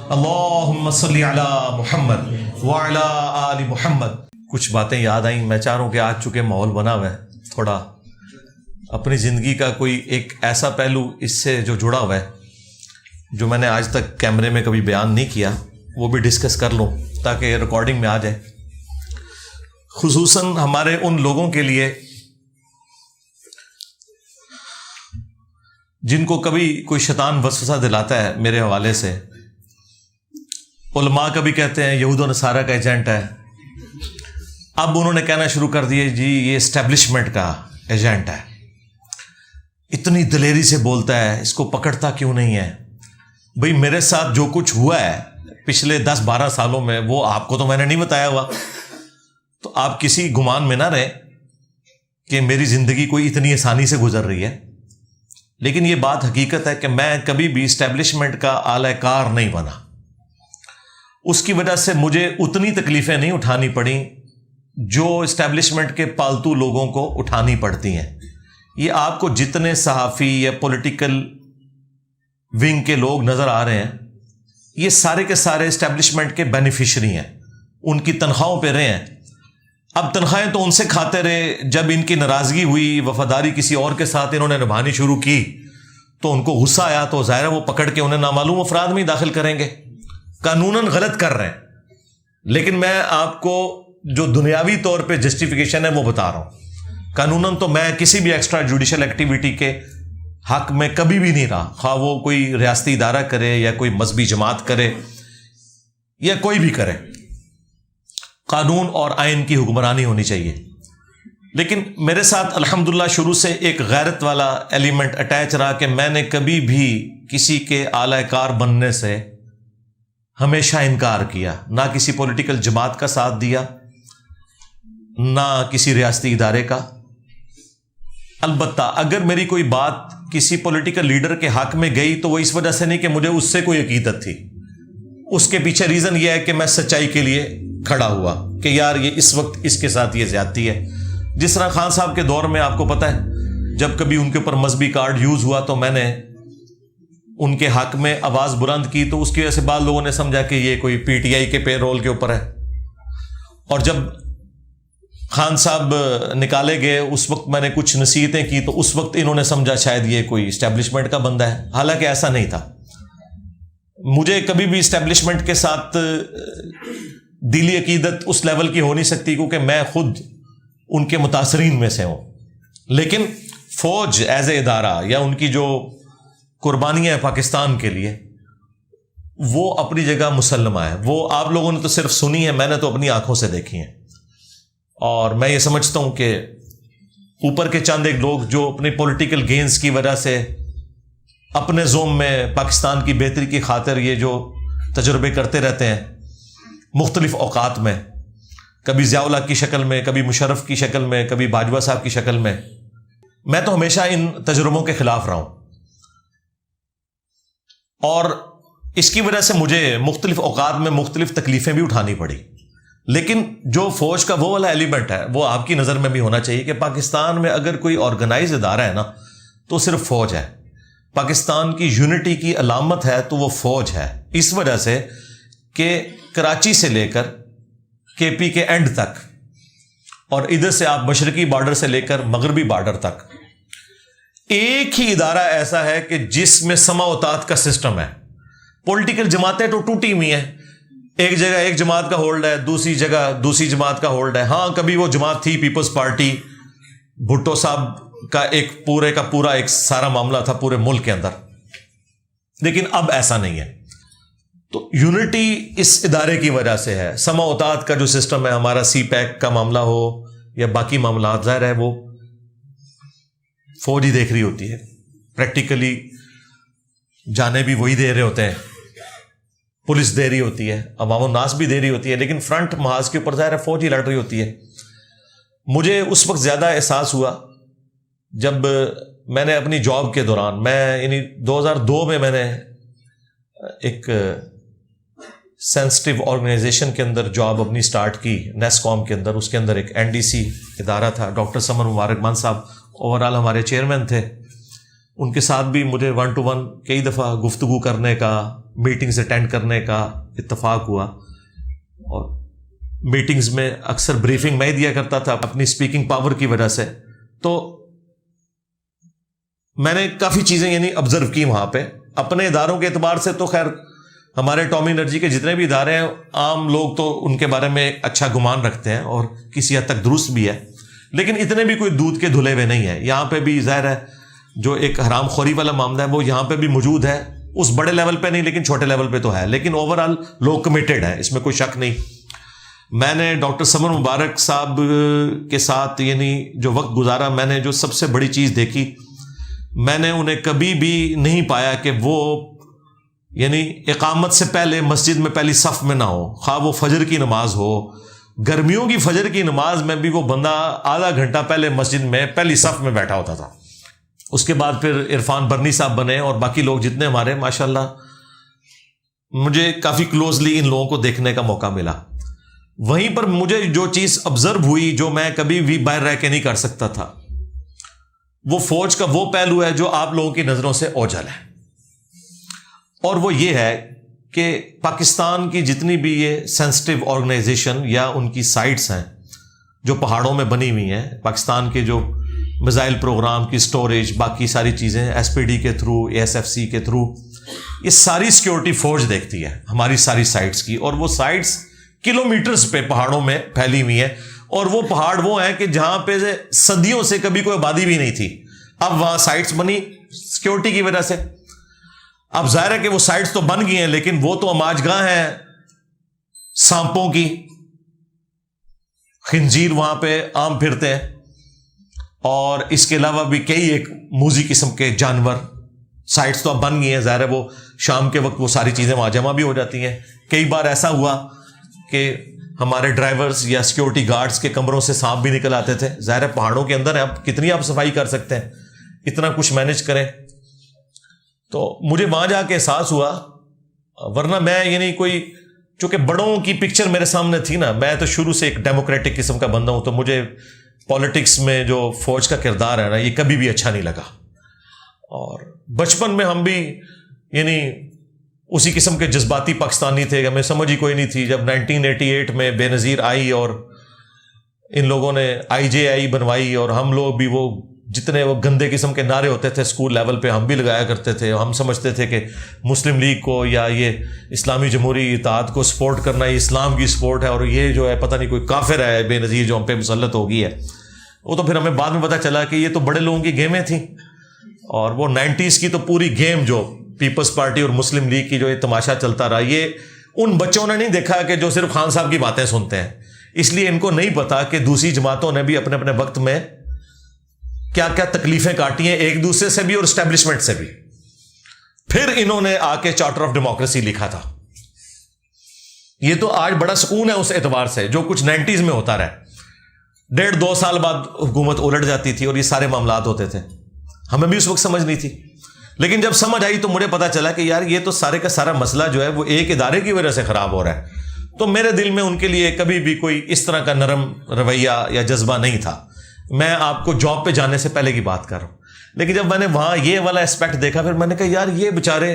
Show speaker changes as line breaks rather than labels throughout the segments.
اللہم صلی علی محمد وعلی آل محمد. کچھ باتیں یاد آئیں. میں چاہ رہا ہوں کہ آج چونکہ ماحول بنا ہوا ہے, تھوڑا اپنی زندگی کا کوئی ایک ایسا پہلو اس سے جو جڑا ہوا ہے جو میں نے آج تک کیمرے میں کبھی بیان نہیں کیا, وہ بھی ڈسکس کر لوں تاکہ ریکارڈنگ میں آ جائے. خصوصاً ہمارے ان لوگوں کے لیے جن کو کبھی کوئی شیطان وسوسہ دلاتا ہے. میرے حوالے سے علماء کبھی کہتے ہیں یہود و نصارہ کا ایجنٹ ہے, اب انہوں نے کہنا شروع کر دیے جی یہ اسٹیبلشمنٹ کا ایجنٹ ہے, اتنی دلیری سے بولتا ہے, اس کو پکڑتا کیوں نہیں ہے. بھئی میرے ساتھ جو کچھ ہوا ہے پچھلے 10-12 سالوں میں وہ آپ کو تو میں نے نہیں بتایا ہوا, تو آپ کسی گمان میں نہ رہیں کہ میری زندگی کوئی اتنی آسانی سے گزر رہی ہے. لیکن یہ بات حقیقت ہے کہ میں کبھی بھی اسٹیبلشمنٹ کا اعلی کار نہیں بنا. اس کی وجہ سے مجھے اتنی تکلیفیں نہیں اٹھانی پڑیں جو اسٹیبلشمنٹ کے پالتو لوگوں کو اٹھانی پڑتی ہیں. یہ آپ کو جتنے صحافی یا پولیٹیکل ونگ کے لوگ نظر آ رہے ہیں یہ سارے کے سارے اسٹیبلشمنٹ کے بینیفیشری ہیں, ان کی تنخواہوں پہ رہے ہیں. اب تنخواہیں تو ان سے کھاتے رہے, جب ان کی ناراضگی ہوئی, وفاداری کسی اور کے ساتھ انہوں نے نبھانی شروع کی تو ان کو غصہ آیا, تو ظاہر ہے وہ پکڑ کے انہیں نامعلوم افراد میں ہی داخل کریں گے. قانوناً غلط کر رہے ہیں, لیکن میں آپ کو جو دنیاوی طور پہ جسٹیفیکیشن ہے وہ بتا رہا ہوں. قانوناً تو میں کسی بھی ایکسٹرا جوڈیشل ایکٹیویٹی کے حق میں کبھی بھی نہیں رہا, خواہ وہ کوئی ریاستی ادارہ کرے یا کوئی مذہبی جماعت کرے یا کوئی بھی کرے. قانون اور آئین کی حکمرانی ہونی چاہیے. لیکن میرے ساتھ الحمدللہ شروع سے ایک غیرت والا ایلیمنٹ اٹیچ رہا کہ میں نے کبھی بھی کسی کے اعلی کار بننے سے ہمیشہ انکار کیا, نہ کسی پولیٹیکل جماعت کا ساتھ دیا, نہ کسی ریاستی ادارے کا. البتہ اگر میری کوئی بات کسی پولیٹیکل لیڈر کے حق میں گئی تو وہ اس وجہ سے نہیں کہ مجھے اس سے کوئی عقیدت تھی, اس کے پیچھے ریزن یہ ہے کہ میں سچائی کے لیے کھڑا ہوا کہ یار یہ اس وقت اس کے ساتھ یہ زیادتی ہے. جس طرح خان صاحب کے دور میں آپ کو پتہ ہے جب کبھی ان کے اوپر مذہبی کارڈ یوز ہوا تو میں نے ان کے حق میں آواز بلند کی, تو اس کی وجہ سے بعض لوگوں نے سمجھا کہ یہ کوئی پی ٹی آئی کے پے رول کے اوپر ہے. اور جب خان صاحب نکالے گئے اس وقت میں نے کچھ نصیحتیں کی تو اس وقت انہوں نے سمجھا شاید یہ کوئی اسٹیبلشمنٹ کا بندہ ہے, حالانکہ ایسا نہیں تھا. مجھے کبھی بھی اسٹیبلشمنٹ کے ساتھ دلی عقیدت اس لیول کی ہو نہیں سکتی کیونکہ میں خود ان کے متاثرین میں سے ہوں. لیکن فوج ایز اے ادارہ یا ان کی جو قربانیاں ہیں پاکستان کے لیے وہ اپنی جگہ مسلمہ ہے. وہ آپ لوگوں نے تو صرف سنی ہے, میں نے تو اپنی آنکھوں سے دیکھی ہیں. اور میں یہ سمجھتا ہوں کہ اوپر کے چند ایک لوگ جو اپنی پولیٹیکل گینز کی وجہ سے اپنے زوم میں پاکستان کی بہتری کی خاطر یہ جو تجربے کرتے رہتے ہیں مختلف اوقات میں, کبھی ضیاء الحق کی شکل میں, کبھی مشرف کی شکل میں, کبھی باجوہ صاحب کی شکل میں تو ہمیشہ ان تجربوں کے خلاف رہا ہوں. اور اس کی وجہ سے مجھے مختلف اوقات میں مختلف تکلیفیں بھی اٹھانی پڑی. لیکن جو فوج کا وہ والا ایلیمنٹ ہے وہ آپ کی نظر میں بھی ہونا چاہیے کہ پاکستان میں اگر کوئی آرگنائز ادارہ ہے نا تو صرف فوج ہے. پاکستان کی یونٹی کی علامت ہے تو وہ فوج ہے, اس وجہ سے کہ کراچی سے لے کر کے پی کے اینڈ تک اور ادھر سے آپ مشرقی بارڈر سے لے کر مغربی بارڈر تک ایک ہی ادارہ ایسا ہے کہ جس میں سما و طاعت کا سسٹم ہے. پولیٹیکل جماعتیں تو ٹوٹی ہوئی ہیں, ایک جگہ ایک جماعت کا ہولڈ ہے, دوسری جگہ دوسری جماعت کا ہولڈ ہے. ہاں کبھی وہ جماعت تھی پیپلز پارٹی, بھٹو صاحب کا ایک پورے کا پورا ایک سارا معاملہ تھا پورے ملک کے اندر, لیکن اب ایسا نہیں ہے. تو یونٹی اس ادارے کی وجہ سے ہے. سما و طاعت کا جو سسٹم ہے ہمارا, سی پیک کا معاملہ ہو یا باقی معاملات, ظاہر ہے وہ فوج ہی دیکھ رہی ہوتی ہے. پریکٹیکلی جانے بھی وہی دے رہے ہوتے ہیں, پولیس دے رہی ہوتی ہے, عوام الناس بھی دے رہی ہوتی ہے, لیکن فرنٹ محاذ کے اوپر ظاہر ہے فوج ہی لڑ رہی ہوتی ہے. مجھے اس وقت زیادہ احساس ہوا جب میں نے اپنی جاب کے دوران, میں یعنی 2002 میں نے ایک سینسٹیو آرگنائزیشن کے اندر جاب اپنی سٹارٹ کی, نیس کام کے اندر. اس کے اندر ایک این ڈی سی ادارہ تھا, ڈاکٹر سمر مبارک مان صاحب اوور آل ہمارے چیئرمین تھے. ان کے ساتھ بھی مجھے 1 to 1 کئی دفعہ گفتگو کرنے کا, میٹنگز اٹینڈ کرنے کا اتفاق ہوا, اور میٹنگز میں اکثر بریفنگ میں ہی دیا کرتا تھا اپنی اسپیکنگ پاور کی وجہ سے. تو میں نے کافی چیزیں یعنی آبزرو کی وہاں پہ. اپنے اداروں کے اعتبار سے تو خیر ہمارے اٹامی انرجی کے جتنے بھی ادارے ہیں, عام لوگ تو ان کے بارے میں اچھا گمان رکھتے ہیں اور کسی حد تک درست بھی ہے, لیکن اتنے بھی کوئی دودھ کے دھلے ہوئے نہیں ہیں. یہاں پہ بھی ظاہر ہے جو ایک حرام خوری والا معاملہ ہے وہ یہاں پہ بھی موجود ہے, اس بڑے لیول پہ نہیں لیکن چھوٹے لیول پہ تو ہے, لیکن اوور آل لوگ کمیٹڈ ہیں, اس میں کوئی شک نہیں. میں نے ڈاکٹر سمر مبارک صاحب کے ساتھ یعنی جو وقت گزارا, میں نے جو سب سے بڑی چیز دیکھی, میں نے انہیں کبھی بھی نہیں پایا کہ وہ یعنی اقامت سے پہلے مسجد میں پہلی صف میں نہ ہو, خواہ وہ فجر کی نماز ہو. گرمیوں کی فجر کی نماز میں بھی وہ بندہ آدھا گھنٹہ پہلے مسجد میں پہلی صف میں بیٹھا ہوتا تھا. اس کے بعد پھر عرفان برنی صاحب بنے اور باقی لوگ جتنے ہمارے, ماشاءاللہ مجھے کافی کلوزلی ان لوگوں کو دیکھنے کا موقع ملا. وہیں پر مجھے جو چیز آبزرو ہوئی جو میں کبھی بھی باہر رہ کے نہیں کر سکتا تھا, وہ فوج کا وہ پہلو ہے جو آپ لوگوں کی نظروں سے اوجھل ہے, اور وہ یہ ہے کہ پاکستان کی جتنی بھی یہ سینسٹیو آرگنائزیشن یا ان کی سائٹس ہیں جو پہاڑوں میں بنی ہوئی ہیں, پاکستان کے جو میزائل پروگرام کی سٹوریج, باقی ساری چیزیں ایس پی ڈی کے through, A S F C کے تھرو, یہ ساری سیکیورٹی فوج دیکھتی ہے ہماری ساری سائٹس کی. اور وہ سائٹس کلومیٹرز پہ پہاڑوں میں پھیلی ہوئی ہیں, اور وہ پہاڑ وہ ہیں کہ جہاں پہ صدیوں سے کبھی کوئی آبادی بھی نہیں تھی, اب وہاں سائٹس بنی سیکیورٹی کی وجہ سے. اب ظاہر ہے کہ وہ سائٹس تو بن گئی ہیں لیکن وہ تو اماج گاہ ہیں سانپوں کی, خنزیر وہاں پہ عام پھرتے ہیں, اور اس کے علاوہ بھی کئی ایک موذی قسم کے جانور. سائٹس تو اب بن گئی ہیں, ظاہر ہے وہ شام کے وقت وہ ساری چیزیں وہاں جمع بھی ہو جاتی ہیں. کئی بار ایسا ہوا کہ ہمارے ڈرائیورز یا سیکیورٹی گارڈز کے کمروں سے سانپ بھی نکل آتے تھے. ظاہر ہے پہاڑوں کے اندر ہے, اب کتنی آپ صفائی کر سکتے ہیں, اتنا کچھ مینج کریں. تو مجھے وہاں جا کے احساس ہوا, ورنہ میں یعنی کوئی چونکہ بڑوں کی پکچر میرے سامنے تھی نا, میں تو شروع سے ایک ڈیموکریٹک قسم کا بندہ ہوں, تو مجھے پالیٹکس میں جو فوج کا کردار ہے نا یہ کبھی بھی اچھا نہیں لگا. اور بچپن میں ہم بھی یعنی اسی قسم کے جذباتی پاکستانی تھے, ہمیں سمجھ ہی کوئی نہیں تھی. جب 1988 میں بے نظیر آئی اور ان لوگوں نے IJI بنوائی, اور ہم لوگ بھی وہ جتنے وہ گندے قسم کے نعرے ہوتے تھے اسکول لیول پہ ہم بھی لگایا کرتے تھے. ہم سمجھتے تھے کہ مسلم لیگ کو یا یہ اسلامی جمہوری اتحاد کو سپورٹ کرنا یہ اسلام کی سپورٹ ہے, اور یہ جو ہے پتہ نہیں کوئی کافر ہے بے نظیر جو ہم پہ مسلط ہو گئی ہے. وہ تو پھر ہمیں بعد میں پتہ چلا کہ یہ تو بڑے لوگوں کی گیمیں تھیں, اور وہ 90s کی تو پوری گیم جو پیپلز پارٹی اور مسلم لیگ کی جو یہ تماشا چلتا رہا, یہ ان بچوں نے نہیں دیکھا کہ جو صرف خان صاحب کی باتیں سنتے ہیں. اس لیے ان کو نہیں پتا کہ دوسری جماعتوں نے بھی اپنے اپنے وقت میں کیا کیا تکلیفیں کاٹی ہیں, ایک دوسرے سے بھی اور اسٹیبلشمنٹ سے بھی. پھر انہوں نے آ کے چارٹر آف ڈیموکریسی لکھا تھا. یہ تو آج بڑا سکون ہے اس اعتبار سے, جو کچھ 90s میں ہوتا رہا, 1.5-2 سال بعد حکومت الٹ جاتی تھی اور یہ سارے معاملات ہوتے تھے. ہمیں بھی اس وقت سمجھ نہیں تھی, لیکن جب سمجھ آئی تو مجھے پتا چلا کہ یار یہ تو سارے کا سارا مسئلہ جو ہے وہ ایک ادارے کی وجہ سے خراب ہو رہا ہے. تو میرے دل میں ان کے لیے کبھی بھی کوئی اس طرح کا نرم رویہ یا جذبہ نہیں تھا. میں آپ کو جاب پہ جانے سے پہلے کی بات کر رہا ہوں. لیکن جب میں نے وہاں یہ والا اسپیکٹ دیکھا, پھر میں نے کہا یار یہ بیچارے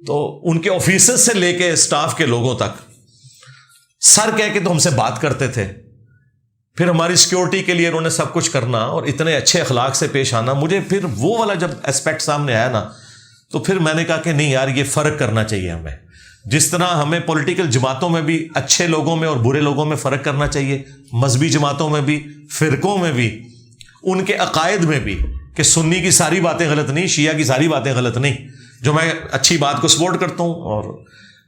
تو ان کے آفیسز سے لے کے اسٹاف کے لوگوں تک سر کہہ کے تو ہم سے بات کرتے تھے, پھر ہماری سیکیورٹی کے لیے انہوں نے سب کچھ کرنا اور اتنے اچھے اخلاق سے پیش آنا. مجھے پھر وہ والا جب اسپیکٹ سامنے آیا نا, تو پھر میں نے کہا کہ نہیں یار یہ فرق کرنا چاہیے ہمیں. جس طرح ہمیں پولیٹیکل جماعتوں میں بھی اچھے لوگوں میں اور برے لوگوں میں فرق کرنا چاہیے, مذہبی جماعتوں میں بھی, فرقوں میں بھی, ان کے عقائد میں بھی, کہ سنی کی ساری باتیں غلط نہیں, شیعہ کی ساری باتیں غلط نہیں, جو میں اچھی بات کو سپورٹ کرتا ہوں اور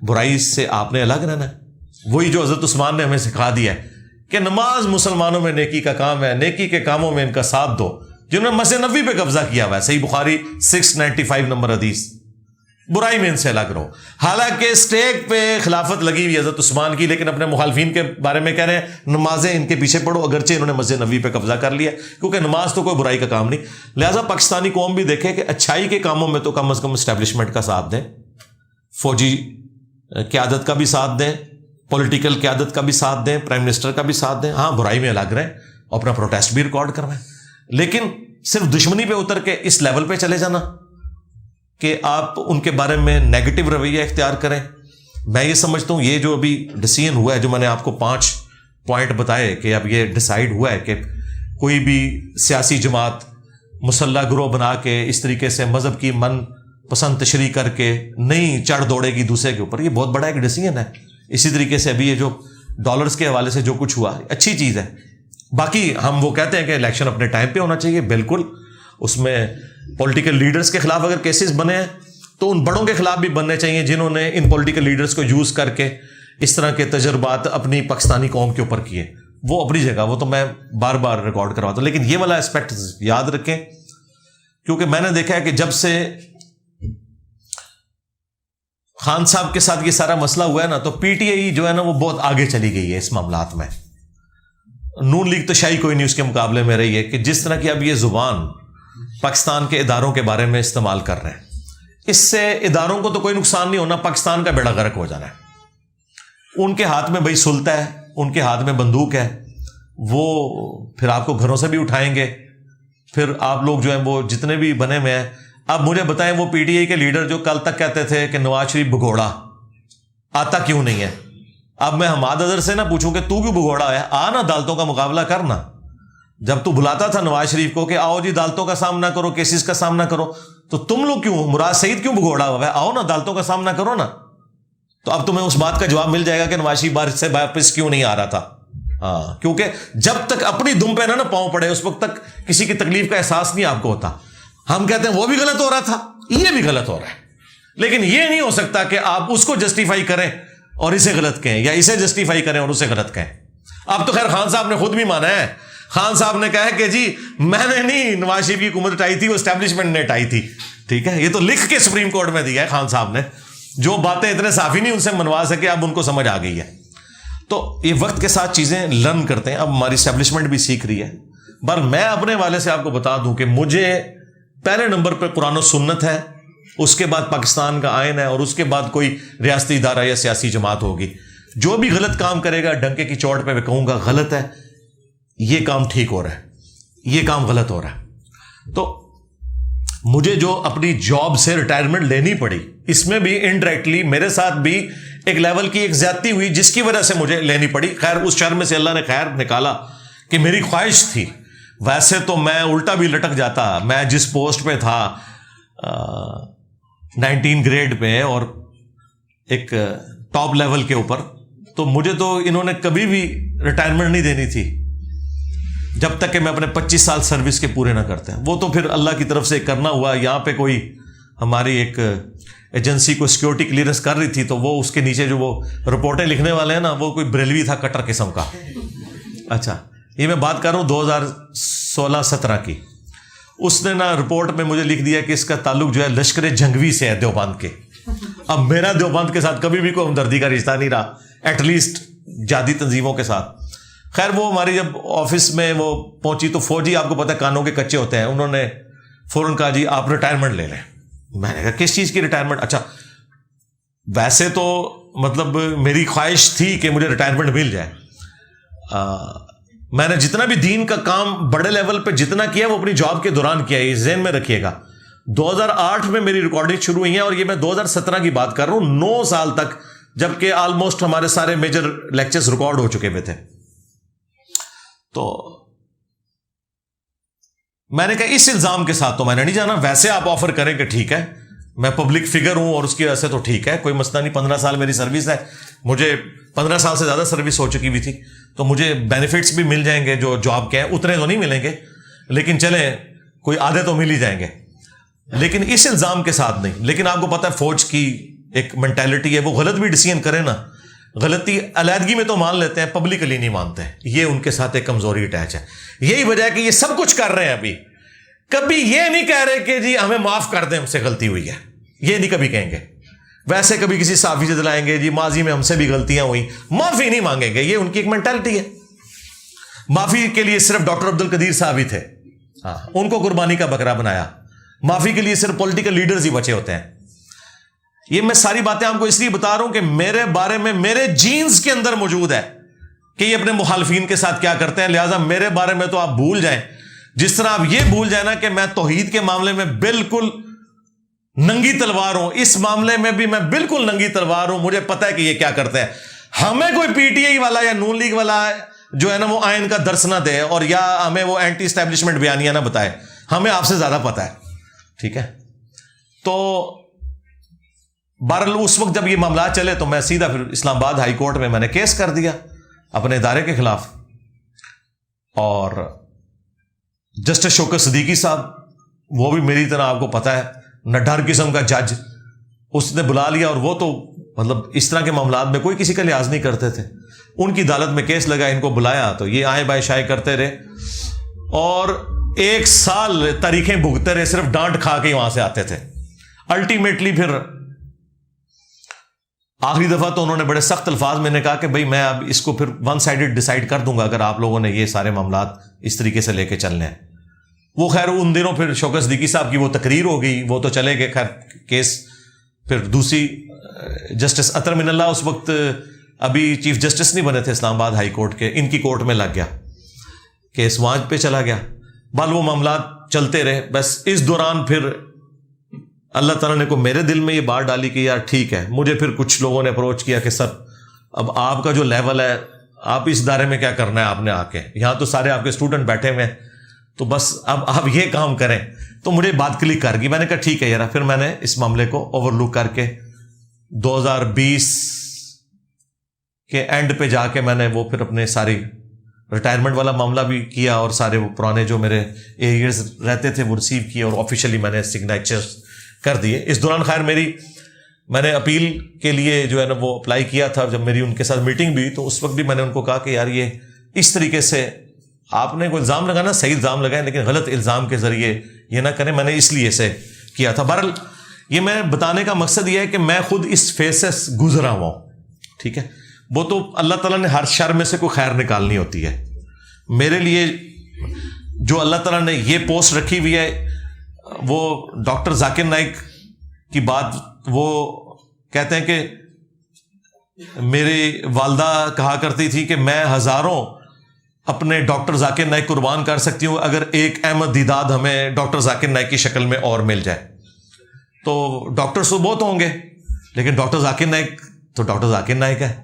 برائی سے آپ نے الگ رہنا ہے. وہی جو حضرت عثمان نے ہمیں سکھا دیا ہے کہ نماز مسلمانوں میں نیکی کا کام ہے, نیکی کے کاموں میں ان کا ساتھ دو. جنہوں نے مسجد نبوی پہ قبضہ کیا ہوا ہے, صحیح بخاری 695 نمبر حدیث, برائی میں ان سے الگ رہو. حالانکہ اسٹیک پہ خلافت لگی ہوئی حضرت عثمان کی, لیکن اپنے مخالفین کے بارے میں کہہ رہے ہیں نمازیں ان کے پیچھے پڑھو, اگرچہ انہوں نے مسجد نبوی پہ قبضہ کر لیا, کیونکہ نماز تو کوئی برائی کا کام نہیں. لہٰذا پاکستانی قوم بھی دیکھے کہ اچھائی کے کاموں میں تو کم از کم اسٹیبلشمنٹ کا ساتھ دیں, فوجی قیادت کا بھی ساتھ دیں, پولیٹیکل قیادت کا بھی ساتھ دیں, پرائم منسٹر کا بھی ساتھ دیں. ہاں برائی میں الگ رہیں, اپنا پروٹیسٹ بھی ریکارڈ کروائیں, لیکن صرف دشمنی پہ اتر کے اس لیول پہ چلے جانا کہ آپ ان کے بارے میں نیگیٹو رویہ اختیار کریں. میں یہ سمجھتا ہوں یہ جو ابھی ڈیسیژن ہوا ہے, جو میں نے آپ کو 5 پوائنٹ بتائے کہ اب یہ ڈیسائیڈ ہوا ہے کہ کوئی بھی سیاسی جماعت مسلح گروہ بنا کے اس طریقے سے مذہب کی من پسند تشریح کر کے نہیں چڑھ دوڑے گی دوسرے کے اوپر, یہ بہت بڑا ایک ڈیسیژن ہے. اسی طریقے سے ابھی یہ جو ڈالرز کے حوالے سے جو کچھ ہوا اچھی چیز ہے. باقی ہم وہ کہتے ہیں کہ الیکشن اپنے ٹائم پہ ہونا چاہیے, بالکل. اس میں پولیٹیکل لیڈرز کے خلاف اگر کیسز بنے ہیں تو ان بڑوں کے خلاف بھی بننے چاہیے جنہوں نے ان پولیٹیکل لیڈرز کو یوز کر کے اس طرح کے تجربات اپنی پاکستانی قوم کے اوپر کیے. وہ اپنی جگہ, وہ تو میں بار بار ریکارڈ کرواتا ہوں, لیکن یہ والا اسپیکٹ یاد رکھیں, کیونکہ میں نے دیکھا ہے کہ جب سے خان صاحب کے ساتھ یہ سارا مسئلہ ہوا ہے نا, تو پی ٹی آئی جو ہے نا وہ بہت آگے چلی گئی ہے اس معاملات میں. نون لیگ تو شاید کوئی نہیں اس کے مقابلے میں رہی ہے کہ جس طرح کی اب یہ زبان پاکستان کے اداروں کے بارے میں استعمال کر رہے ہیں. اس سے اداروں کو تو کوئی نقصان نہیں ہونا, پاکستان کا بیڑا غرق ہو جانا ہے. ان کے ہاتھ میں بھائی سلطہ ہے, ان کے ہاتھ میں بندوق ہے, وہ پھر آپ کو گھروں سے بھی اٹھائیں گے. پھر آپ لوگ جو ہیں وہ جتنے بھی بنے ہوئے ہیں, اب مجھے بتائیں وہ پی ٹی آئی کے لیڈر جو کل تک کہتے تھے کہ نواز شریف بھگوڑا آتا کیوں نہیں ہے, اب میں حماد اظہر سے نہ پوچھوں کہ تو کیوں بھگوڑا ہے, آ نا عدالتوں کا مقابلہ کرنا. جب تو بلاتا تھا نواز شریف کو کہ آؤ جی عدالتوں کا سامنا کرو, کیسز کا سامنا کرو, تو تم لوگ کیوں, مراد سعید کیوں بھگوڑا ہوا ہے, آؤ نا عدالتوں کا سامنا کرو نا. تو اب تمہیں اس بات کا جواب مل جائے گا کہ نواز شریف بار سے واپس کیوں نہیں آ رہا تھا. ہاں, کیونکہ جب تک اپنی دم پہ نہ پاؤں پڑے اس وقت تک کسی کی تکلیف کا احساس نہیں آپ کو ہوتا. ہم کہتے ہیں وہ بھی غلط ہو رہا تھا, یہ بھی غلط ہو رہا ہے, لیکن یہ نہیں ہو سکتا کہ آپ اس کو جسٹیفائی کریں اور اسے غلط کہیں, یا اسے جسٹیفائی کریں اور اسے غلط کہیں. اب تو خیر خان صاحب نے خود بھی مانا ہے, خان صاحب نے کہا ہے کہ جی میں نے نہیں نواز شریف کی حکومت اٹھائی تھی, وہ اسٹیبلشمنٹ نے اٹھائی تھی. ٹھیک ہے, یہ تو لکھ کے سپریم کورٹ میں دیا ہے خان صاحب نے, جو باتیں اتنے صافی نہیں ان سے منوا سکے, اب ان کو سمجھ آ گئی ہے. تو یہ وقت کے ساتھ چیزیں لرن کرتے ہیں, اب ہماری اسٹیبلشمنٹ بھی سیکھ رہی ہے. پر میں اپنے والے سے آپ کو بتا دوں کہ مجھے پہلے نمبر پہ قرآن و سنت ہے, اس کے بعد پاکستان کا آئین ہے, اور اس کے بعد کوئی ریاستی ادارہ یا سیاسی جماعت ہوگی. جو بھی غلط کام کرے گا ڈنکے کی چوٹ پہ میں کہوں گا غلط ہے, یہ کام ٹھیک ہو رہا ہے, یہ کام غلط ہو رہا ہے. تو مجھے جو اپنی جاب سے ریٹائرمنٹ لینی پڑی, اس میں بھی انڈائریکٹلی میرے ساتھ بھی ایک لیول کی ایک زیادتی ہوئی جس کی وجہ سے مجھے لینی پڑی. خیر اس شر میں سے اللہ نے خیر نکالا کہ میری خواہش تھی. ویسے تو میں الٹا بھی لٹک جاتا, میں جس پوسٹ پہ تھا 19 گریڈ پہ اور ایک ٹاپ لیول کے اوپر, تو مجھے تو انہوں نے کبھی بھی ریٹائرمنٹ نہیں دینی تھی جب تک کہ میں اپنے 25 سال سروس کے پورے نہ کرتے ہیں. وہ تو پھر اللہ کی طرف سے کرنا ہوا. یہاں پہ کوئی ہماری ایک ایجنسی کو سیکورٹی کلیئرنس کر رہی تھی, تو وہ اس کے نیچے جو وہ رپورٹیں لکھنے والے ہیں نا, وہ کوئی بریلوی تھا کٹر قسم کا. اچھا, یہ میں بات کر رہا ہوں 2016-17 کی. اس نے نا رپورٹ میں مجھے لکھ دیا کہ اس کا تعلق جو ہے لشکر جنگوی سے ہے, دیوبند کے. اب میرا دیوبند کے ساتھ کبھی بھی کوئی ہمدردی کا رشتہ نہیں رہا, ایٹ لیسٹ جہادی تنظیموں کے ساتھ. خیر وہ ہماری جب آفس میں وہ پہنچی تو فوجی آپ کو پتہ ہے کانوں کے کچے ہوتے ہیں, انہوں نے فوراً کہا جی آپ ریٹائرمنٹ لے لیں. میں نے کہا کس چیز کی ریٹائرمنٹ؟ اچھا ویسے تو مطلب میری خواہش تھی کہ مجھے ریٹائرمنٹ مل جائے. میں نے جتنا بھی دین کا کام بڑے لیول پہ جتنا کیا وہ اپنی جاب کے دوران کیا ہے, یہ ذہن میں رکھیے گا. 2008 میں میری ریکارڈنگ شروع ہوئی ہیں اور یہ میں 2017 کی بات کر رہا ہوں, 9 سال تک, جبکہ آلموسٹ ہمارے سارے میجر لیکچرز ریکارڈ ہو چکے ہوئے تھے. تو میں نے کہا اس الزام کے ساتھ تو میں نے نہیں جانا. ویسے آپ آفر کریں کہ ٹھیک ہے میں پبلک فگر ہوں اور اس کی وجہ سے تو ٹھیک ہے, کوئی مسئلہ نہیں. 15 سال میری سروس ہے, مجھے 15 سال سے زیادہ سروس ہو چکی ہوئی تھی, تو مجھے بینیفٹس بھی مل جائیں گے جو جاب کے ہیں. اتنے تو نہیں ملیں گے لیکن چلیں کوئی آدھے تو مل ہی جائیں گے, لیکن اس الزام کے ساتھ نہیں. لیکن آپ کو پتہ ہے فوج کی ایک مینٹیلٹی ہے, وہ غلط بھی ڈیسیژن کرے نا, غلطی علیحدگی میں تو مان لیتے ہیں, پبلکلی نہیں مانتے. یہ ان کے ساتھ ایک کمزوری اٹیچ ہے. یہی وجہ ہے کہ یہ سب کچھ کر رہے ہیں, ابھی کبھی یہ نہیں کہہ رہے کہ جی ہمیں معاف کر دیں, ہم سے غلطی ہوئی ہے, یہ نہیں کبھی کہیں گے. ویسے کبھی کسی صحافی سے دلائیں گے جی ماضی میں ہم سے بھی غلطیاں ہوئی, معافی نہیں مانگیں گے. یہ ان کی ایک مینٹالٹی ہے. معافی کے لیے صرف ڈاکٹر عبد القدیر صاحب ہی تھے, ہاں ان کو قربانی کا بکرا بنایا. معافی کے لیے صرف پولیٹیکل لیڈرز ہی بچے ہوتے ہیں. یہ میں ساری باتیں آپ کو اس لیے بتا رہا ہوں کہ میرے بارے میں میرے جینز کے اندر موجود ہے کہ یہ اپنے مخالفین کے ساتھ کیا کرتے ہیں. لہٰذا میرے بارے میں تو آپ بھول جائیں, جس طرح آپ یہ بھول جائیں نا کہ میں توحید کے معاملے میں بالکل ننگی تلوار ہوں. اس معاملے میں بھی میں بالکل ننگی تلوار ہوں. مجھے پتا ہے کہ یہ کیا کرتے ہیں. ہمیں کوئی پی ٹی آئی والا یا نون لیگ والا جو ہے نا وہ آئین کا درس نہ دے اور یا ہمیں وہ اینٹی اسٹیبلشمنٹ بیانیہ نہ بتائے. ہمیں آپ سے زیادہ پتا ہے. ٹھیک ہے. تو بہرحال اس وقت جب یہ معاملات چلے تو میں سیدھا پھر اسلام آباد ہائی کورٹ میں نے کیس کر دیا اپنے ادارے کے خلاف. اور جسٹس شوکت صدیقی صاحب, وہ بھی میری طرح آپ کو پتا ہے نڈھر قسم کا جج, اس نے بلا لیا. اور وہ تو مطلب اس طرح کے معاملات میں کوئی کسی کا لحاظ نہیں کرتے تھے. ان کی عدالت میں کیس لگا, ان کو بلایا تو یہ آئے بائے شائے کرتے رہے اور 1 سال تاریخیں بھگتے رہے, صرف ڈانٹ کھا کے وہاں سے آتے تھے. الٹیمیٹلی پھر آخری دفعہ تو انہوں نے بڑے سخت الفاظ میں نے کہا کہ بھئی میں اب اس کو پھر ون سائیڈڈ ڈیسائیڈ کر دوں گا اگر آپ لوگوں نے یہ سارے معاملات اس طریقے سے لے کے چلنے ہیں. وہ خیر ان دنوں پھر شوکت صدیقی صاحب کی وہ تقریر ہو گئی, وہ تو چلے گئے. خیر کیس پھر دوسری جسٹس اطہر من اللہ اس وقت ابھی چیف جسٹس نہیں بنے تھے اسلام آباد ہائی کورٹ کے, ان کی کورٹ میں لگ گیا, کیس وہاں پہ چلا گیا. بال وہ معاملات چلتے رہے. بس اس دوران پھر اللہ تعالیٰ نے کو میرے دل میں یہ بات ڈالی کہ یار ٹھیک ہے. مجھے پھر کچھ لوگوں نے اپروچ کیا کہ سر اب آپ کا جو لیول ہے, آپ اس ادارے میں کیا کرنا ہے, آپ نے آ کے یہاں تو سارے آپ کے اسٹوڈنٹ بیٹھے ہوئے ہیں, تو بس اب آپ یہ کام کریں. تو مجھے بات کلک کر گئی. میں نے کہا ٹھیک ہے یار. پھر میں نے اس معاملے کو اوور لک کر کے 2020 کے اینڈ پہ جا کے میں نے وہ پھر اپنے ساری ریٹائرمنٹ والا معاملہ بھی کیا اور سارے وہ پرانے جو میرے ایریئرز رہتے تھے وہ ریسیو کیے اور آفیشیلی میں نے سگنیچر کر دیے. اس دوران خیر میں نے اپیل کے لیے جو ہے نا وہ اپلائی کیا تھا. جب میری ان کے ساتھ میٹنگ بھی تو اس وقت بھی میں نے ان کو کہا کہ یار یہ اس طریقے سے آپ نے کوئی الزام لگانا, صحیح الزام لگائیں لیکن غلط الزام کے ذریعے یہ نہ کریں. میں نے اس لیے سے کیا تھا. بہرحال یہ میں بتانے کا مقصد یہ ہے کہ میں خود اس فیز سے گزرا ہوا ہوں. ٹھیک ہے. وہ تو اللہ تعالیٰ نے ہر شر میں سے کوئی خیر نکالنی ہوتی ہے. میرے لیے جو اللہ تعالیٰ نے یہ پوسٹ رکھی ہوئی ہے, وہ ڈاکٹر ذاکر نائک کی بات, وہ کہتے ہیں کہ میری والدہ کہا کرتی تھی کہ میں ہزاروں اپنے ڈاکٹر ذاکر نائک قربان کر سکتی ہوں اگر ایک احمد دیداد ہمیں ڈاکٹر ذاکر نائک کی شکل میں اور مل جائے. تو ڈاکٹرز تو بہت ہوں گے لیکن ڈاکٹر ذاکر نائک تو ڈاکٹر ذاکر نائک ہے.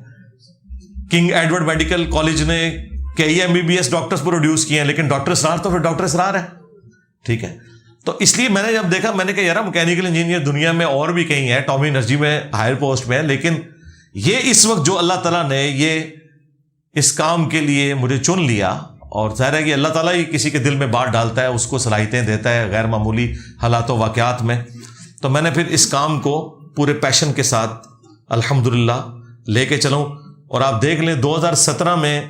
کنگ ایڈورڈ میڈیکل کالج نے کئی MBBS ڈاکٹرز پروڈیوس کیے ہیں لیکن ڈاکٹر اسرار تو پھر ڈاکٹر اسرار ہے. ٹھیک ہے. تو اس لیے میں نے جب دیکھا میں نے کہا یار میکینیکل انجینئر دنیا میں اور بھی کہیں ہے, ٹامی انرجی میں ہائر پوسٹ میں ہے, لیکن یہ اس وقت جو اللہ تعالیٰ نے یہ اس کام کے لیے مجھے چن لیا, اور ظاہر ہے کہ اللہ تعالیٰ ہی کسی کے دل میں بات ڈالتا ہے, اس کو صلاحیتیں دیتا ہے غیر معمولی حالات و واقعات میں. تو میں نے پھر اس کام کو پورے پیشن کے ساتھ الحمدللہ لے کے چلوں. اور آپ دیکھ لیں 2017 میں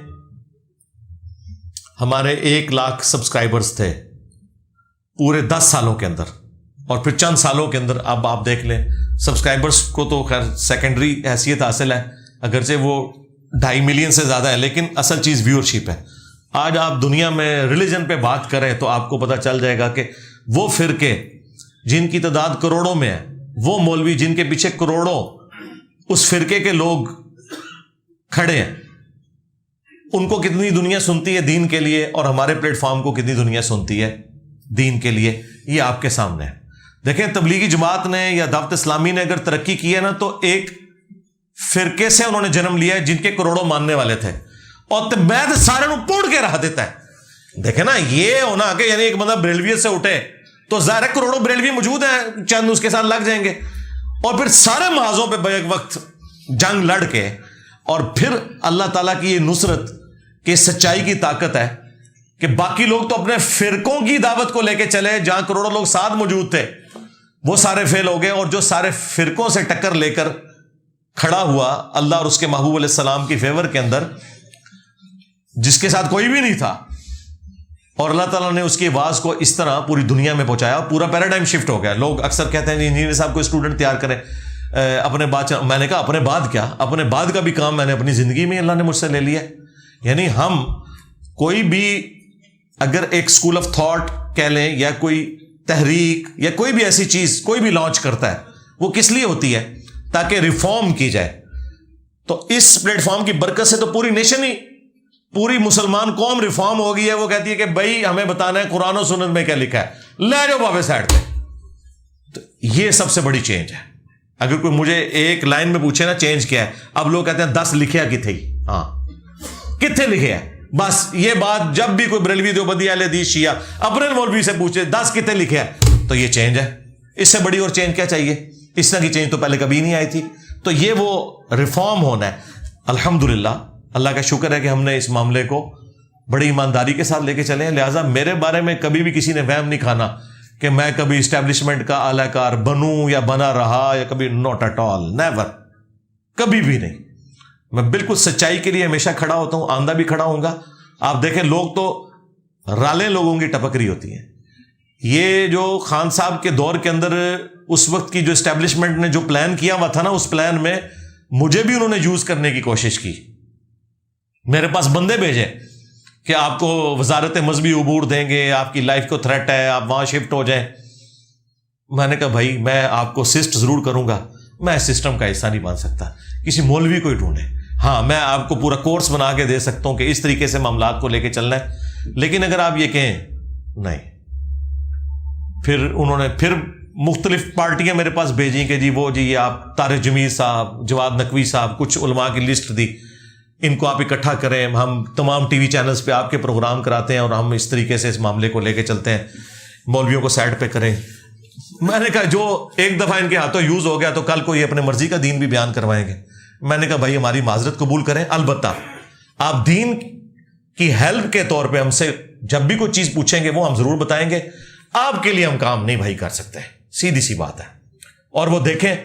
ہمارے 1 لاکھ سبسکرائبرز تھے پورے 10 سالوں کے اندر, اور پھر چند سالوں کے اندر اب آپ دیکھ لیں سبسکرائبرز کو تو خیر سیکنڈری حیثیت حاصل ہے, اگرچہ وہ 2.5 ملین سے زیادہ ہے, لیکن اصل چیز ویورشپ ہے. آج آپ دنیا میں ریلیجن پہ بات کریں تو آپ کو پتہ چل جائے گا کہ وہ فرقے جن کی تعداد کروڑوں میں ہے, وہ مولوی جن کے پیچھے کروڑوں اس فرقے کے لوگ کھڑے ہیں, ان کو کتنی دنیا سنتی ہے دین کے لیے, اور ہمارے پلیٹ فارم کو کتنی دنیا سنتی ہے دین کے لیے. یہ آپ کے سامنے ہے. دیکھیں تبلیغی جماعت نے یا دعوت اسلامی نے اگر ترقی کی ہے نا تو ایک فرقے سے انہوں نے جنم لیا ہے جن کے کروڑوں ماننے والے تھے, اور میں سارے نو پوڑ کے رہا دیتا ہے. دیکھیں نا یہ ہونا کہ یعنی ایک بندہ بریلویت سے اٹھے تو ظاہر ہے کروڑوں بریلوی موجود ہیں, چند اس کے ساتھ لگ جائیں گے, اور پھر سارے محاذوں پہ بیک وقت جنگ لڑ کے, اور پھر اللہ تعالیٰ کی یہ نصرت کہ سچائی کی طاقت ہے کہ باقی لوگ تو اپنے فرقوں کی دعوت کو لے کے چلے, جہاں کروڑوں لوگ ساتھ موجود تھے وہ سارے فیل ہو گئے, اور جو سارے فرقوں سے ٹکر لے کر کھڑا ہوا اللہ اور اس کے محبوب علیہ السلام کی فیور کے اندر, جس کے ساتھ کوئی بھی نہیں تھا, اور اللہ تعالیٰ نے اس کی آواز کو اس طرح پوری دنیا میں پہنچایا, پورا پیراڈائم شفٹ ہو گیا. لوگ اکثر کہتے ہیں انجینئر صاحب کو اسٹوڈنٹ تیار کریں اپنے بعد. میں نے کہا اپنے بعد کیا, اپنے بعد کا بھی کام میں نے اپنی زندگی میں اللہ نے مجھ سے لے لیا. یعنی ہم کوئی بھی اگر ایک اسکول آف تھاٹ کہہ لیں یا کوئی تحریک یا کوئی بھی ایسی چیز کوئی بھی لانچ کرتا ہے, وہ کس لیے ہوتی ہے؟ تاکہ ریفارم کی جائے. تو اس پلیٹ فارم کی برکت سے تو پوری نیشن ہی, پوری مسلمان قوم ریفارم ہو گئی ہے. وہ کہتی ہے کہ بھائی ہمیں بتانا ہے قرآن و سنت میں کیا لکھا ہے, لے جاؤ بابے سائڈ پہ. تو یہ سب سے بڑی چینج ہے. اگر کوئی مجھے ایک لائن میں پوچھے نا چینج کیا ہے, اب لوگ کہتے ہیں 10 لکھیا کتنے ہی, ہاں کتنے لکھے ہیں, بس یہ بات جب بھی کوئی بریلوی دیوبندی اہل حدیث شیعہ اپنے مولوی سے پوچھے 10 کتنے لکھے ہیں, تو یہ چینج ہے. اس سے بڑی اور چینج کیا چاہیے؟ اس طرح کی چینج تو پہلے کبھی نہیں آئی تھی. تو یہ وہ ریفارم ہونا ہے. الحمدللہ اللہ کا شکر ہے کہ ہم نے اس معاملے کو بڑی ایمانداری کے ساتھ لے کے چلے ہیں. لہٰذا میرے بارے میں کبھی بھی کسی نے وہم نہیں کھانا کہ میں کبھی اسٹیبلشمنٹ کا اعلی کار بنوں یا بنا رہا یا کبھی, ناٹ ایٹ آل, نیور, کبھی بھی نہیں. میں بالکل سچائی کے لیے ہمیشہ کھڑا ہوتا ہوں, آندہ بھی کھڑا ہوں گا. آپ دیکھیں لوگ تو رالیں لوگوں کی ٹپک رہی ہوتی ہیں. یہ جو خان صاحب کے دور کے اندر اس وقت کی جو اسٹیبلشمنٹ نے جو پلان کیا ہوا تھا نا, اس پلان میں مجھے بھی انہوں نے یوز کرنے کی کوشش کی. میرے پاس بندے بھیجے کہ آپ کو وزارت مذہبی عبور دیں گے, آپ کی لائف کو تھریٹ ہے, آپ وہاں شفٹ ہو جائیں. میں نے کہا بھائی میں آپ کو اسسٹ ضرور کروں گا, میں سسٹم کا حصہ نہیں بن سکتا, کسی مولوی کو ہی ڈھونڈے. ہاں میں آپ کو پورا کورس بنا کے دے سکتا ہوں کہ اس طریقے سے معاملات کو لے کے چلنا ہے, لیکن اگر آپ یہ کہیں نہیں. پھر انہوں نے پھر مختلف پارٹیاں میرے پاس بھیجی کہ جی وہ جی یہ آپ طارق جمیل صاحب, جواد نقوی صاحب, کچھ علماء کی لسٹ دی, ان کو آپ اکٹھا کریں, ہم تمام ٹی وی چینلز پہ آپ کے پروگرام کراتے ہیں اور ہم اس طریقے سے اس معاملے کو لے کے چلتے ہیں, مولویوں کو سائڈ پہ کریں. میں نے کہا جو ایک دفعہ ان کے ہاتھوں یوز ہو گیا تو کل کو یہ اپنے مرضی کا دین بھی بیان کروائیں گے. میں نے کہا بھائی ہماری معذرت قبول کریں, البتہ آپ دین کی ہیلپ کے طور پہ ہم سے جب بھی کوئی چیز پوچھیں گے وہ ہم ضرور بتائیں گے, آپ کے لیے ہم کام نہیں بھائی کر سکتے, سیدھی سی بات ہے. اور وہ دیکھیں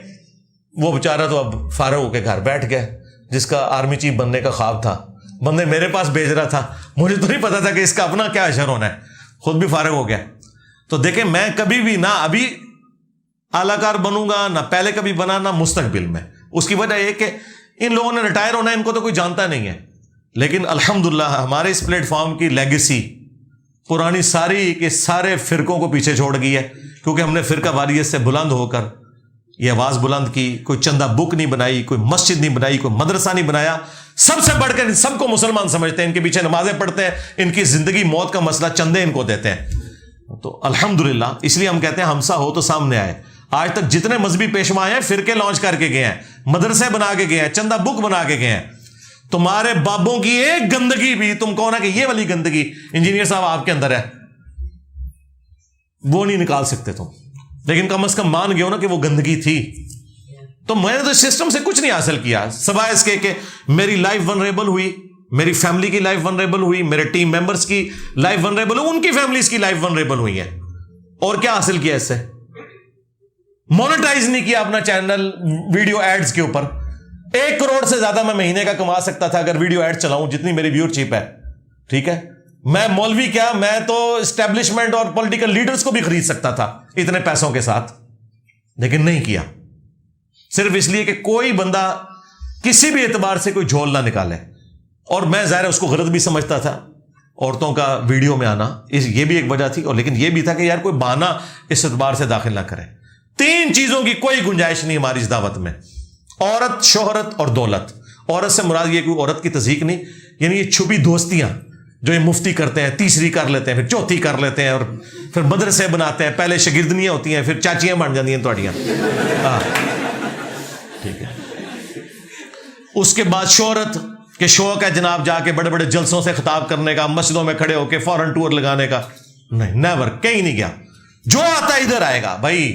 وہ بیچارہ تو اب فارغ ہو کے گھر بیٹھ گیا, جس کا آرمی چیف بننے کا خواب تھا, بندے میرے پاس بھیج رہا تھا, مجھے تو نہیں پتا تھا کہ اس کا اپنا کیا اشر ہونا ہے, خود بھی فارغ ہو گیا. تو دیکھیں میں کبھی بھی نہ ابھی اعلی کار بنوں گا, نہ پہلے کبھی بنا, نہ مستقبل میں. اس کی وجہ یہ کہ ان لوگوں نے ریٹائر ہونا ہے, ان کو تو کوئی جانتا نہیں ہے, لیکن الحمدللہ ہمارے اس پلیٹ فارم کی لیگیسی پرانی ساری کے سارے فرقوں کو پیچھے چھوڑ گئی ہے, کیونکہ ہم نے فرقہ واریت سے بلند ہو کر یہ آواز بلند کی. کوئی چندہ بک نہیں بنائی, کوئی مسجد نہیں بنائی, کوئی مدرسہ نہیں بنایا, سب سے بڑھ کر ان سب کو مسلمان سمجھتے ہیں, ان کے پیچھے نمازیں پڑھتے ہیں, ان کی زندگی موت کا مسئلہ چندے ان کو دیتے ہیں. تو الحمدللہ اس لیے ہم کہتے ہیں ہمسا ہو تو سامنے آئے. آج تک جتنے مذہبی پیشوا ہیں فرقے لانچ کر کے گئے ہیں, مدرسے بنا کے گئے ہیں, چندہ بک بنا کے گئے ہیں. تمہارے بابوں کی ایک گندگی بھی تم کہو نا کہ یہ والی گندگی انجینئر صاحب آپ کے اندر ہے, وہ نہیں نکال سکتے تم, لیکن کم از کم مان گئے ہو نا کہ وہ گندگی تھی. تو میں نے تو سسٹم سے کچھ نہیں حاصل کیا سوائے اس کے کہ میری لائف ونریبل ہوئی, میری فیملی کی لائف ونریبل ہوئی, میرے ٹیم ممبرز کی لائف ونریبل ہوئی, ان کی فیملیز کی لائف ونریبل ہوئی ہے. اور کیا حاصل کیا اس سے؟ مونیٹائز نہیں کیا اپنا چینل ویڈیو ایڈز کے اوپر. 1 کروڑ سے زیادہ میں مہینے کا کما سکتا تھا اگر ویڈیو ایڈ چلاؤں, جتنی میری ویور شپ ہے. ٹھیک ہے, میں مولوی کیا, میں تو اسٹیبلشمنٹ اور پولیٹیکل لیڈرز کو بھی خرید سکتا تھا اتنے پیسوں کے ساتھ, لیکن نہیں کیا. صرف اس لیے کہ کوئی بندہ کسی بھی اعتبار سے کوئی جھول نہ نکالے. اور میں ظاہر اس کو غلط بھی سمجھتا تھا عورتوں کا ویڈیو میں آنا, یہ بھی ایک وجہ تھی, اور لیکن یہ بھی تھا کہ یار کوئی بہانہ اس اعتبار سے داخل نہ کرے. 3 چیزوں کی کوئی گنجائش نہیں ہماری اس دعوت میں, عورت, شہرت اور دولت. عورت سے مراد یہ کوئی عورت کی تضحیق نہیں, یعنی یہ چھپی دوستیاں جو یہ مفتی کرتے ہیں, تیسری کر لیتے ہیں, پھر چوتھی کر لیتے ہیں, اور پھر مدرسے بناتے ہیں, پہلے شاگردنیاں ہوتی ہیں, پھر چاچیاں بن جاتی ہیں تھوڑیاں. ٹھیک ہے. اس کے بعد شہرت کے شوق ہے جناب جا کے بڑے بڑے جلسوں سے خطاب کرنے کا, مسجدوں میں کھڑے ہو کے فورن ٹور لگانے کا. نہیں, نیور, کہیں نہیں گیا. جو آتا ہے ادھر آئے گا بھائی.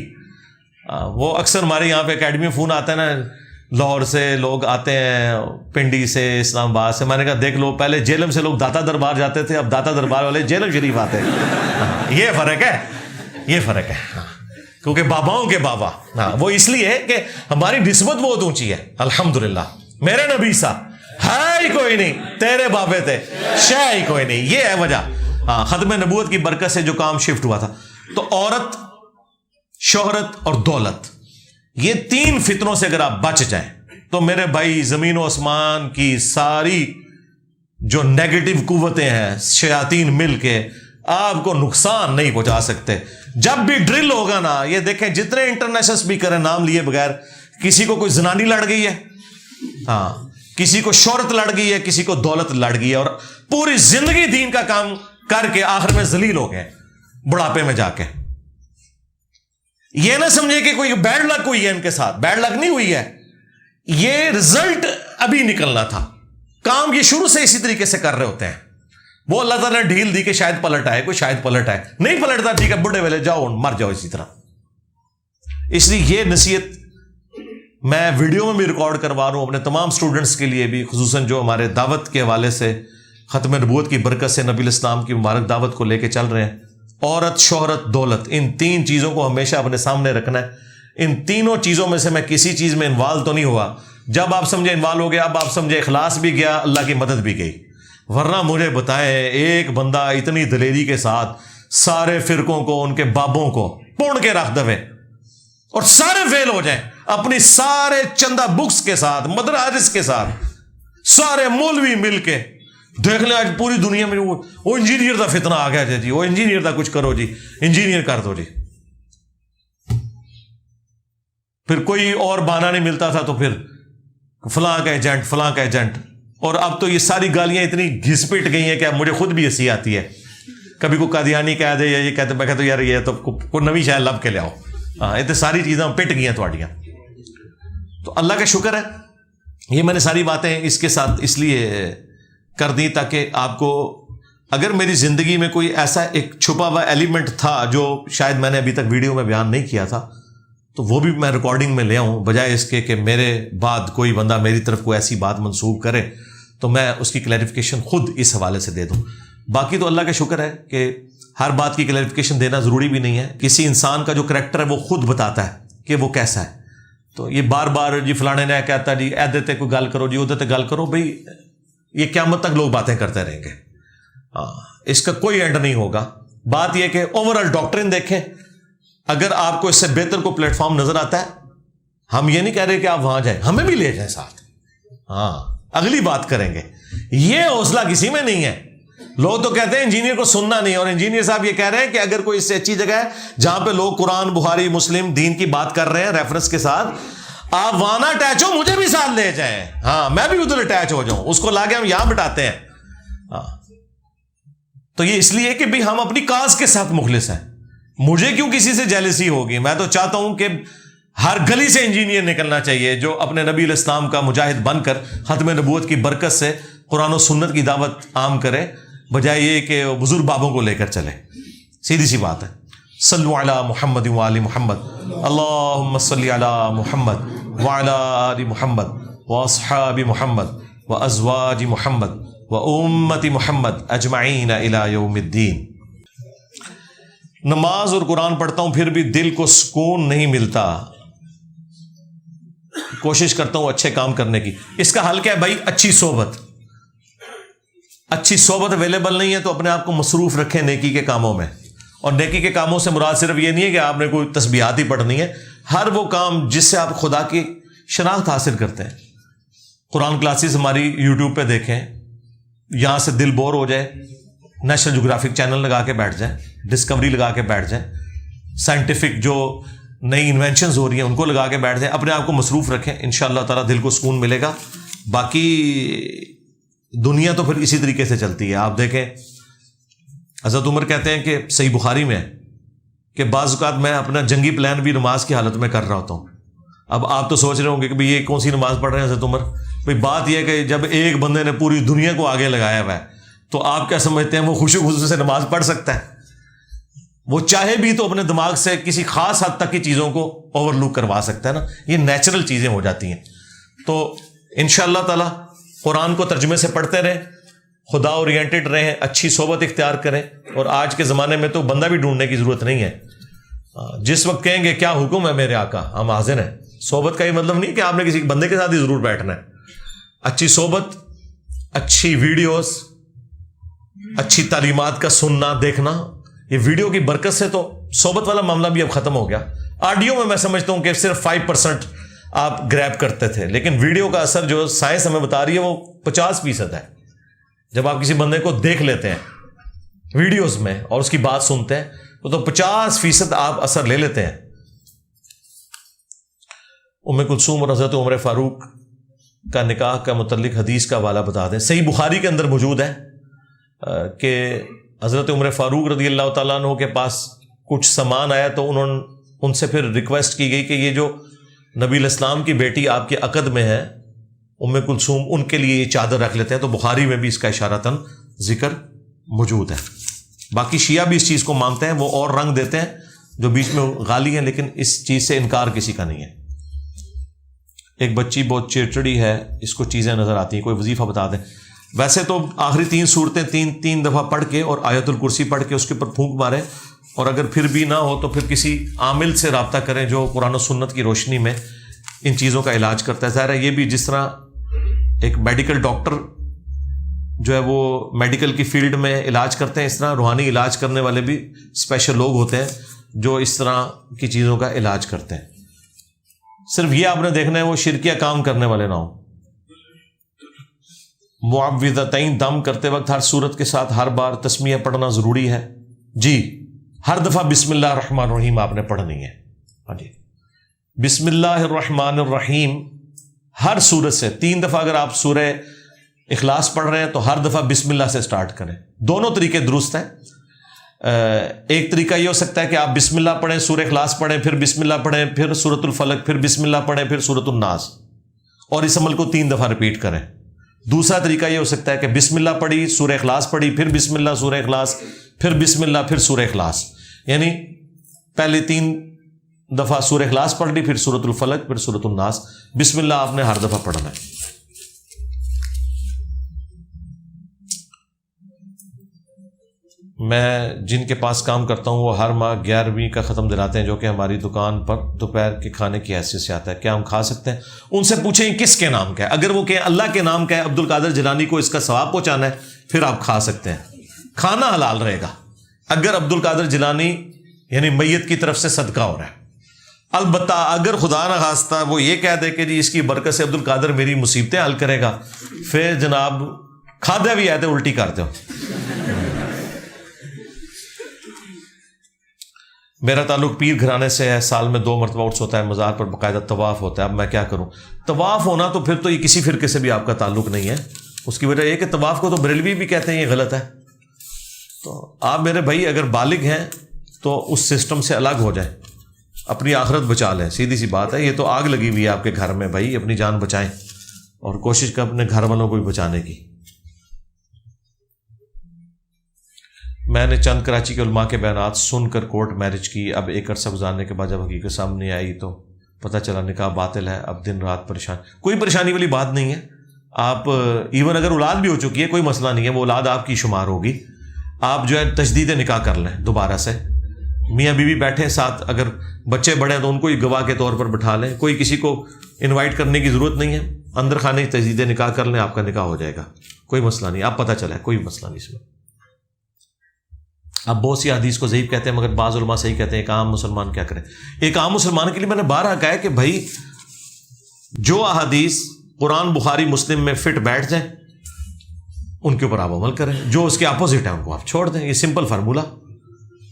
وہ اکثر ہمارے یہاں پہ اکیڈمی فون آتا ہے نا, لاہور سے لوگ آتے ہیں, پنڈی سے, اسلام آباد سے. میں نے کہا دیکھ لو, پہلے جیلم سے لوگ داتا دربار جاتے تھے, اب داتا دربار والے جیلم شریف آتے ہیں. یہ فرق ہے, یہ فرق ہے. کیونکہ باباؤں کے بابا, وہ اس لیے ہے کہ ہماری نسبت بہت اونچی ہے. الحمدللہ میرے نبی صاحب ہے ہی کوئی نہیں, تیرے بابے تھے شے ہی کوئی نہیں, یہ ہے وجہ. ختم نبوت کی برکت سے جو کام شفٹ ہوا تھا. تو عورت, شہرت اور دولت, یہ 3 فتنوں سے اگر آپ بچ جائیں تو میرے بھائی زمین و آسمان کی ساری جو نیگیٹو قوتیں ہیں, شیاطین مل کے آپ کو نقصان نہیں پہنچا سکتے. جب بھی ڈرل ہوگا نا, یہ دیکھیں جتنے انٹرنیشنل اسپیکر ہیں نام لیے بغیر, کسی کو کوئی زنانی لڑ گئی ہے, کسی کو شہرت لڑ گئی ہے, کسی کو دولت لڑ گئی ہے, اور پوری زندگی دین کا کام کر کے آخر میں ذلیل ہو گئے بڑھاپے میں جا کے. یہ نہ سمجھے کہ کوئی بیڈ لک ہوئی ہے ان کے ساتھ، بیڈ لک نہیں ہوئی ہے، یہ رزلٹ ابھی نکلنا تھا. کام یہ شروع سے اسی طریقے سے کر رہے ہوتے ہیں. وہ اللہ تعالیٰ نے ڈھیل دی کہ شاید پلٹ آئے، کوئی شاید پلٹ آئے، نہیں پلٹتا ٹھیک ہے، بڈھے ویلے جاؤ مر جاؤ اسی طرح. اس لیے یہ نصیحت میں ویڈیو میں بھی ریکارڈ کروا رہا ہوں اپنے تمام سٹوڈنٹس کے لیے بھی، خصوصاً جو ہمارے دعوت کے حوالے سے ختم نبوت کی برکت سے نبی الاسلام کی مبارک دعوت کو لے کے چل رہے ہیں. عورت، شہرت، دولت، ان تین چیزوں کو ہمیشہ اپنے سامنے رکھنا ہے. ان تینوں چیزوں میں سے میں کسی چیز میں انوالو تو نہیں ہوا. جب آپ سمجھے انوالو ہو گیا، اب آپ سمجھے اخلاص بھی گیا، اللہ کی مدد بھی گئی. ورنہ مجھے بتائیں ایک بندہ اتنی دلیری کے ساتھ سارے فرقوں کو، ان کے بابوں کو پون کے رکھ دوے اور سارے فیل ہو جائیں، اپنی سارے چندہ بکس کے ساتھ، مدارس کے ساتھ، سارے مولوی مل کے دیکھ لیں آج پوری دنیا میں وہ انجینئر کا فتنہ آ گیا جی، وہ انجینئر کا کچھ کرو جی، انجینئر کر دو جی. پھر کوئی اور بہانہ نہیں ملتا تھا تو پھر فلاں کا ایجنٹ، فلاں کا ایجنٹ. اور اب تو یہ ساری گالیاں اتنی گھس پٹ گئی ہیں کہ اب مجھے خود بھی ہنسی آتی ہے. کبھی کوئی قادیانی کہہ دے یا یہ کہتے، میں کہتا ہوں یار یہ تو کوئی نوی شاید لب کے لے آؤ. ہاں یہ تو ساری چیزیں پٹ گئی ہیں تھوڑیاں. تو اللہ کا شکر ہے یہ میں نے ساری باتیں اس کے ساتھ اس لیے کر دی تاکہ آپ کو، اگر میری زندگی میں کوئی ایسا ایک چھپا ہوا ایلیمنٹ تھا جو شاید میں نے ابھی تک ویڈیو میں بیان نہیں کیا تھا، تو وہ بھی میں ریکارڈنگ میں لے آؤں، بجائے اس کے کہ میرے بعد کوئی بندہ میری طرف کوئی ایسی بات منسوب کرے تو میں اس کی کلیریفیکیشن خود اس حوالے سے دے دوں. باقی تو اللہ کا شکر ہے کہ ہر بات کی کلیریفیکیشن دینا ضروری بھی نہیں ہے. کسی انسان کا جو کریکٹر ہے وہ خود بتاتا ہے کہ وہ کیسا ہے. تو یہ بار بار جی فلانے نے کہتا جی ایدے تے کوئی گل کرو جی ادھر تے گل کرو، بھئی یہ قیامت تک لوگ باتیں کرتے رہیں گے. اس کا کوئی اینڈ نہیں ہوگا. بات یہ کہ اوور آل ڈاکٹرن دیکھیں، اگر آپ کو اس سے بہتر کوئی پلیٹ فارم نظر آتا ہے، ہم یہ نہیں کہہ رہے کہ آپ وہاں جائیں، ہمیں بھی لے جائیں ساتھ. ہاں اگلی بات کریں گے. یہ حوصلہ کسی میں نہیں ہے. لوگ تو کہتے ہیں انجینئر کو سننا نہیں، اور انجینئر صاحب یہ کہہ رہے ہیں کہ اگر کوئی اس سے اچھی جگہ ہے جہاں پہ لوگ قرآن، بخاری، مسلم، دین کی بات کر رہے ہیں ریفرنس کے ساتھ، آپ وہاں نہ اٹیچ ہو، مجھے بھی ساتھ لے جائیں. ہاں میں بھی ادھر اٹیچ ہو جاؤں، اس کو لا کے ہم یہاں بٹاتے ہیں. ہاں تو یہ اس لیے کہ بھی ہم اپنی کاز کے ساتھ مخلص ہیں. مجھے کیوں کسی سے جیلسی ہوگی؟ میں تو چاہتا ہوں کہ ہر گلی سے انجینئر نکلنا چاہیے جو اپنے نبی علیہ السلام کا مجاہد بن کر ختم نبوت کی برکت سے قرآن و سنت کی دعوت عام کرے، بجائے یہ کہ بزرگ بابوں کو لے کر چلے. سیدھی سی بات ہے. صلو علی محمد وآل محمد، اللہم صلی علی محمد وعلی آل محمد واصحاب محمد وازواج محمد وامت محمد اجمعین الی یوم الدین. نماز اور قرآن پڑھتا ہوں پھر بھی دل کو سکون نہیں ملتا. کوشش کرتا ہوں اچھے کام کرنے کی. اس کا حل کیا ہے بھائی؟ اچھی صحبت. اچھی صحبت اویلیبل نہیں ہے تو اپنے آپ کو مصروف رکھیں نیکی کے کاموں میں. اور نیکی کے کاموں سے مراد صرف یہ نہیں ہے کہ آپ نے کوئی تسبیحات ہی پڑھنی ہے، ہر وہ کام جس سے آپ خدا کی شناخت حاصل کرتے ہیں. قرآن کلاسز ہماری یوٹیوب پہ دیکھیں، یہاں سے دل بور ہو جائے نیشنل جیوگرافک چینل لگا کے بیٹھ جائیں، ڈسکوری لگا کے بیٹھ جائیں، سائنٹیفک جو نئی انوینشنز ہو رہی ہیں ان کو لگا کے بیٹھ جائیں، اپنے آپ کو مصروف رکھیں، انشاءاللہ تعالیٰ دل کو سکون ملے گا. باقی دنیا تو پھر اسی طریقے سے چلتی ہے. آپ دیکھیں حضرت عمر کہتے ہیں کہ صحیح بخاری میں ہے کہ بعض اوقات میں اپنا جنگی پلان بھی نماز کی حالت میں کر رہا ہوتا ہوں. اب آپ تو سوچ رہے ہوں گے کہ بھئی یہ کون سی نماز پڑھ رہے ہیں حضرت عمر؟ بھئی بات یہ ہے کہ جب ایک بندے نے پوری دنیا کو آگے لگایا ہوا ہے تو آپ کیا سمجھتے ہیں وہ خوشی خوشی سے نماز پڑھ سکتا ہے؟ وہ چاہے بھی تو اپنے دماغ سے کسی خاص حد تک کی چیزوں کو اوور لک کروا سکتا ہے نا. یہ نیچرل چیزیں ہو جاتی ہیں. تو انشاءاللہ تعالی قرآن کو ترجمے سے پڑھتے رہیں، خدا اورینٹڈ رہیں، اچھی صحبت اختیار کریں. اور آج کے زمانے میں تو بندہ بھی ڈھونڈنے کی ضرورت نہیں ہے. جس وقت کہیں گے کیا حکم ہے میرے آقا، ہم حاضر ہیں. صحبت کا یہ مطلب نہیں کہ آپ نے کسی بندے کے ساتھ ہی ضرور بیٹھنا ہے. اچھی صحبت، اچھی ویڈیوز، اچھی تعلیمات کا سننا دیکھنا. یہ ویڈیو کی برکت سے تو صحبت والا معاملہ بھی اب ختم ہو گیا. آڈیو میں سمجھتا ہوں کہ صرف 5% آپ گریب کرتے تھے، لیکن ویڈیو کا اثر جو سائنس ہمیں بتا رہی ہے وہ 50% ہے. جب آپ کسی بندے کو دیکھ لیتے ہیں ویڈیوز میں اور اس کی بات سنتے ہیں تو 50% آپ اثر لے لیتے ہیں. ام کلثوم اور حضرت عمر فاروق کا نکاح کا متعلق حدیث کا حوالہ بتا دیں. صحیح بخاری کے اندر موجود ہے کہ حضرت عمر فاروق رضی اللہ تعالیٰ عنہ کے پاس کچھ سامان آیا تو انہوں نے ان سے پھر ریکویسٹ کی گئی کہ یہ جو نبی علیہ السلام کی بیٹی آپ کے عقد میں ہے ام کلثوم، ان کے لیے یہ چادر رکھ لیتے ہیں. تو بخاری میں بھی اس کا اشارتاً ذکر موجود ہے. باقی شیعہ بھی اس چیز کو مانتے ہیں، وہ اور رنگ دیتے ہیں جو بیچ میں غالی ہیں، لیکن اس چیز سے انکار کسی کا نہیں ہے. ایک بچی بہت چڑچڑی ہے، اس کو چیزیں نظر آتی ہیں، کوئی وظیفہ بتا دیں. ویسے تو آخری 3 صورتیں تین دفعہ پڑھ کے اور آیت الکرسی پڑھ کے اس کے اوپر پھونک ماریں، اور اگر پھر بھی نہ ہو تو پھر کسی عامل سے رابطہ کریں جو قرآن و سنت کی روشنی میں ان چیزوں کا علاج کرتا ہے. ظاہر ہے یہ بھی جس طرح ایک میڈیکل ڈاکٹر جو ہے وہ میڈیکل کی فیلڈ میں علاج کرتے ہیں، اس طرح روحانی علاج کرنے والے بھی اسپیشل لوگ ہوتے ہیں جو اس طرح کی چیزوں کا علاج کرتے ہیں. صرف یہ آپ نے دیکھنا ہے وہ شرکیہ کام کرنے والے نہ ہوں. معوذتین دم کرتے وقت ہر صورت کے ساتھ ہر بار تسمیہ پڑھنا ضروری ہے. جی، ہر دفعہ بسم اللہ الرحمن الرحیم آپ نے پڑھنی ہے. ہاں جی، بسم اللہ الرحمن الرحیم ہر صورت سے 3 دفعہ. اگر آپ سورہ اخلاص پڑھ رہے ہیں تو ہر دفعہ بسم اللہ سے سٹارٹ کریں. دونوں طریقے درست ہیں. ایک طریقہ یہ ہو سکتا ہے کہ آپ بسم اللہ پڑھیں، سورہ اخلاص پڑھیں، پھر بسم اللہ پڑھیں، پھر سورۃ الفلق، پھر بسم اللہ پڑھیں، پھر سورۃ الناس، اور اس عمل کو 3 دفعہ رپیٹ کریں. دوسرا طریقہ یہ ہو سکتا ہے کہ بسم اللہ پڑھی، سورہ اخلاص پڑھی، پھر بسم اللہ، سورہ اخلاص، پھر بسم اللہ، پھر سورہ اخلاص. یعنی پہلے 3 دفعہ سورہ اخلاص پڑھ لی، پھر سورۃ الفلق، پھر سورۃ الناس. بسم اللہ آپ نے ہر دفعہ پڑھنا ہے. میں جن کے پاس کام کرتا ہوں وہ ہر ماہ 11ویں کا ختم دلاتے ہیں جو کہ ہماری دکان پر دوپہر کے کھانے کی حیثیت سے آتا ہے. کیا ہم کھا سکتے ہیں؟ ان سے پوچھیں کس کے نام کا ہے. اگر وہ کہیں اللہ کے نام کا ہے، عبد القادر جیلانی کو اس کا ثواب پہنچانا ہے، پھر آپ کھا سکتے ہیں. کھانا حلال رہے گا اگر عبد القادر جیلانی یعنی میت کی طرف سے صدقہ ہو رہا ہے. البتہ اگر خدا نہ خواستہ وہ یہ کہہ دے کہ جی اس کی برکت سے عبد القادر میری مصیبتیں حل کرے گا، پھر جناب کھادا بھی آئے تو الٹی کرتے ہو. میرا تعلق پیر گھرانے سے ہے، سال میں 2 مرتبہ عرس ہوتا ہے، مزار پر باقاعدہ طواف ہوتا ہے. اب میں کیا کروں؟ طواف ہونا تو پھر تو یہ کسی فرقے سے بھی آپ کا تعلق نہیں ہے. اس کی وجہ یہ کہ طواف کو تو بریلوی بھی کہتے ہیں یہ غلط ہے. تو آپ میرے بھائی اگر بالغ ہیں تو اس سسٹم سے الگ ہو جائیں، اپنی آخرت بچا لیں. سیدھی سی بات ہے. یہ تو آگ لگی ہوئی ہے آپ کے گھر میں، بھائی اپنی جان بچائیں اور کوشش کریں اپنے گھر والوں کو بھی بچانے کی. میں نے چند کراچی کے علماء کے بیانات سن کر کورٹ میرج کی. اب ایک عرصہ گزارنے کے بعد جب حقیقت سامنے آئی تو پتہ چلا نکاح باطل ہے. اب دن رات پریشان. کوئی پریشانی والی بات نہیں ہے. آپ ایون اگر اولاد بھی ہو چکی ہے کوئی مسئلہ نہیں ہے، وہ اولاد آپ کی شمار ہوگی. آپ جو ہے تجدید نکاح کر لیں دوبارہ سے. میاں بیوی بیٹھیں ساتھ، اگر بچے بڑے ہیں تو ان کو ہی گواہ کے طور پر بٹھا لیں. کوئی کسی کو انوائٹ کرنے کی ضرورت نہیں ہے. اندر خانے تجدید نکاح کر لیں، آپ کا نکاح ہو جائے گا. کوئی مسئلہ نہیں. آپ پتہ چلا ہے کوئی مسئلہ نہیں اس میں. اب بہت سی حدیث کو ضعیف کہتے ہیں، مگر بعض علماء صحیح کہتے ہیں. ایک عام مسلمان کیا کرے؟ ایک عام مسلمان کے لیے میں نے بارہا کہا ہے کہ بھائی جو احادیث قرآن بخاری مسلم میں فٹ بیٹھ جائیں ان کے اوپر آپ عمل کریں، جو اس کے اپوزٹ ہیں ان کو آپ چھوڑ دیں. یہ سمپل فارمولہ.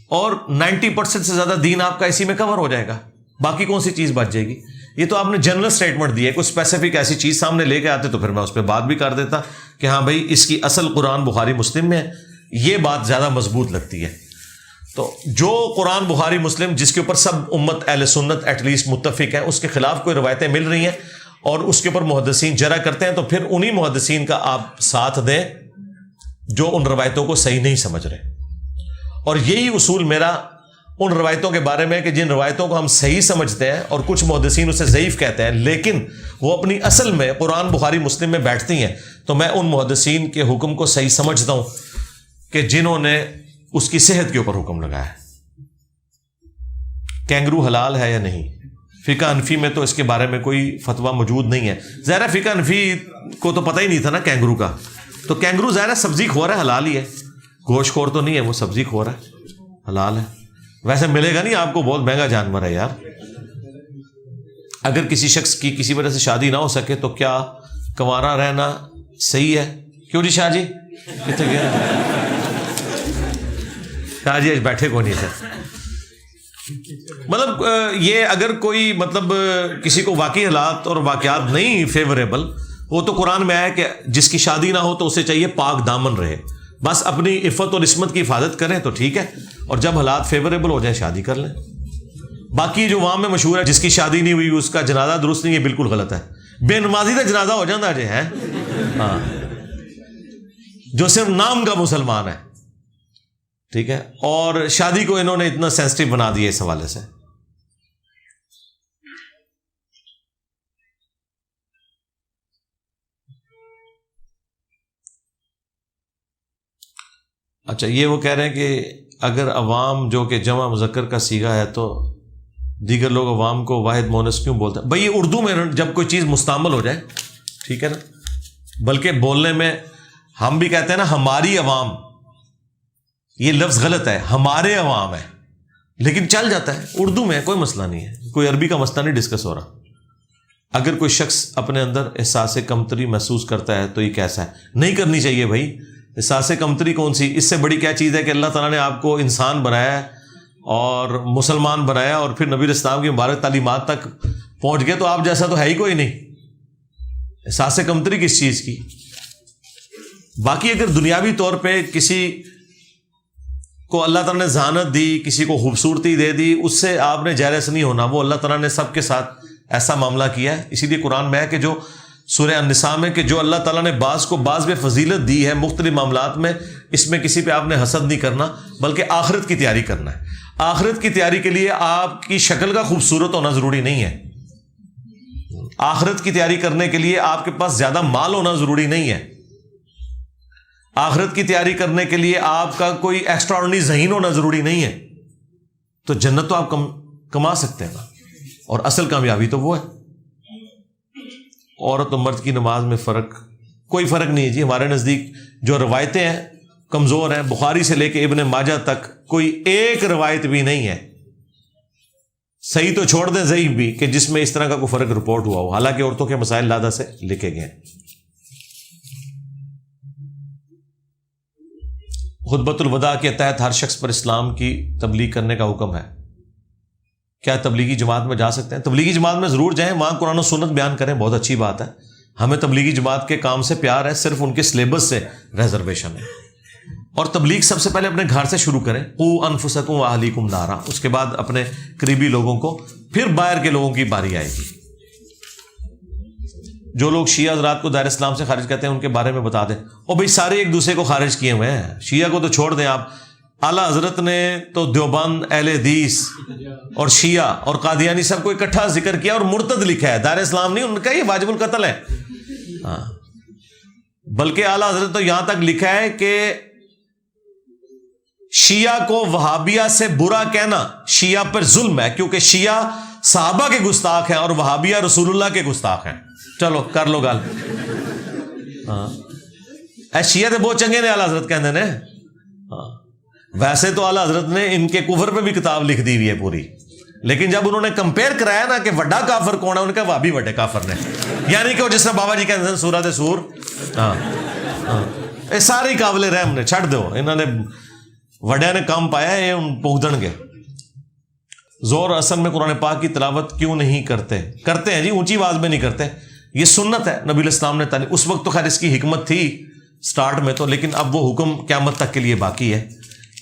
اور 90% سے زیادہ دین آپ کا اسی میں کور ہو جائے گا. باقی کون سی چیز بچ جائے گی؟ یہ تو آپ نے جنرل سٹیٹمنٹ دی ہے. کوئی اسپیسیفک ایسی چیز سامنے لے کے آتے تو پھر میں اس پہ بات بھی کر دیتا کہ ہاں بھائی اس کی اصل قرآن بخاری مسلم میں ہے. یہ بات زیادہ مضبوط لگتی ہے. تو جو قرآن بخاری مسلم جس کے اوپر سب امت اہل سنت ایٹ لیسٹ متفق ہیں، اس کے خلاف کوئی روایتیں مل رہی ہیں اور اس کے اوپر محدثین جرح کرتے ہیں، تو پھر انہی محدثین کا آپ ساتھ دیں جو ان روایتوں کو صحیح نہیں سمجھ رہے. اور یہی اصول میرا ان روایتوں کے بارے میں کہ جن روایتوں کو ہم صحیح سمجھتے ہیں اور کچھ محدثین اسے ضعیف کہتے ہیں لیکن وہ اپنی اصل میں قرآن بخاری مسلم میں بیٹھتی ہیں، تو میں ان محدثین کے حکم کو صحیح سمجھتا ہوں کہ جنہوں نے اس کی صحت کے اوپر حکم لگایا ہے. کینگرو حلال ہے یا نہیں؟ فقہ حنفی میں تو اس کے بارے میں کوئی فتویٰ موجود نہیں ہے. ظاہر فقہ حنفی کو تو پتہ ہی نہیں تھا نا کینگرو کا. تو کینگرو ظاہر سبزی خور ہے، حلال ہی ہے. گوشت خور تو نہیں ہے، وہ سبزی خور ہے، حلال ہے. ویسے ملے گا نہیں آپ کو، بہت مہنگا جانور ہے یار. اگر کسی شخص کی کسی وجہ سے شادی نہ ہو سکے تو کیا کنوارا رہنا صحیح ہے؟ کیوں جی شاہ جی کتنے گیا؟ شاہ جی آج بیٹھے کو نہیں تھے. مطلب یہ اگر کوئی مطلب کسی کو واقعی حالات اور واقعات نہیں فیوریبل، وہ تو قرآن میں آیا کہ جس کی شادی نہ ہو تو اسے چاہیے پاک دامن رہے، بس اپنی عفت اور عصمت کی حفاظت کریں تو ٹھیک ہے، اور جب حالات فیوریبل ہو جائے شادی کر لیں. باقی جو وہاں میں مشہور ہے جس کی شادی نہیں ہوئی اس کا جنازہ درست نہیں ہے، بالکل غلط ہے. بے نمازی کا جنازہ ہو جاتا ہے ہاں، جو صرف نام کا مسلمان ہے. ٹھیک ہے، اور شادی کو انہوں نے اتنا سینسٹیو بنا دیا اس حوالے سے. اچھا، یہ وہ کہہ رہے ہیں کہ اگر عوام جو کہ جمع مذکر کا صیغہ ہے تو دیگر لوگ عوام کو واحد مونس کیوں بولتے ہیں؟ بھئی یہ اردو میں جب کوئی چیز مستعمل ہو جائے، ٹھیک ہے نا، بلکہ بولنے میں ہم بھی کہتے ہیں نا ہماری عوام، یہ لفظ غلط ہے، ہمارے عوام ہے، لیکن چل جاتا ہے اردو میں، کوئی مسئلہ نہیں ہے، کوئی عربی کا مسئلہ نہیں ڈسکس ہو رہا. اگر کوئی شخص اپنے اندر احساس کمتری محسوس کرتا ہے تو یہ کیسا ہے؟ نہیں کرنی چاہیے بھائی. احساس کمتری کون سی؟ اس سے بڑی کیا چیز ہے کہ اللہ تعالیٰ نے آپ کو انسان بنایا ہے اور مسلمان بنایا اور پھر نبی اسلام کی مبارک تعلیمات تک پہنچ گئے، تو آپ جیسا تو ہے ہی کوئی نہیں. احساس کمتری کس چیز کی؟ باقی اگر دنیاوی طور پہ کسی کو اللہ تعالیٰ نے ذہانت دی، کسی کو خوبصورتی دے دی، اس سے آپ نے جیلس نہیں ہونا. وہ اللہ تعالیٰ نے سب کے ساتھ ایسا معاملہ کیا ہے. اسی لیے قرآن میں ہے کہ جو سورہ النساء میں کہ جو اللہ تعالیٰ نے بعض کو بعض میں فضیلت دی ہے مختلف معاملات میں، اس میں کسی پہ آپ نے حسد نہیں کرنا بلکہ آخرت کی تیاری کرنا ہے. آخرت کی تیاری کے لیے آپ کی شکل کا خوبصورت ہونا ضروری نہیں ہے. آخرت کی تیاری کرنے کے لیے آپ کے پاس زیادہ مال ہونا ضروری نہیں ہے. آخرت کی تیاری کرنے کے لیے آپ کا کوئی ایکسٹرا آرڈنری ذہین ہونا ضروری نہیں ہے. تو جنت تو آپ کما سکتے ہیں نا، اور اصل کامیابی تو وہ ہے. عورت و مرد کی نماز میں کوئی فرق نہیں ہے جی. ہمارے نزدیک جو روایتیں ہیں کمزور ہیں. بخاری سے لے کے ابن ماجہ تک کوئی ایک روایت بھی نہیں ہے، صحیح تو چھوڑ دیں ضعیف بھی، کہ جس میں اس طرح کا کوئی فرق رپورٹ ہوا ہو. حالانکہ عورتوں کے مسائل لادہ سے لکھے گئے ہیں. خطبۃ الوداع کے تحت ہر شخص پر اسلام کی تبلیغ کرنے کا حکم ہے. کیا تبلیغی جماعت میں جا سکتے ہیں؟ تبلیغی جماعت میں ضرور جائیں، وہاں قرآن و سنت بیان کریں، بہت اچھی بات ہے. ہمیں تبلیغی جماعت کے کام سے پیار ہے، صرف ان کے سلیبس سے ریزرویشن ہے. اور تبلیغ سب سے پہلے اپنے گھر سے شروع کریں. قوا انفسکم واہلیکم نارا، اس کے بعد اپنے قریبی لوگوں کو، پھر باہر کے لوگوں کی باری آئے گی. جو لوگ شیعہ حضرات کو دائرہ اسلام سے خارج کہتے ہیں ان کے بارے میں بتا دیں. اور بھائی سارے ایک دوسرے کو خارج کیے ہوئے ہیں. شیعہ کو تو چھوڑ دیں آپ، اعلیٰ حضرت نے تو دیوبند، اہل حدیث اور شیعہ اور قادیانی سب کو اکٹھا ذکر کیا اور مرتد لکھا ہے. دائرہ اسلام نہیں، ان کا یہ واجب القتل ہے. ہاں، بلکہ اعلیٰ حضرت تو یہاں تک لکھا ہے کہ شیعہ کو وہابیہ سے برا کہنا شیعہ پر ظلم ہے، کیونکہ شیعہ صحابہ کے گستاخ ہیں اور وہابیہ رسول اللہ کے گستاخ ہیں. چلو کر لو گل. ہاں، اے شیعہ تے بہت چنگے نے اعلیٰ حضرت کہندے نے. ہاں، ویسے تو اعلیٰ حضرت نے ان کے کفر پہ بھی کتاب لکھ دی ہوئی ہے پوری، لیکن جب انہوں نے کمپیئر کرایا نا کہ وڈا کافر کون ہے، ان کا وہابی بڑے کافر نے. یعنی کہ وہ جس طرح بابا جی کہتے ہیں سورۃ سور، ہاں ہاں، یہ سارے قابل رحم نے، چھڑ دو، انہوں نے وڈیا نے کام پایا ہے، یہ پوگدن گے. زور اصل میں قرآن پاک کی تلاوت کیوں نہیں کرتے ہیں جی، اونچی آواز میں نہیں کرتے. یہ سنت ہے، نبی الاسلام نے تعلیم. اس وقت تو خیر اس کی حکمت تھی سٹارٹ میں تو، لیکن اب وہ حکم قیامت تک کے لیے باقی ہے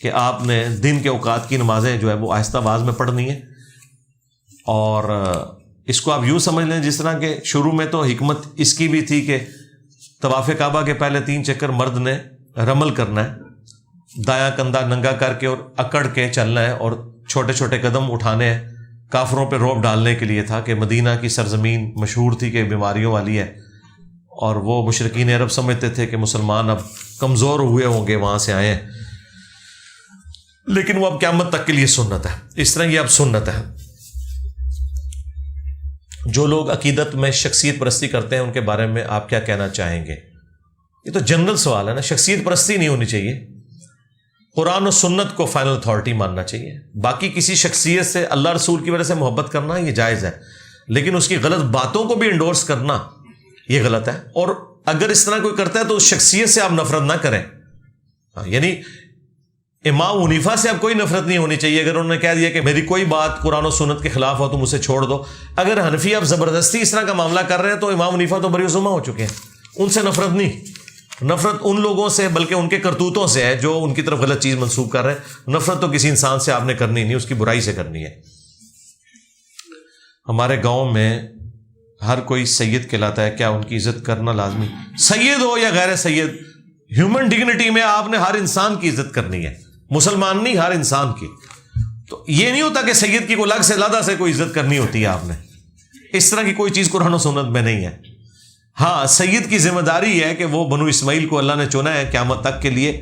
کہ آپ نے دن کے اوقات کی نمازیں جو ہے وہ آہستہ آواز میں پڑھنی ہے. اور اس کو آپ یوں سمجھ لیں جس طرح کہ شروع میں تو حکمت اس کی بھی تھی کہ طواف کعبہ کے پہلے 3 چکر مرد نے رمل کرنا ہے، دایاں کندھا ننگا کر کے اور اکڑ کے چلنا ہے اور چھوٹے چھوٹے قدم اٹھانے ہیں. کافروں پہ رعب ڈالنے کے لیے تھا کہ مدینہ کی سرزمین مشہور تھی کہ بیماریوں والی ہے، اور وہ مشرکین عرب سمجھتے تھے کہ مسلمان اب کمزور ہوئے ہوں گے وہاں سے آئے ہیں، لیکن وہ اب قیامت تک کے لیے سنت ہے. اس طرح یہ اب سنت ہے. جو لوگ عقیدت میں شخصیت پرستی کرتے ہیں ان کے بارے میں آپ کیا کہنا چاہیں گے؟ یہ تو جنرل سوال ہے نا. شخصیت پرستی نہیں ہونی چاہیے، قرآن و سنت کو فائنل اتھارٹی ماننا چاہیے. باقی کسی شخصیت سے اللہ رسول کی وجہ سے محبت کرنا یہ جائز ہے، لیکن اس کی غلط باتوں کو بھی انڈورس کرنا یہ غلط ہے. اور اگر اس طرح کوئی کرتا ہے تو اس شخصیت سے آپ نفرت نہ کریں. یعنی امام حنیفہ سے اب کوئی نفرت نہیں ہونی چاہیے اگر انہوں نے کہہ دیا کہ میری کوئی بات قرآن و سنت کے خلاف ہو تم اسے چھوڑ دو. اگر حنفی اب زبردستی اس طرح کا معاملہ کر رہے ہیں تو امام حنیفہ تو بری ذمہ ہو چکے ہیں. ان سے نفرت نہیں، نفرت ان لوگوں سے بلکہ ان کے کرتوتوں سے ہے جو ان کی طرف غلط چیز منسوب کر رہے ہیں. نفرت تو کسی انسان سے آپ نے کرنی نہیں، اس کی برائی سے کرنی ہے. ہمارے گاؤں میں ہر کوئی سید کہلاتا ہے، کیا ان کی عزت کرنا لازمی؟ سید ہو یا غیر سید، ہیومن ڈگنیٹی میں آپ نے ہر انسان کی عزت کرنی ہے، مسلمان نہیں، ہر انسان کی. تو یہ نہیں ہوتا کہ سید کی کوئی الگ سے علیحدہ سے کوئی عزت کرنی ہوتی ہے آپ نے، اس طرح کی کوئی چیز قرآن و سنت میں نہیں ہے. ہاں سید کی ذمہ داری ہے کہ وہ بنو اسماعیل کو اللہ نے چنا ہے قیامت تک کے لیے،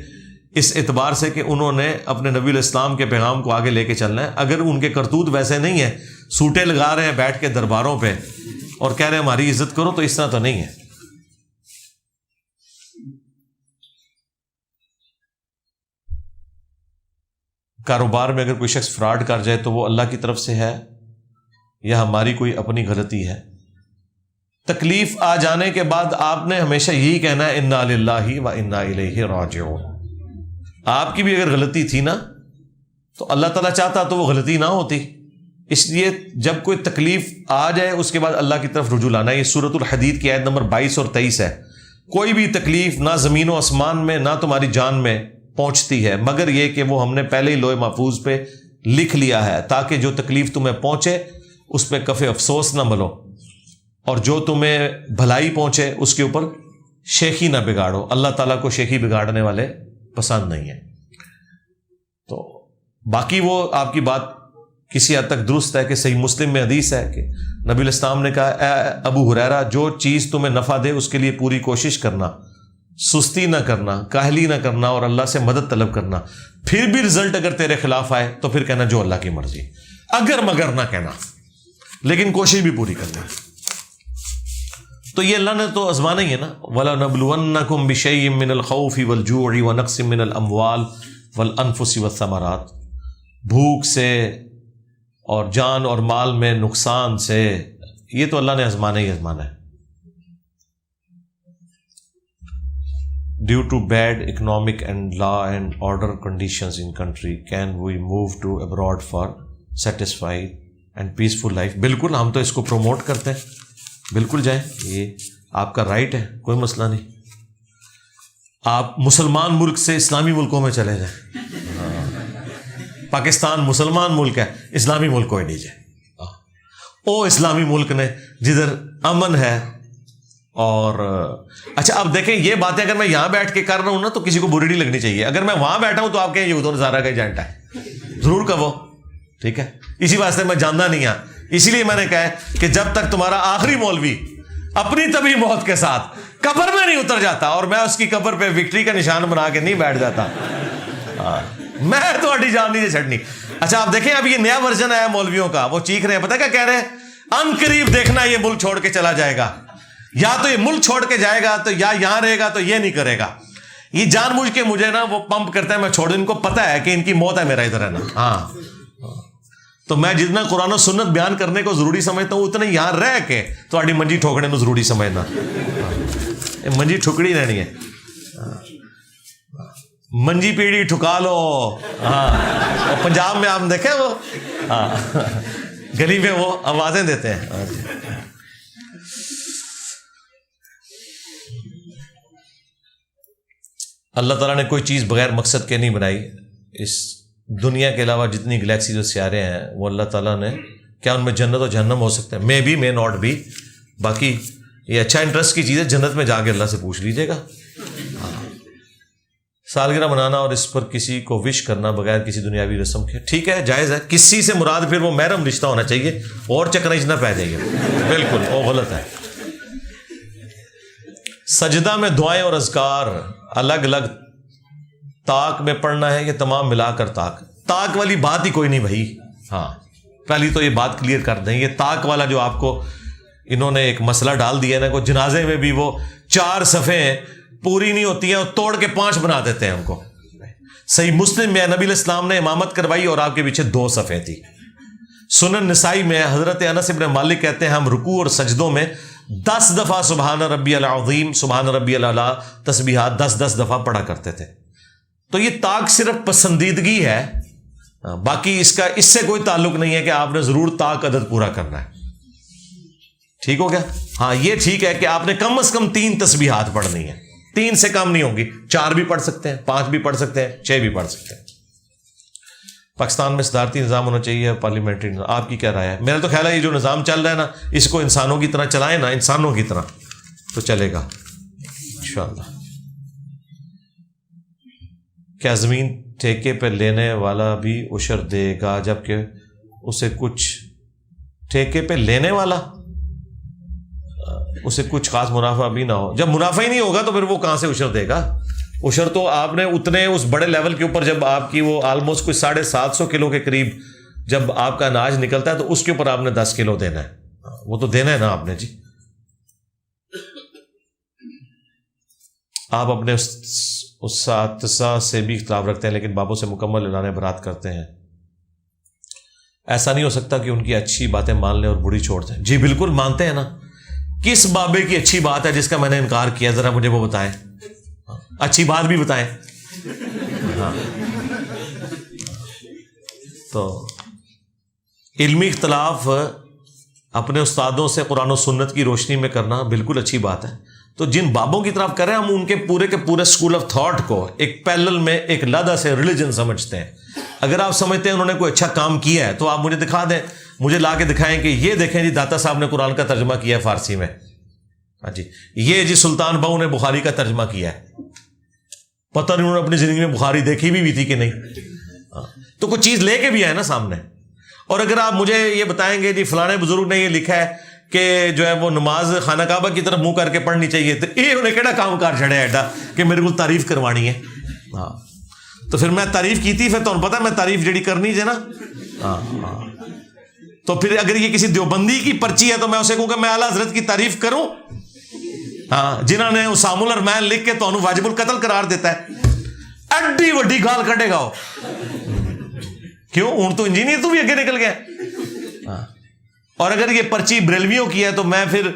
اس اعتبار سے کہ انہوں نے اپنے نبی الاسلام کے پیغام کو آگے لے کے چلنا ہے. اگر ان کے کرتوت ویسے نہیں ہیں، سوٹے لگا رہے ہیں بیٹھ کے درباروں پہ اور کہہ رہے ہیں ہماری عزت کرو، تو اس طرح تو نہیں ہے. کاروبار میں اگر کوئی شخص فراڈ کر جائے تو وہ اللہ کی طرف سے ہے یا ہماری کوئی اپنی غلطی ہے؟ تکلیف آ جانے کے بعد آپ نے ہمیشہ یہی کہنا ہے انا للہ و انا الیہ راجعون. آپ کی بھی اگر غلطی تھی نا تو اللہ تعالیٰ چاہتا تو وہ غلطی نہ ہوتی. اس لیے جب کوئی تکلیف آ جائے اس کے بعد اللہ کی طرف رجوع لانا. یہ سورۃ الحدید کی آیت نمبر 22 اور 23 ہے. کوئی بھی تکلیف نہ زمین و آسمان میں نہ تمہاری جان میں پہنچتی ہے مگر یہ کہ وہ ہم نے پہلے ہی لوح محفوظ پہ لکھ لیا ہے، تاکہ جو تکلیف تمہیں پہنچے اس پہ کف افسوس نہ ملو، اور جو تمہیں بھلائی پہنچے اس کے اوپر شیخی نہ بگاڑو. اللہ تعالیٰ کو شیخی بگاڑنے والے پسند نہیں ہیں. تو باقی وہ آپ کی بات کسی حد تک درست ہے کہ صحیح مسلم میں حدیث ہے کہ نبی الاسلام نے کہا اے ابو ہریرہ، جو چیز تمہیں نفع دے اس کے لیے پوری کوشش کرنا، سستی نہ کرنا، کاہلی نہ کرنا اور اللہ سے مدد طلب کرنا. پھر بھی رزلٹ اگر تیرے خلاف آئے تو پھر کہنا جو اللہ کی مرضی، اگر مگر نہ کہنا، لیکن کوشش بھی پوری کرنا. تو یہ اللہ نے تو آزمانا ہی ہے نا. وَلَنَبْلُوَنَّكُمْ بِشَيْءٍ مِّنَ الْخَوْفِ وَالْجُوعِ وَنَقْصٍ مِّنَ الْأَمْوَالِ وَالْأَنفُسِ وَالثَّمَرَاتِ. بھوک سے اور جان اور مال میں نقصان سے، یہ تو اللہ نے آزمانا ہی آزمانا ہے. Due to bad economic and law and order conditions in country, can we move to abroad for satisfied and peaceful life? بالکل، ہم تو اس کو پروموٹ کرتے ہیں، بالکل جائیں، یہ آپ کا رائٹ ہے، کوئی مسئلہ نہیں. آپ مسلمان ملک سے اسلامی ملکوں میں چلے جائیں. پاکستان مسلمان ملک ہے، اسلامی ملک کوئی نہیں جائے. او اسلامی ملک نے جدھر امن ہے. اور اچھا اب دیکھیں یہ باتیں اگر میں یہاں بیٹھ کے کر رہا ہوں نا تو کسی کو بری نہیں لگنی چاہیے. اگر میں وہاں بیٹھا ہوں تو آپ کہیں یہود و نصارہ کا ایجنٹ ہے، ضرور کہو، ٹھیک ہے. اسی واسطے میں جاننا نہیں ہوں، اسی لیے میں نے کہا ہے کہ جب تک تمہارا آخری مولوی اپنی طبی موت کے ساتھ قبر میں نہیں اتر جاتا اور میں اس کی قبر پہ وکٹری کا نشان بنا کے نہیں بیٹھ جاتا، میں تھوڑی جان نہیں چھڑنی. اچھا آپ دیکھیں اب یہ نیا ورژن آیا مولویوں کا، وہ چیخ رہے ہیں، پتہ کیا کہہ رہے ہیں؟ ان قریب دیکھنا یہ ملک چھوڑ کے چلا جائے گا، یا تو یہ ملک چھوڑ کے جائے گا تو یا یہاں رہے گا، تو یہ نہیں کرے گا. یہ جان بوجھ کے مجھے نا وہ پمپ کرتا ہے میں چھوڑ دوں. ان کو پتہ ہے کہ ان کی موت ہے میرا ادھر رہنا. ہاں تو میں جتنا قرآن و سنت بیان کرنے کو ضروری سمجھتا ہوں اتنا یہاں رہ کے تھوڑی منجی ٹھوکنے کو ضروری سمجھنا. منجی ٹھکڑی رہنی ہے، منجی پیڑھی ٹھکا لو. ہاں پنجاب میں آپ دیکھیں وہ گلی میں وہ آوازیں دیتے ہیں. اللہ تعالیٰ نے کوئی چیز بغیر مقصد کے نہیں بنائی. اس دنیا کے علاوہ جتنی گلیکسی جو سیارے ہیں وہ اللہ تعالیٰ نے، کیا ان میں جنت و جہنم ہو سکتے ہیں؟ May be may not be. باقی یہ اچھا انٹرسٹ کی چیز ہے، جنت میں جا کے اللہ سے پوچھ لیجیے گا. سالگرہ منانا اور اس پر کسی کو وش کرنا بغیر کسی دنیاوی رسم کے، ٹھیک ہے، جائز ہے. کسی سے مراد پھر وہ محرم رشتہ ہونا چاہیے اور چکرائج نہ پہ جائیے، بالکل وہ غلط ہے. سجدہ میں دعائیں اور اذکار الگ الگ طاق میں پڑھنا ہے، یہ تمام ملا کر طاق والی بات ہی کوئی نہیں بھائی. ہاں پہلی تو یہ بات کلیئر کر دیں، یہ طاق والا جو آپ کو انہوں نے ایک مسئلہ ڈال دیا نا، کو جنازے میں بھی وہ 4 صفیں پوری نہیں ہوتی ہیں اور توڑ کے 5 بنا دیتے ہیں ان کو. صحیح مسلم میں نبی الاسلام نے امامت کروائی اور آپ کے پیچھے 2 صفیں تھی. سنن نسائی میں حضرت انس بن مالک کہتے ہیں ہم رکوع اور سجدوں میں 10 دفعہ سبحان ربی العظیم، سبحان ربی الاعلیٰ تسبیحات 10 دفعہ پڑھا کرتے تھے. تو یہ طاق صرف پسندیدگی ہے، باقی اس سے کوئی تعلق نہیں ہے کہ آپ نے ضرور طاق عدد پورا کرنا ہے. ٹھیک ہو گیا؟ ہاں یہ ٹھیک ہے کہ آپ نے کم از کم 3 تسبیحات پڑھنی ہے، 3 سے کم نہیں ہوگی. 4 بھی پڑھ سکتے ہیں، 5 بھی پڑھ سکتے ہیں، 6 بھی پڑھ سکتے ہیں. پاکستان میں صدارتی نظام ہونا چاہیے، پارلیمنٹری نظام؟ آپ کی کیا رائے ہے؟ میرا تو خیال ہے یہ جو نظام چل رہا ہے نا، اس کو انسانوں کی طرح چلائیں نا، انسانوں کی طرح، تو چلے گا انشاءاللہ۔ کیا زمین ٹھیکے پہ لینے والا بھی عشر دے گا جبکہ اسے کچھ ٹھیکے پہ لینے والا اسے کچھ خاص منافع بھی نہ ہو؟ جب منافع ہی نہیں ہوگا تو پھر وہ کہاں سے عشر دے گا؟ عشر تو آپ نے اتنے اس بڑے لیول کے اوپر، جب آپ کی وہ آلموسٹ کوئی 750 کلو کے قریب جب آپ کا اناج نکلتا ہے تو اس کے اوپر آپ نے 10 کلو دینا ہے، وہ تو دینا ہے نا آپ نے جی۔ آپ اپنے اساتذہ سے بھی اختلاف رکھتے ہیں لیکن بابوں سے مکمل اعلان برات کرتے ہیں، ایسا نہیں ہو سکتا کہ ان کی اچھی باتیں مان لیں اور بری چھوڑ دیں؟ جی بالکل مانتے ہیں نا۔ کس بابے کی اچھی بات ہے جس کا میں نے انکار کیا؟ ذرا مجھے وہ بتائیں، اچھی بات بھی بتائیں۔ ہاں تو علمی اختلاف اپنے استادوں سے قرآن و سنت کی روشنی میں کرنا بالکل اچھی بات ہے۔ تو جن بابوں کی طرف کر رہے ہیں ہم ان کے پورے کے پورے اسکول آف تھاٹ کو ایک پیرلل میں ایک علیحدہ سے ریلیجن سمجھتے ہیں۔ اگر آپ سمجھتے ہیں انہوں نے کوئی اچھا کام کیا ہے تو آپ مجھے دکھا دیں، مجھے لا کے دکھائیں کہ یہ دیکھیں جی داتا صاحب نے قرآن کا ترجمہ کیا ہے فارسی میں، ہاں جی، یہ جی سلطان بہو نے بخاری کا ترجمہ کیا ہے، پتہ نہیں انہوں نے اپنی زندگی میں بخاری دیکھی بھی تھی کہ نہیں، تو کوئی چیز لے کے بھی آئے نا سامنے۔ اور اگر آپ مجھے یہ بتائیں گے جی فلانے بزرگ نے یہ لکھا ہے کہ جو ہے وہ نماز خانہ کعبہ کی طرف منہ کر کے پڑھنی چاہیے، تو یہ انہیں کیڑا کام کار چھڑے ایڈا کہ میرے کو تعریف کروانی ہے؟ ہاں تو پھر میں تعریف کی تھی، پھر تمہیں پتا میں تعریف جڑی کرنی ہے نا، ہاں تو پھر اگر یہ کسی دیوبندی کی پرچی ہے تو میں اسے کہوں کہ میں اعلیٰ حضرت کی تعریف کروں؟ ہاں جنہوں نے اسام الرحمن لکھ کے تو واجب القتل قرار دیتا ہے، ایڈی وڈی گال کڈے گا وہ، کیوں؟ ہوں تو انجینئر تو بھی اگے نکل گیا۔ اور اگر یہ پرچی بریلویوں کی ہے تو میں پھر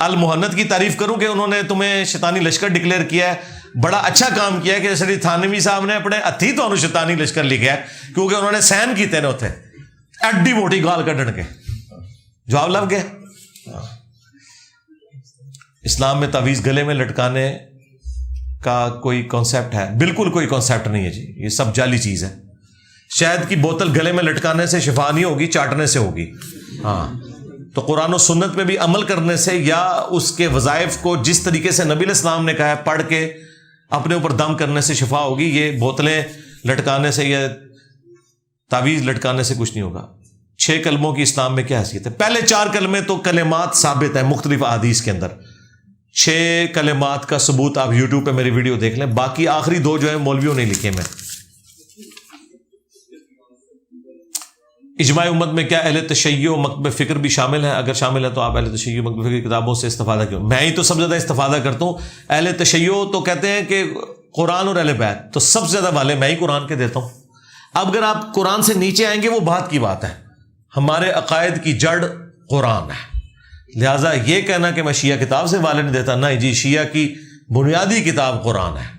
المحنت کی تعریف کروں کہ انہوں نے تمہیں شیطانی لشکر ڈکلیئر کیا ہے، بڑا اچھا کام کیا ہے کہ جیسے تھانوی صاحب نے اپنے ہتھی تو شیطانی لشکر لکھا ہے کیونکہ انہوں نے سین کیتے نا اتنے ایڈی موٹی گال کڈن کے، جواب لگ گیا۔ اسلام میں تعویذ گلے میں لٹکانے کا کوئی کانسیپٹ ہے؟ بالکل کوئی کانسیپٹ نہیں ہے جی، یہ سب جعلی چیز ہے۔ شہد کی بوتل گلے میں لٹکانے سے شفا نہیں ہوگی، چاٹنے سے ہوگی۔ ہاں تو قرآن و سنت پہ بھی عمل کرنے سے یا اس کے وظائف کو جس طریقے سے نبی علیہ السلام نے کہا ہے پڑھ کے اپنے اوپر دم کرنے سے شفا ہوگی، یہ بوتلیں لٹکانے سے یا تعویذ لٹکانے سے کچھ نہیں ہوگا۔ 6 کلموں کی اسلام میں کیا حیثیت ہے؟ پہلے 4 کلمے تو کلمات ثابت ہیں مختلف احادیث کے اندر، 6 کلمات کا ثبوت آپ یوٹیوب پہ میری ویڈیو دیکھ لیں، باقی آخری 2 جو ہیں مولویوں نے لکھے میں۔ اجماع امت میں کیا اہل تشیع و مکتب فکر بھی شامل ہے؟ اگر شامل ہے تو آپ اہل تشیع و مکتب فکر کی کتابوں سے استفادہ کیوں؟ میں ہی تو سب سے زیادہ استفادہ کرتا ہوں۔ اہل تشیع تو کہتے ہیں کہ قرآن اور اہل بیت، تو سب سے زیادہ والے میں ہی قرآن کے دیتا ہوں۔ اب اگر آپ قرآن سے نیچے آئیں گے وہ بات کی بات ہے، ہمارے عقائد کی جڑ قرآن ہے، لہٰذا یہ کہنا کہ میں شیعہ کتاب سے والے نہیں دیتا، نہیں جی، شیعہ کی بنیادی کتاب قرآن ہے،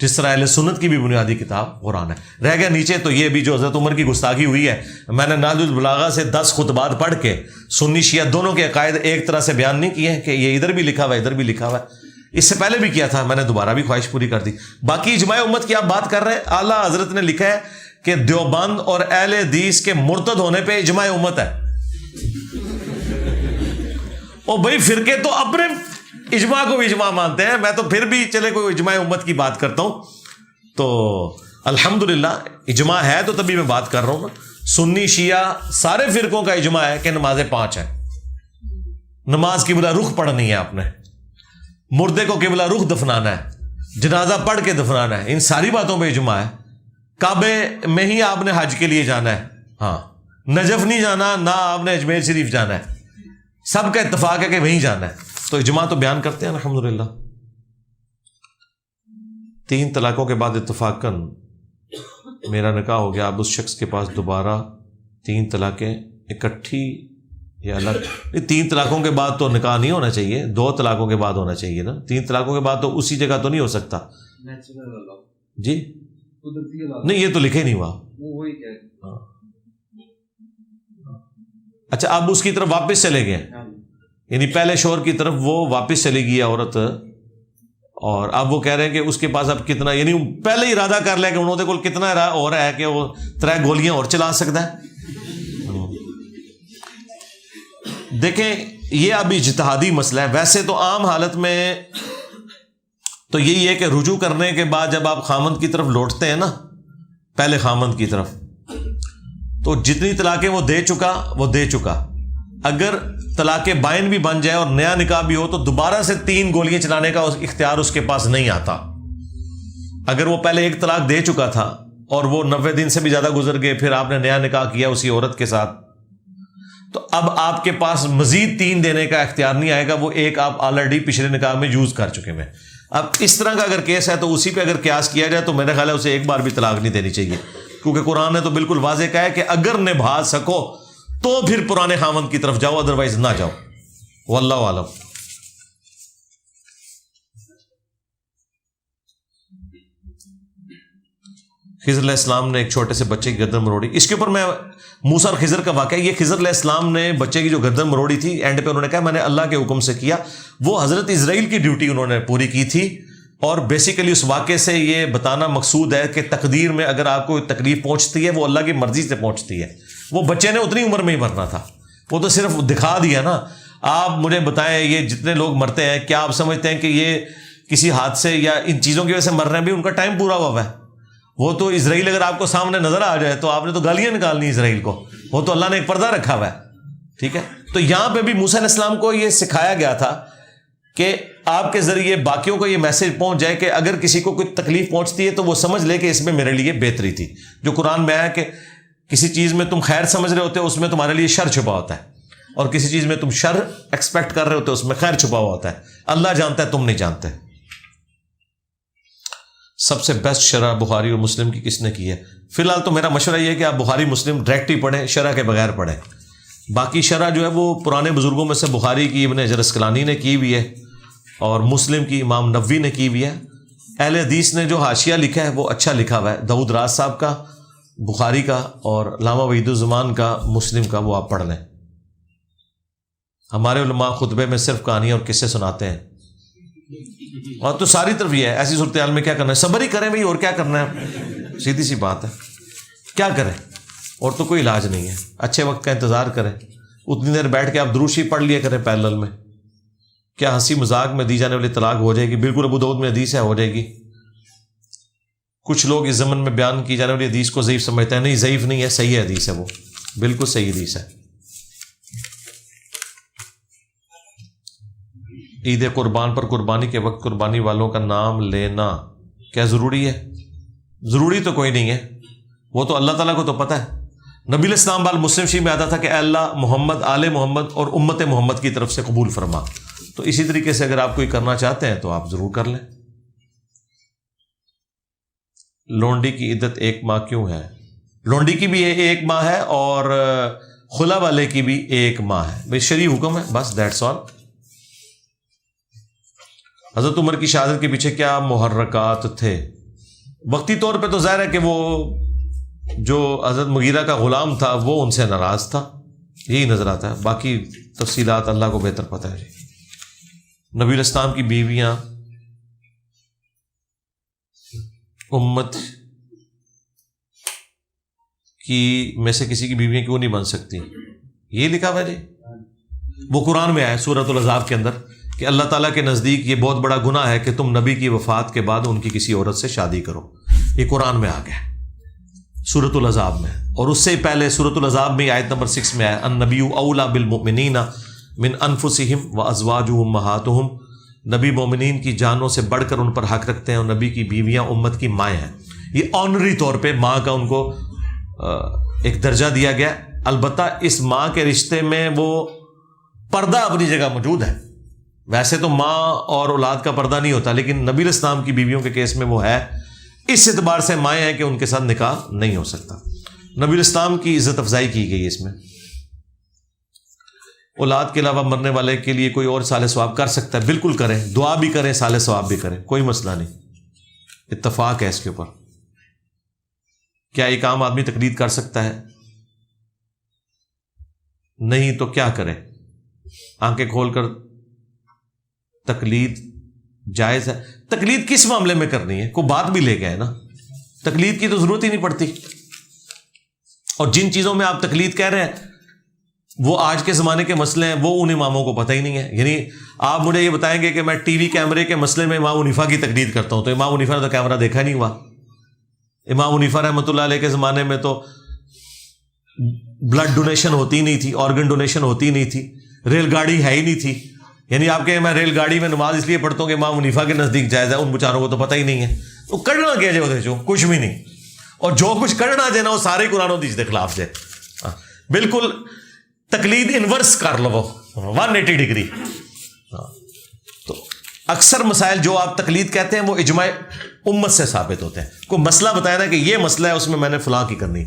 جس طرح اہل سنت کی بھی بنیادی کتاب قرآن ہے۔ رہ گیا نیچے تو یہ بھی جو حضرت عمر کی گستاخی ہوئی ہے، میں نے نہج البلاغہ سے 10 خطبات پڑھ کے سنی شیعہ دونوں کے عقائد ایک طرح سے بیان نہیں کیے ہیں کہ یہ ادھر بھی لکھا ہوا ہے ادھر بھی لکھا ہوا ہے، اس سے پہلے بھی کیا تھا، میں نے دوبارہ بھی خواہش پوری کر دی۔ باقی اجماع امت کی آپ بات کر رہے ہیں، اعلیٰ حضرت نے لکھا ہے کہ دیوبند اور اہل حدیث کے مرتد ہونے پہ اجماع امت ہے۔ اور بھائی فرقے تو اپنے اجماع کو بھی اجماع مانتے ہیں، میں تو پھر بھی چلے کوئی اجماع امت کی بات کرتا ہوں، تو الحمدللہ اجماع ہے تو تبھی میں بات کر رہا ہوں۔ سنی شیعہ سارے فرقوں کا اجماع ہے کہ نمازیں 5 ہیں، نماز قبلہ رخ پڑھنی ہے، آپ نے مردے کو قبلہ رخ دفنانا ہے، جنازہ پڑھ کے دفنانا ہے، ان ساری باتوں پہ اجماع ہے۔ کعبے میں ہی آپ نے حج کے لیے جانا ہے، ہاں نجف نہیں جانا، نہ آپ نے اجمیر شریف جانا ہے، سب کا اتفاق ہے کہ وہیں جانا ہے، تو اجماع تو بیان کرتے ہیں الحمدللہ۔ 3 طلاقوں کے بعد اتفاقاً میرا نکاح ہو گیا، اب اس شخص کے پاس دوبارہ 3 طلاقیں اکٹھی یا الگ؟ 3 طلاقوں کے بعد تو نکاح نہیں ہونا چاہیے، 2 طلاقوں کے بعد ہونا چاہیے نا، 3 طلاقوں کے بعد تو اسی جگہ تو نہیں ہو سکتا جی، نہیں یہ تو لکھے نہیں ہوا۔ اچھا اب اس کی طرف واپس چلے گئے، یعنی پہلے شوہر کی طرف وہ واپس چلے گی عورت، اور اب وہ کہہ رہے ہیں کہ اس کے پاس اب کتنا، یعنی پہلے ہی ارادہ کر لیا کہ انہوں نے کل کتنا ہو رہا ہے کہ وہ 3 گولیاں اور چلا سکتا ہے. دیکھیں یہ اب اجتہادی مسئلہ ہے. ویسے تو عام حالت میں تو یہی ہے کہ رجوع کرنے کے بعد جب آپ خامند کی طرف لوٹتے ہیں نا، پہلے خامند کی طرف، تو جتنی طلاقیں وہ دے چکا. اگر طلاق بائن بھی بن جائے اور نیا نکاح بھی ہو تو دوبارہ سے 3 گولیاں چلانے کا اختیار اس کے پاس نہیں آتا. اگر وہ پہلے 1 طلاق دے چکا تھا اور وہ 90 دن سے بھی زیادہ گزر گئے، پھر آپ نے نیا نکاح کیا اسی عورت کے ساتھ، تو اب آپ کے پاس مزید 3 دینے کا اختیار نہیں آئے گا. وہ 1 آپ آلریڈی پچھلے نکاح میں یوز کر چکے ہیں. اب اس طرح کا اگر کیس ہے تو اسی پہ اگر قیاس کیا جائے تو میرا خیال ہے اسے 1 بار بھی طلاق نہیں دینی چاہیے، کیونکہ قرآن نے تو بالکل واضح کہا ہے کہ اگر نبھا سکو تو پھر پرانے خامند کی طرف جاؤ، ادروائز نہ جاؤ. واللہ عالم. خضر علیہ السلام نے ایک چھوٹے سے بچے کی گردن مروڑی. اس کے اوپر میں موسیٰ اور خضر کا واقعہ، یہ خضر علیہ السلام نے بچے کی جو گردن مروڑی تھی، اینڈ پہ انہوں نے کہا میں نے اللہ کے حکم سے کیا. وہ حضرت اسرائیل کی ڈیوٹی انہوں نے پوری کی تھی. اور بیسیکلی اس واقعے سے یہ بتانا مقصود ہے کہ تقدیر میں اگر آپ کو تکلیف پہنچتی ہے وہ اللہ کی مرضی سے پہنچتی ہے. وہ بچے نے اتنی عمر میں ہی مرنا تھا، وہ تو صرف دکھا دیا نا. آپ مجھے بتائیں یہ جتنے لوگ مرتے ہیں کیا آپ سمجھتے ہیں کہ یہ کسی حادثے یا ان چیزوں کی وجہ سے مر رہے ہیں؟ بھی ان کا ٹائم پورا ہوا ہے. وہ تو اسرائیل اگر آپ کو سامنے نظر آ جائے تو آپ نے تو گالیاں نکالنی اسرائیل کو. وہ تو اللہ نے ایک پردہ رکھا ہوا ہے. ٹھیک ہے، تو یہاں پہ بھی موسیٰ علیہ السلام کو یہ سکھایا گیا تھا کہ آپ کے ذریعے باقیوں کو یہ میسج پہنچ جائے کہ اگر کسی کو کوئی تکلیف پہنچتی ہے تو وہ سمجھ لے کہ اس میں میرے لیے بہتری تھی. جو قرآن میں آیا کہ کسی چیز میں تم خیر سمجھ رہے ہوتے اس میں تمہارے لیے شر چھپا ہوتا ہے، اور کسی چیز میں تم شر ایکسپیکٹ کر رہے ہوتے اس میں خیر چھپا ہوا ہوتا ہے. اللہ جانتا ہے، تم نہیں جانتے. سب سے بیسٹ شرح بخاری اور مسلم کی کس نے کی ہے؟ فی الحال تو میرا مشورہ یہ ہے کہ آپ بخاری مسلم ڈائریکٹ ہی پڑھیں، شرح کے بغیر پڑھیں. باقی شرح جو ہے وہ پرانے بزرگوں میں سے بخاری کی ابن حجر اسقلانی نے کی ہوئی ہے، اور مسلم کی امام نووی نے کی ہوئی ہے. اہل حدیث نے جو حاشیہ لکھا ہے وہ اچھا لکھا ہوا ہے، داؤد راز صاحب کا بخاری کا اور علامہ وحید الزمان کا مسلم کا، وہ آپ پڑھ لیں. ہمارے علماء خطبے میں صرف کہانیاں اور قصے سناتے ہیں، اور تو ساری طرف یہ ہے. ایسی صورتحال میں کیا کرنا ہے؟ صبر ہی کریں بھائی، اور کیا کرنا ہے؟ سیدھی سی بات ہے، کیا کریں؟ اور تو کوئی علاج نہیں ہے. اچھے وقت کا انتظار کریں، اتنی دیر بیٹھ کے آپ درود شریف پڑھ لیا کریں پیرلل میں. کیا ہنسی مذاق میں دی جانے والی طلاق ہو جائے گی؟ بالکل ابو داؤد میں حدیث ہے، ہو جائے گی. کچھ لوگ اس زمن میں بیان کی جانے والی حدیث کو ضعیف سمجھتے ہیں. نہیں، ضعیف نہیں ہے، صحیح حدیث ہے، وہ بالکل صحیح حدیث ہے. عید قربان پر قربانی کے وقت قربانی والوں کا نام لینا کیا ضروری ہے؟ ضروری تو کوئی نہیں ہے، وہ تو اللہ تعالیٰ کو تو پتہ ہے. نبی علیہ السلام بال مسلم شریف میں آتا تھا کہ اے اللہ محمد، آل محمد اور امت محمد کی طرف سے قبول فرما. تو اسی طریقے سے اگر آپ کوئی کرنا چاہتے ہیں تو آپ ضرور کر لیں. لونڈی کی عدت 1 ماہ کیوں ہے؟ لونڈی کی بھی 1 ماہ ہے اور خلا والے کی بھی 1 ماہ ہے. بھائی شرعی حکم ہے، بس دیٹس آل. حضرت عمر کی شہادت کے پیچھے کیا محرکات تھے؟ وقتی طور پہ تو ظاہر ہے کہ وہ جو حضرت مغیرہ کا غلام تھا وہ ان سے ناراض تھا، یہی نظر آتا ہے. باقی تفصیلات اللہ کو بہتر پتہ ہے. نبی علیہ السلام کی بیویاں امت کی میں سے کسی کی بیویاں کیوں نہیں بن سکتی؟ یہ لکھا ہوا ہے جی، وہ قرآن میں آیا سورۃ الاحزاب کے اندر کہ اللہ تعالیٰ کے نزدیک یہ بہت بڑا گناہ ہے کہ تم نبی کی وفات کے بعد ان کی کسی عورت سے شادی کرو. یہ قرآن میں آ گیا سورۃ الاحزاب میں. اور اس سے پہلے سورۃ الاحزاب میں آیت نمبر 6 میں آیا النبی اولیٰ بالمؤمنین من انفسہم وازواجہ امہاتہم. نبی مومنین کی جانوں سے بڑھ کر ان پر حق رکھتے ہیں، اور نبی کی بیویاں امت کی مائیں ہیں. یہ آنری طور پہ ماں کا ان کو ایک درجہ دیا گیا. البتہ اس ماں کے رشتے میں وہ پردہ اپنی جگہ موجود ہے. ویسے تو ماں اور اولاد کا پردہ نہیں ہوتا، لیکن نبی علیہ السلام کی بیویوں کے کیس میں وہ ہے. اس اعتبار سے مائیں ہیں کہ ان کے ساتھ نکاح نہیں ہو سکتا. نبی علیہ السلام کی عزت افزائی کی گئی اس میں. اولاد کے علاوہ مرنے والے کے لیے کوئی اور صالح ثواب کر سکتا ہے، بالکل کریں، دعا بھی کریں، صالح ثواب بھی کریں، کوئی مسئلہ نہیں، اتفاق ہے اس کے اوپر. کیا ایک عام آدمی تقلید کر سکتا ہے؟ نہیں تو کیا کرے؟ آنکھیں کھول کر تقلید جائز ہے. تقلید کس معاملے میں کرنی ہے؟ کوئی بات بھی لے کے ہے نا, تقلید کی تو ضرورت ہی نہیں پڑتی. اور جن چیزوں میں آپ تقلید کہہ رہے ہیں وہ آج کے زمانے کے مسئلے ہیں, وہ ان اماموں کو پتہ ہی نہیں ہے. یعنی آپ مجھے یہ بتائیں گے کہ میں ٹی وی کیمرے کے مسئلے میں امام حنیفہ کی تقلید کرتا ہوں, تو امام حنیفہ نے تو کیمرہ دیکھا نہیں ہوا. امام حنیفہ رحمۃ اللہ علیہ کے زمانے میں تو بلڈ ڈونیشن ہوتی نہیں تھی, آرگن ڈونیشن ہوتی نہیں تھی, ریل گاڑی ہے ہی نہیں تھی. یعنی آپ کہیں میں ریل گاڑی میں نماز اس لیے پڑھتا ہوں کہ امام حنیفہ کے نزدیک جائز ہے, ان بیچاروں کو تو پتہ ہی نہیں ہے. تو کرنا کیا جائے جو کچھ بھی نہیں, اور جو کچھ کرنا جائے نا وہ سارے قرآن و حدیث کے خلاف جائے. بالکل تقلید انورس کر لو 180 ڈگری. تو اکثر مسائل جو آپ تقلید کہتے ہیں وہ اجماع امت سے ثابت ہوتے ہیں. کوئی مسئلہ بتایا نا کہ یہ مسئلہ ہے, اس میں نے فلاں کی کرنی.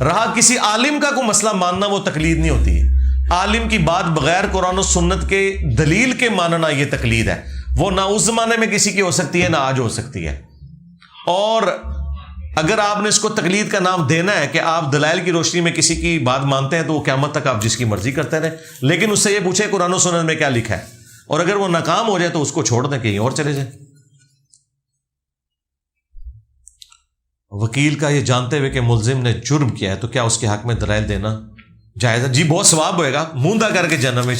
رہا کسی عالم کا کوئی مسئلہ ماننا, وہ تقلید نہیں ہوتی ہے. عالم کی بات بغیر قرآن و سنت کے دلیل کے ماننا یہ تقلید ہے. وہ نہ اس زمانے میں کسی کی ہو سکتی ہے نہ آج ہو سکتی ہے. اور اگر آپ نے اس کو تقلید کا نام دینا ہے کہ آپ دلائل کی روشنی میں کسی کی بات مانتے ہیں, تو وہ قیامت تک آپ جس کی مرضی کرتے رہیں, لیکن اس سے یہ پوچھے قرآن و سنت میں کیا لکھا ہے, اور اگر وہ ناکام ہو جائے تو اس کو چھوڑ دیں, کہیں اور چلے جائیں. وکیل کا یہ جانتے ہوئے کہ ملزم نے جرم کیا ہے تو کیا اس کے حق میں دلائل دینا جائز ہے؟ جی بہت ثواب ہوئے گا, موندا کر کے جنم میں.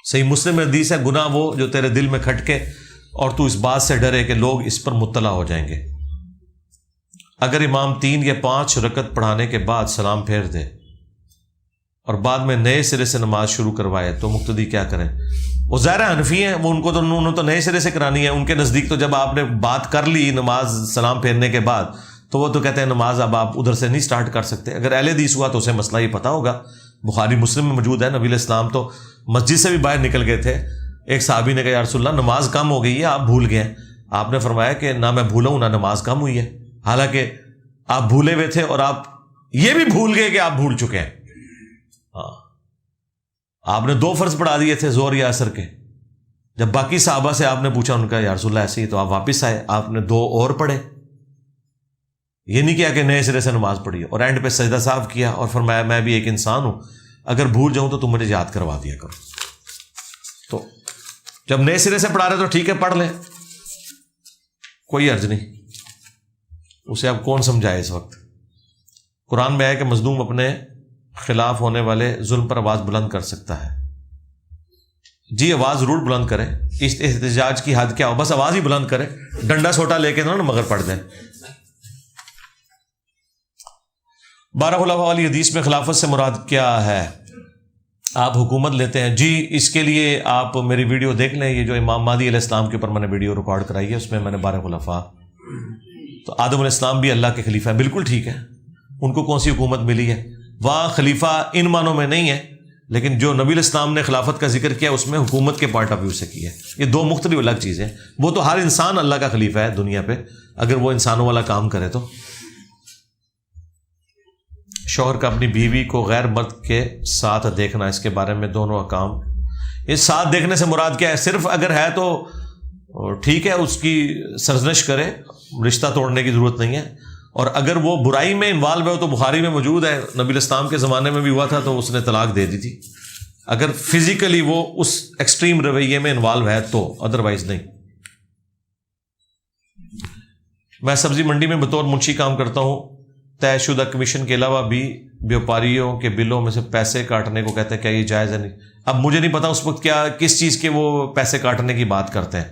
صحیح مسلم میں حدیث ہے, گناہ وہ جو تیرے دل میں کھٹکے اور تو اس بات سے ڈرے کہ لوگ اس پر مطلع ہو جائیں گے. اگر امام 3 یا 5 رکعت پڑھانے کے بعد سلام پھیر دے اور بعد میں نئے سرے سے نماز شروع کروائے تو مقتدی کیا کریں؟ وہ ظاہر حنفی ہیں, وہ انہوں نے تو نئے سرے سے کرانی ہے. ان کے نزدیک تو جب آپ نے بات کر لی نماز سلام پھیرنے کے بعد, تو وہ تو کہتے ہیں نماز اب آپ ادھر سے نہیں سٹارٹ کر سکتے. اگر اہل حدیث ہوا تو اسے مسئلہ یہ پتہ ہوگا. بخاری مسلم میں موجود ہے, نبی علیہ السلام تو مسجد سے بھی باہر نکل گئے تھے. ایک صحابی نے کہا یا رسول اللہ نماز کم ہو گئی ہے, آپ بھول گئے ہیں. آپ نے فرمایا کہ نہ میں بھولا ہوں نہ نماز کم ہوئی ہے. حالانکہ آپ بھولے ہوئے تھے اور آپ یہ بھی بھول گئے کہ آپ بھول چکے ہیں. ہاں, آپ نے 2 فرض پڑھا دیے تھے ظہر یا عصر کے. جب باقی صحابہ سے آپ نے پوچھا, ان کا یا رسول اللہ ایسے ہی, تو آپ واپس آئے, آپ نے 2 اور پڑھے. یہ نہیں کیا کہ نئے سرے سے نماز پڑھی, اور اینڈ پہ سجدہ صاف کیا اور فرمایا میں بھی ایک انسان ہوں, اگر بھول جاؤں تو تم مجھے یاد کروا دیا کرو. تو جب نئے سرے سے پڑھا رہے تو ٹھیک ہے پڑھ لیں, کوئی حرج نہیں. اسے اب کون سمجھائے اس وقت؟ قرآن میں ہے کہ مظلوم اپنے خلاف ہونے والے ظلم پر آواز بلند کر سکتا ہے. جی آواز ضرور بلند کرے, اس احتجاج کی حد کیا ہو, بس آواز ہی بلند کرے, ڈنڈا سوٹا لے کے نہ مگر پڑھ دیں. 12 خلفاء والی حدیث میں خلافت سے مراد کیا ہے؟ آپ حکومت لیتے ہیں. جی اس کے لیے آپ میری ویڈیو دیکھ لیں, یہ جو امام مہدی علیہ السلام کے اوپر میں نے ویڈیو ریکارڈ کرائی ہے, اس میں نے 12 خلفاء. تو آدم علیہ السلام بھی اللہ کے خلیفہ ہے, بالکل ٹھیک ہے. ان کو کون سی حکومت ملی ہے؟ وہاں خلیفہ ان معنوں میں نہیں ہے, لیکن جو نبی علیہ السلام نے خلافت کا ذکر کیا اس میں حکومت کے پوائنٹ آف ویو سے کیا ہے. یہ 2 مختلف الگ چیزیں. وہ تو ہر انسان اللہ کا خلیفہ ہے دنیا پہ, اگر وہ انسانوں والا کام کرے تو. شوہر کا اپنی بیوی کو غیر مرد کے ساتھ دیکھنا, اس کے بارے میں دونوں احکام. اس ساتھ دیکھنے سے مراد کیا ہے؟ صرف اگر ہے تو ٹھیک ہے, اس کی سرزنش کرے, رشتہ توڑنے کی ضرورت نہیں ہے. اور اگر وہ برائی میں انوالو ہے تو بخاری میں موجود ہے, نبی علیہ السلام کے زمانے میں بھی ہوا تھا تو اس نے طلاق دے دی تھی, اگر فزیکلی وہ اس ایکسٹریم رویے میں انوالو ہے تو, ادروائز نہیں. میں سبزی منڈی میں بطور منشی کام کرتا ہوں. طے شدہ کمیشن کے علاوہ بھی بیوپاریوں کے بلوں میں سے پیسے کاٹنے کو کہتے ہیں, کیا یہ جائز ہے؟ نہیں. اب مجھے نہیں پتا اس وقت کیا کس چیز کے وہ پیسے کاٹنے کی بات کرتے ہیں.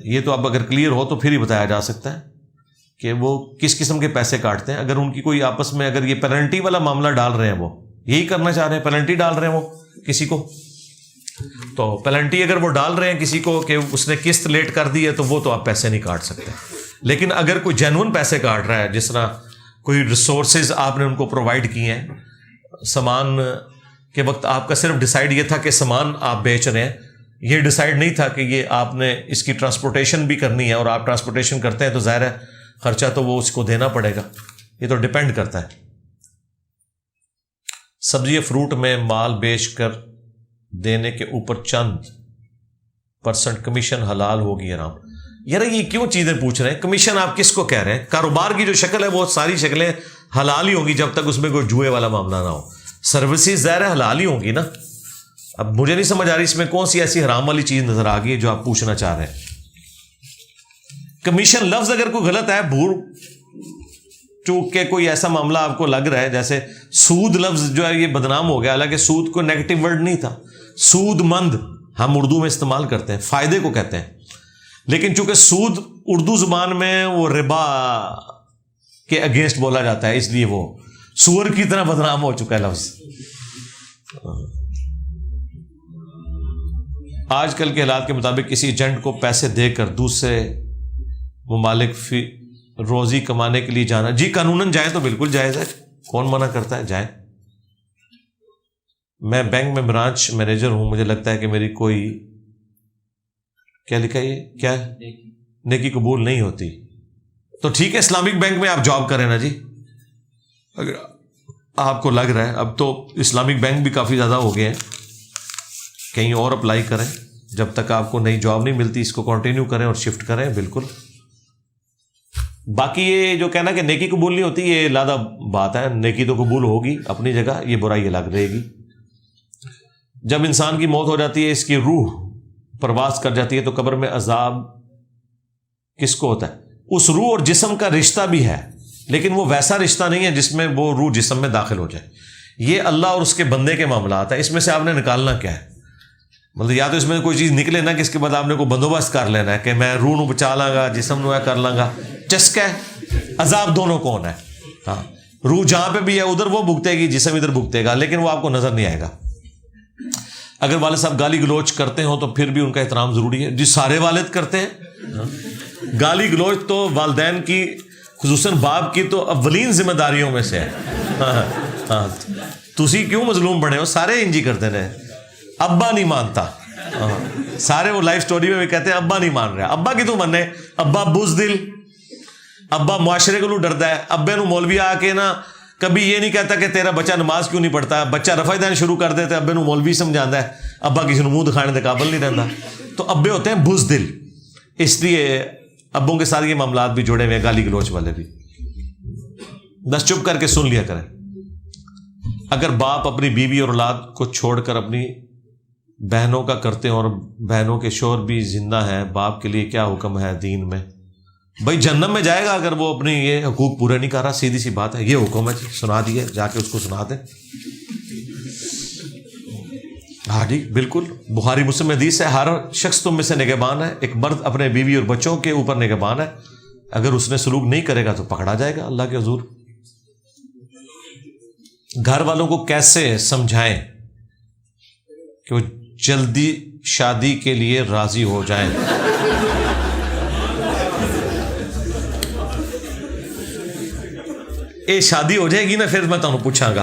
یہ تو اب اگر کلیئر ہو تو پھر ہی بتایا جا سکتا ہے کہ وہ کس قسم کے پیسے کاٹتے ہیں. اگر ان کی کوئی آپس میں اگر یہ پینلٹی والا معاملہ ڈال رہے ہیں, وہ یہی کرنا چاہ رہے ہیں, پینلٹی ڈال رہے ہیں وہ کسی کو, تو پینلٹی اگر وہ ڈال رہے ہیں کسی کو کہ اس نے قسط لیٹ کر دی ہے تو وہ تو آپ پیسے نہیں کاٹ سکتے. لیکن اگر کوئی جینون پیسے کاٹ رہا ہے, جس طرح کوئی ریسورسز آپ نے ان کو پرووائڈ کیے ہیں, سامان کے وقت آپ کا صرف ڈیسائیڈ یہ تھا کہ سامان آپ بیچ رہے ہیں, یہ ڈیسائیڈ نہیں تھا کہ یہ آپ نے اس کی ٹرانسپورٹیشن بھی کرنی ہے, اور آپ ٹرانسپورٹیشن کرتے ہیں تو ظاہر ہے خرچہ تو وہ اس کو دینا پڑے گا. یہ تو ڈیپینڈ کرتا ہے. سبزی یا فروٹ میں مال بیچ کر دینے کے اوپر چند % کمیشن حلال ہوگی حرام؟ یار یہ کیوں چیزیں پوچھ رہے ہیں؟ کمیشن آپ کس کو کہہ رہے ہیں؟ کاروبار کی جو شکل ہے وہ ساری شکلیں حلال ہی ہوں گی جب تک اس میں کوئی جوئے والا معاملہ نہ ہو. سروسز ظاہر حلال ہی ہوں گی نا. اب مجھے نہیں سمجھ آ رہی اس میں کون سی ایسی حرام والی چیز نظر آ گئی ہے جو آپ پوچھنا چاہ رہے ہیں. کمیشن لفظ اگر کوئی غلط ہے، بھول چوک کے کوئی ایسا معاملہ آپ کو لگ رہا ہے، جیسے سود لفظ جو ہے یہ بدنام ہو گیا، حالانکہ سود کوئی نیگیٹو ورڈ نہیں تھا. سود مند ہم اردو میں استعمال کرتے ہیں، فائدے کو کہتے ہیں، لیکن چونکہ سود اردو زبان میں وہ ربا کے اگینسٹ بولا جاتا ہے، اس لیے وہ سور کی طرح بدنام ہو چکا ہے لفظ. آج کل کے حالات کے مطابق کسی ایجنٹ کو پیسے دے کر دوسرے ممالک فی روزی کمانے کے لیے جانا، جی قانوناً جائیں تو بالکل جائز ہے، کون منع کرتا ہے، جائیں. میں بینک میں برانچ مینیجر ہوں، مجھے لگتا ہے کہ میری کوئی کیا لکھا ہے، یہ کیا ہے، نیکی قبول نہیں ہوتی. تو ٹھیک ہے، اسلامک بینک میں آپ جاب کریں نا جی. اگر آپ کو لگ رہا ہے، اب تو اسلامک بینک بھی کافی زیادہ ہو گئے ہیں، کہیں اور اپلائی کریں. جب تک آپ کو نئی جاب نہیں ملتی اس کو کنٹینیو کریں اور شفٹ کریں. بالکل. باقی یہ جو کہنا کہ نیکی قبول نہیں ہوتی، یہ لادہ بات ہے. نیکی تو قبول ہوگی اپنی جگہ، یہ برائی الگ رہے گی. جب انسان کی موت ہو جاتی ہے، اس کی روح پرواز کر جاتی ہے، تو قبر میں عذاب کس کو ہوتا ہے؟ اس روح اور جسم کا رشتہ بھی ہے، لیکن وہ ویسا رشتہ نہیں ہے جس میں وہ روح جسم میں داخل ہو جائے. یہ اللہ اور اس کے بندے کے معاملات ہیں. اس میں سے آپ نے نکالنا کیا ہے؟ مطلب یا تو اس میں کوئی چیز نکلے نا کہ اس کے بعد آپ نے کوئی بندوبست کر لینا ہے کہ میں روح نو بچا لاں گا، جسم نو کر لاں گا. چسکا ہے، عذاب دونوں کون ہے. ہاں، روح جہاں پہ بھی ہے ادھر وہ بھگتے گی، جسم ادھر بھگتے گا، لیکن وہ آپ کو نظر نہیں آئے گا. اگر والد صاحب گالی گلوچ کرتے ہوں تو پھر بھی ان کا احترام ضروری ہے. جی سارے والد کرتے ہیں. گالی گلوچ تو والدین کی، خصوصاً باپ کی تو اولین ذمہ داریوں میں سے ہے. ہاں، تسی کیوں مظلوم بنے ہو؟ سارے انجی کرتے رہے. ابا نہیں مانتا، سارے وہ لائف سٹوری میں بھی کہتے ہیں ابا نہیں مان رہا. ابا کی تو منے، ابا بزدل، ابا معاشرے کو ڈردا ہے. ابے نو مولوی آ کے نا کبھی یہ نہیں کہتا کہ تیرا بچہ نماز کیوں نہیں پڑھتا. بچہ رفع دین شروع کر دیتے، ابے نو مولوی سمجھاندا ہے. ابا کسی نو منہ دکھانے دے قابل نہیں رہتا. تو ابے ہوتے ہیں بزدل، اس لیے ابوں کے ساتھ یہ معاملات بھی جڑے ہوئے ہیں، گالی گلوچ والے بھی. بس چپ کر کے سن لیا کریں. اگر باپ اپنی بیوی اور اولاد کو چھوڑ کر اپنی بہنوں کا کرتے ہیں اور بہنوں کے شوہر بھی زندہ ہیں، باپ کے لیے کیا حکم ہے دین میں؟ بھائی جہنم میں جائے گا اگر وہ اپنی یہ حقوق پورے نہیں کر رہا. سیدھی سی بات ہے، یہ حکم ہے جی، سنا دیے، جا کے اس کو سنا دیں. ہاں جی بالکل، بخاری مسلم حدیث ہے، ہر شخص تم میں سے نگہبان ہے. ایک مرد اپنے بیوی اور بچوں کے اوپر نگہبان ہے. اگر اس نے سلوک نہیں کرے گا تو پکڑا جائے گا اللہ کے حضور. گھر والوں کو کیسے سمجھائیں کہ وہ جلدی شادی کے لیے راضی ہو جائیں؟ اے شادی ہو جائے گی نا پھر میں تمہیں پوچھاں گا.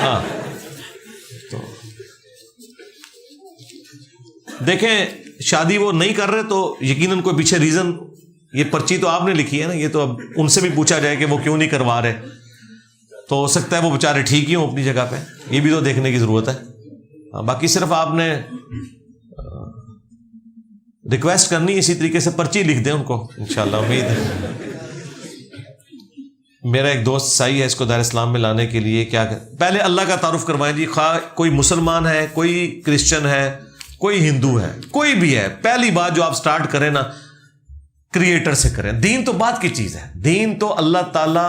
ہاں تو دیکھیں، شادی وہ نہیں کر رہے تو یقیناً کوئی پیچھے ریزن. یہ پرچی تو آپ نے لکھی ہے نا، یہ تو اب ان سے بھی پوچھا جائے کہ وہ کیوں نہیں کروا رہے. تو ہو سکتا ہے وہ بیچارے ٹھیک ہی ہوں اپنی جگہ پہ، یہ بھی تو دیکھنے کی ضرورت ہے. باقی صرف آپ نے ریکویسٹ کرنی، اسی طریقے سے پرچی لکھ دیں ان کو انشاءاللہ. امید ہے. میرا ایک دوست سائی ہے، اس کو دار اسلام میں لانے کے لیے کیا پہلے اللہ کا تعارف کروائیں جی. خواہ کوئی مسلمان ہے، کوئی کرسچن ہے، کوئی ہندو ہے، کوئی بھی ہے، پہلی بات جو آپ سٹارٹ کریں نا کریٹر سے کریں. دین تو بات کی چیز ہے. دین تو اللہ تعالی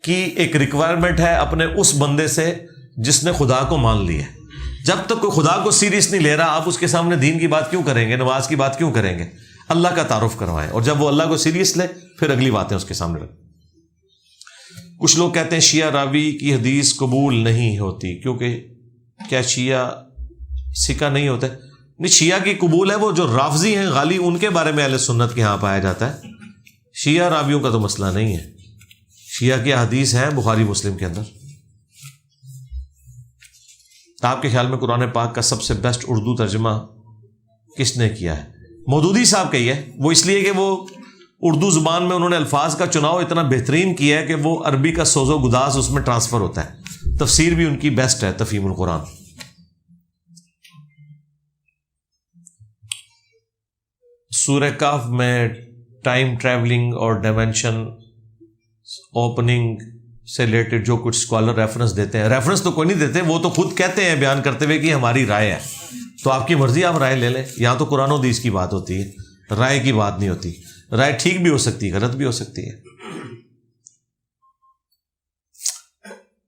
کی ایک ریکوائرمنٹ ہے اپنے اس بندے سے جس نے خدا کو مان لیا ہے. جب تک کوئی خدا کو سیریس نہیں لے رہا، آپ اس کے سامنے دین کی بات کیوں کریں گے، نماز کی بات کیوں کریں گے؟ اللہ کا تعارف کروائیں، اور جب وہ اللہ کو سیریس لے پھر اگلی باتیں اس کے سامنے رکھیں. کچھ لوگ کہتے ہیں شیعہ راوی کی حدیث قبول نہیں ہوتی کیونکہ کیا شیعہ سکہ نہیں ہوتے؟ نہیں، شیعہ کی قبول ہے. وہ جو رافضی ہیں غالی، ان کے بارے میں اہل سنت کے ہاں پایا جاتا ہے. شیعہ راویوں کا تو مسئلہ نہیں ہے. شیعہ کی حدیث ہیں بخاری مسلم کے اندر. آپ کے خیال میں قرآن پاک کا سب سے بیسٹ اردو ترجمہ کس نے کیا ہے؟ مودودی صاحب کا ہی ہے. وہ اس لیے کہ وہ اردو زبان میں انہوں نے الفاظ کا چناؤ اتنا بہترین کیا ہے کہ وہ عربی کا سوز و گداز اس میں ٹرانسفر ہوتا ہے. تفسیر بھی ان کی بیسٹ ہے، تفہیم القرآن. سورہ کہف میں ٹائم ٹریولنگ اور ڈائمینشن اوپننگ سے ریلیٹڈ جو کچھ اسکالر ریفرنس دیتے ہیں، ریفرنس تو کوئی نہیں دیتے، وہ تو خود کہتے ہیں بیان کرتے ہوئے کہ ہماری رائے ہے، تو آپ کی مرضی، آپ رائے لے لیں. یہاں تو قرآن و حدیث کی بات ہوتی ہے، رائے کی بات نہیں ہوتی. رائے ٹھیک بھی ہو سکتی ہے، غلط بھی ہو سکتی ہے.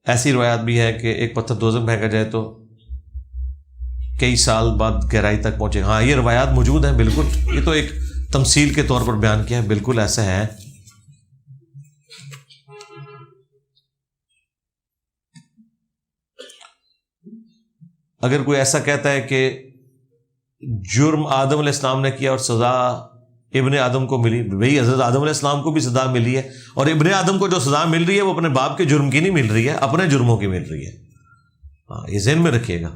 ایسی روایات بھی ہے کہ ایک پتھر دوزخ میں پھینکا جائے تو کئی سال بعد گہرائی تک پہنچے. ہاں یہ روایات موجود ہیں بالکل، یہ تو ایک تمثیل کے طور پر بیان کیا ہے، بالکل ایسا ہے. اگر کوئی ایسا کہتا ہے کہ جرم آدم علیہ السلام نے کیا اور سزا ابن آدم کو ملی، بھئی حضرت آدم علیہ السلام کو بھی سزا ملی ہے، اور ابن آدم کو جو سزا مل رہی ہے وہ اپنے باپ کے جرم کی نہیں مل رہی ہے، اپنے جرموں کی مل رہی ہے. ہاں یہ ذہن میں رکھیے گا.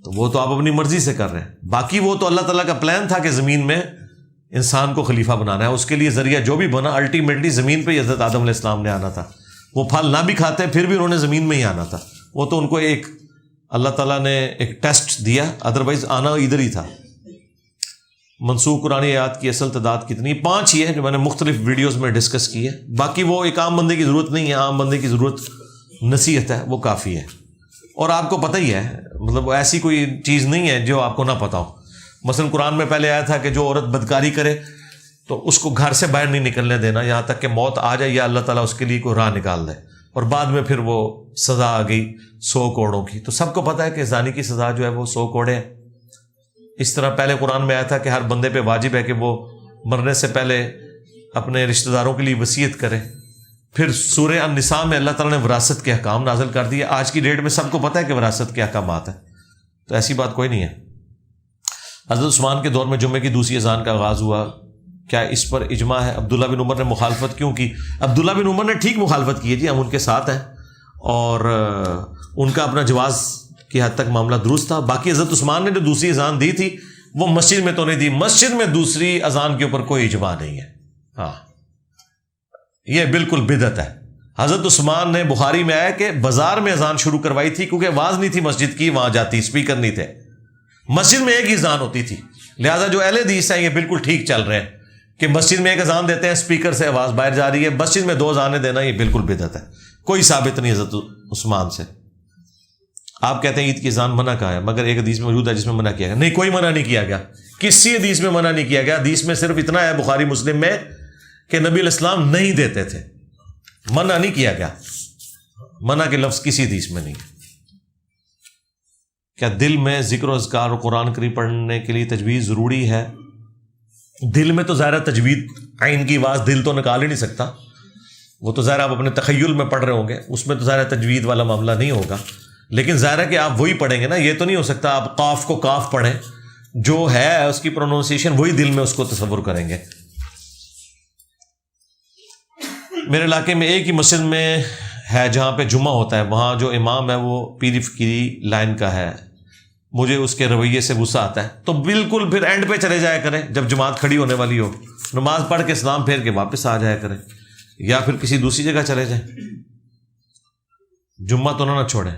تو وہ تو آپ اپنی مرضی سے کر رہے ہیں، باقی وہ تو اللہ تعالیٰ کا پلان تھا کہ زمین میں انسان کو خلیفہ بنانا ہے. اس کے لیے ذریعہ جو بھی بنا، الٹیمیٹلی زمین پہ ہی حضرت آدم علیہ السلام نے آنا تھا. وہ پھل نہ بھی کھاتے پھر بھی انہوں نے زمین میں ہی آنا تھا. وہ تو ان کو ایک اللہ تعالیٰ نے ایک ٹیسٹ دیا، ادروائز آنا ادھر ہی تھا. منسوخ قرآن آیات کی اصل تعداد کتنی؟ 5 ہی ہے جو میں نے مختلف ویڈیوز میں ڈسکس کی ہے. باقی وہ ایک عام بندے کی ضرورت نہیں ہے، عام بندے کی ضرورت نصیحت ہے، وہ کافی ہے. اور آپ کو پتہ ہی ہے، مطلب ایسی کوئی چیز نہیں ہے جو آپ کو نہ پتہ ہو. مثلا قرآن میں پہلے آیا تھا کہ جو عورت بدکاری کرے تو اس کو گھر سے باہر نہیں نکلنے دینا یہاں تک کہ موت آ جائے یا اللہ تعالیٰ اس کے لیے کوئی راہ نکال دے. اور بعد میں پھر وہ سزا آ گئی 100 کوڑوں کی. تو سب کو پتہ ہے کہ زانی کی سزا جو ہے وہ 100 کوڑے ہے. اس طرح پہلے قرآن میں آیا تھا کہ ہر بندے پہ واجب ہے کہ وہ مرنے سے پہلے اپنے رشتہ داروں کے لیے وصیت کرے. پھر سورہ النساء میں اللہ تعالیٰ نے وراثت کے احکام نازل کر دیے. آج کی ڈیٹ میں سب کو پتہ ہے کہ وراثت کے احکامات ہیں، تو ایسی بات کوئی نہیں ہے. حضرت عثمان کے دور میں جمعے کی دوسری اذان کا آغاز ہوا، کیا اس پر اجماع ہے؟ عبداللہ بن عمر نے مخالفت کیوں کی؟ عبداللہ بن عمر نے ٹھیک مخالفت کی ہے جی، ہم ان کے ساتھ ہیں، اور ان کا اپنا جواز کی حد تک معاملہ درست تھا. باقی حضرت عثمان نے جو دوسری اذان دی تھی وہ مسجد میں تو نہیں دی. مسجد میں دوسری اذان کے اوپر کوئی اجماع نہیں ہے. ہاں یہ بالکل بدعت ہے. حضرت عثمان نے بخاری میں آیا کہ بازار میں اذان شروع کروائی تھی کیونکہ آواز نہیں تھی مسجد کی وہاں جاتی، اسپیکر نہیں تھے. مسجد میں ایک ہی اذان ہوتی تھی، لہذا جو اہل حدیث ہیں یہ بالکل ٹھیک چل رہے ہیں کہ مسجد میں ایک اذان دیتے ہیں، اسپیکر سے آواز باہر جا رہی ہے. مسجد میں 2 اذانیں دینا یہ بالکل بدعت ہے، کوئی ثابت نہیں حضرت عثمان سے. آپ کہتے ہیں عید کی اذان منع کہا ہے، مگر ایک حدیث میں موجود ہے جس میں منع کیا گیا. نہیں، کوئی منع نہیں کیا گیا، کسی حدیث میں منع نہیں کیا گیا. حدیث میں صرف اتنا ہے بخاری مسلم میں کہ نبی علیہ السلام نہیں دیتے تھے، منع نہیں کیا گیا. منع کے لفظ کسی حدیث میں نہیں. کیا دل میں ذکر و اذکار اور قرآن کریم پڑھنے کے لیے تجوید ضروری ہے؟ دل میں تو ظاہر تجوید، عین کی آواز دل تو نکال ہی نہیں سکتا، وہ تو ظاہر آپ اپنے تخیل میں پڑھ رہے ہوں گے، اس میں تو ظاہر تجوید والا معاملہ نہیں ہوگا. لیکن ظاہر ہے کہ آپ وہی پڑھیں گے نا، یہ تو نہیں ہو سکتا آپ قاف کو کاف پڑھیں، جو ہے اس کی پروننسیشن وہی دل میں اس کو تصور کریں گے. میرے علاقے میں ایک ہی مسجد میں ہے جہاں پہ جمعہ ہوتا ہے، وہاں جو امام ہے وہ پیری فقیری لائن کا ہے. مجھے اس کے رویے سے غصہ آتا ہے. تو بالکل پھر اینڈ پہ چلے جایا کریں، جب جماعت کھڑی ہونے والی ہو نماز پڑھ کے سلام پھیر کے واپس آ جایا کریں، یا پھر کسی دوسری جگہ چلے جائیں، جمعہ تو نہ چھوڑیں.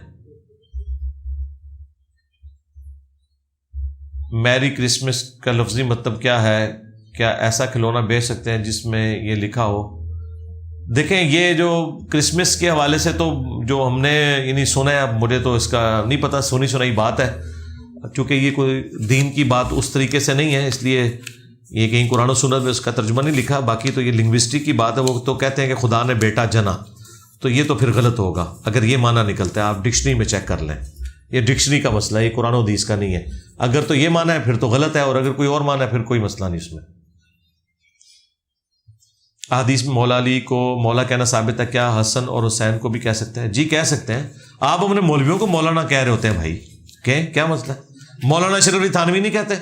میری کرسمس کا لفظی مطلب کیا ہے؟ کیا ایسا کھلونا بیچ سکتے ہیں جس میں یہ لکھا ہو؟ دیکھیں یہ جو کرسمس کے حوالے سے تو جو ہم نے یعنی سنا ہے، اب مجھے تو اس کا نہیں پتہ، سنی سنائی بات ہے، چونکہ یہ کوئی دین کی بات اس طریقے سے نہیں ہے، اس لیے یہ کہیں قرآن و سنت میں اس کا ترجمہ نہیں لکھا. باقی تو یہ لنگوسٹک کی بات ہے، وہ تو کہتے ہیں کہ خدا نے بیٹا جنا، تو یہ تو پھر غلط ہوگا اگر یہ معنی نکلتا ہے. آپ ڈکشنری میں چیک کر لیں، یہ ڈکشنری کا مسئلہ ہے، یہ قرآن و حدیث کا نہیں ہے. اگر تو یہ معنی ہے پھر تو غلط ہے، اور اگر کوئی اور معنی ہے پھر کوئی مسئلہ نہیں اس میں. حدیث میں مولا علی کو مولا کہنا ثابت ہے، کیا حسن اور حسین کو بھی کہہ سکتے ہیں؟ جی کہہ سکتے ہیں. آپ اپنے مولویوں کو مولانا کہہ رہے ہوتے ہیں بھائی، کیا مسئلہ ہے؟ مولانا اشرف علی تھانوی نہیں کہتے؟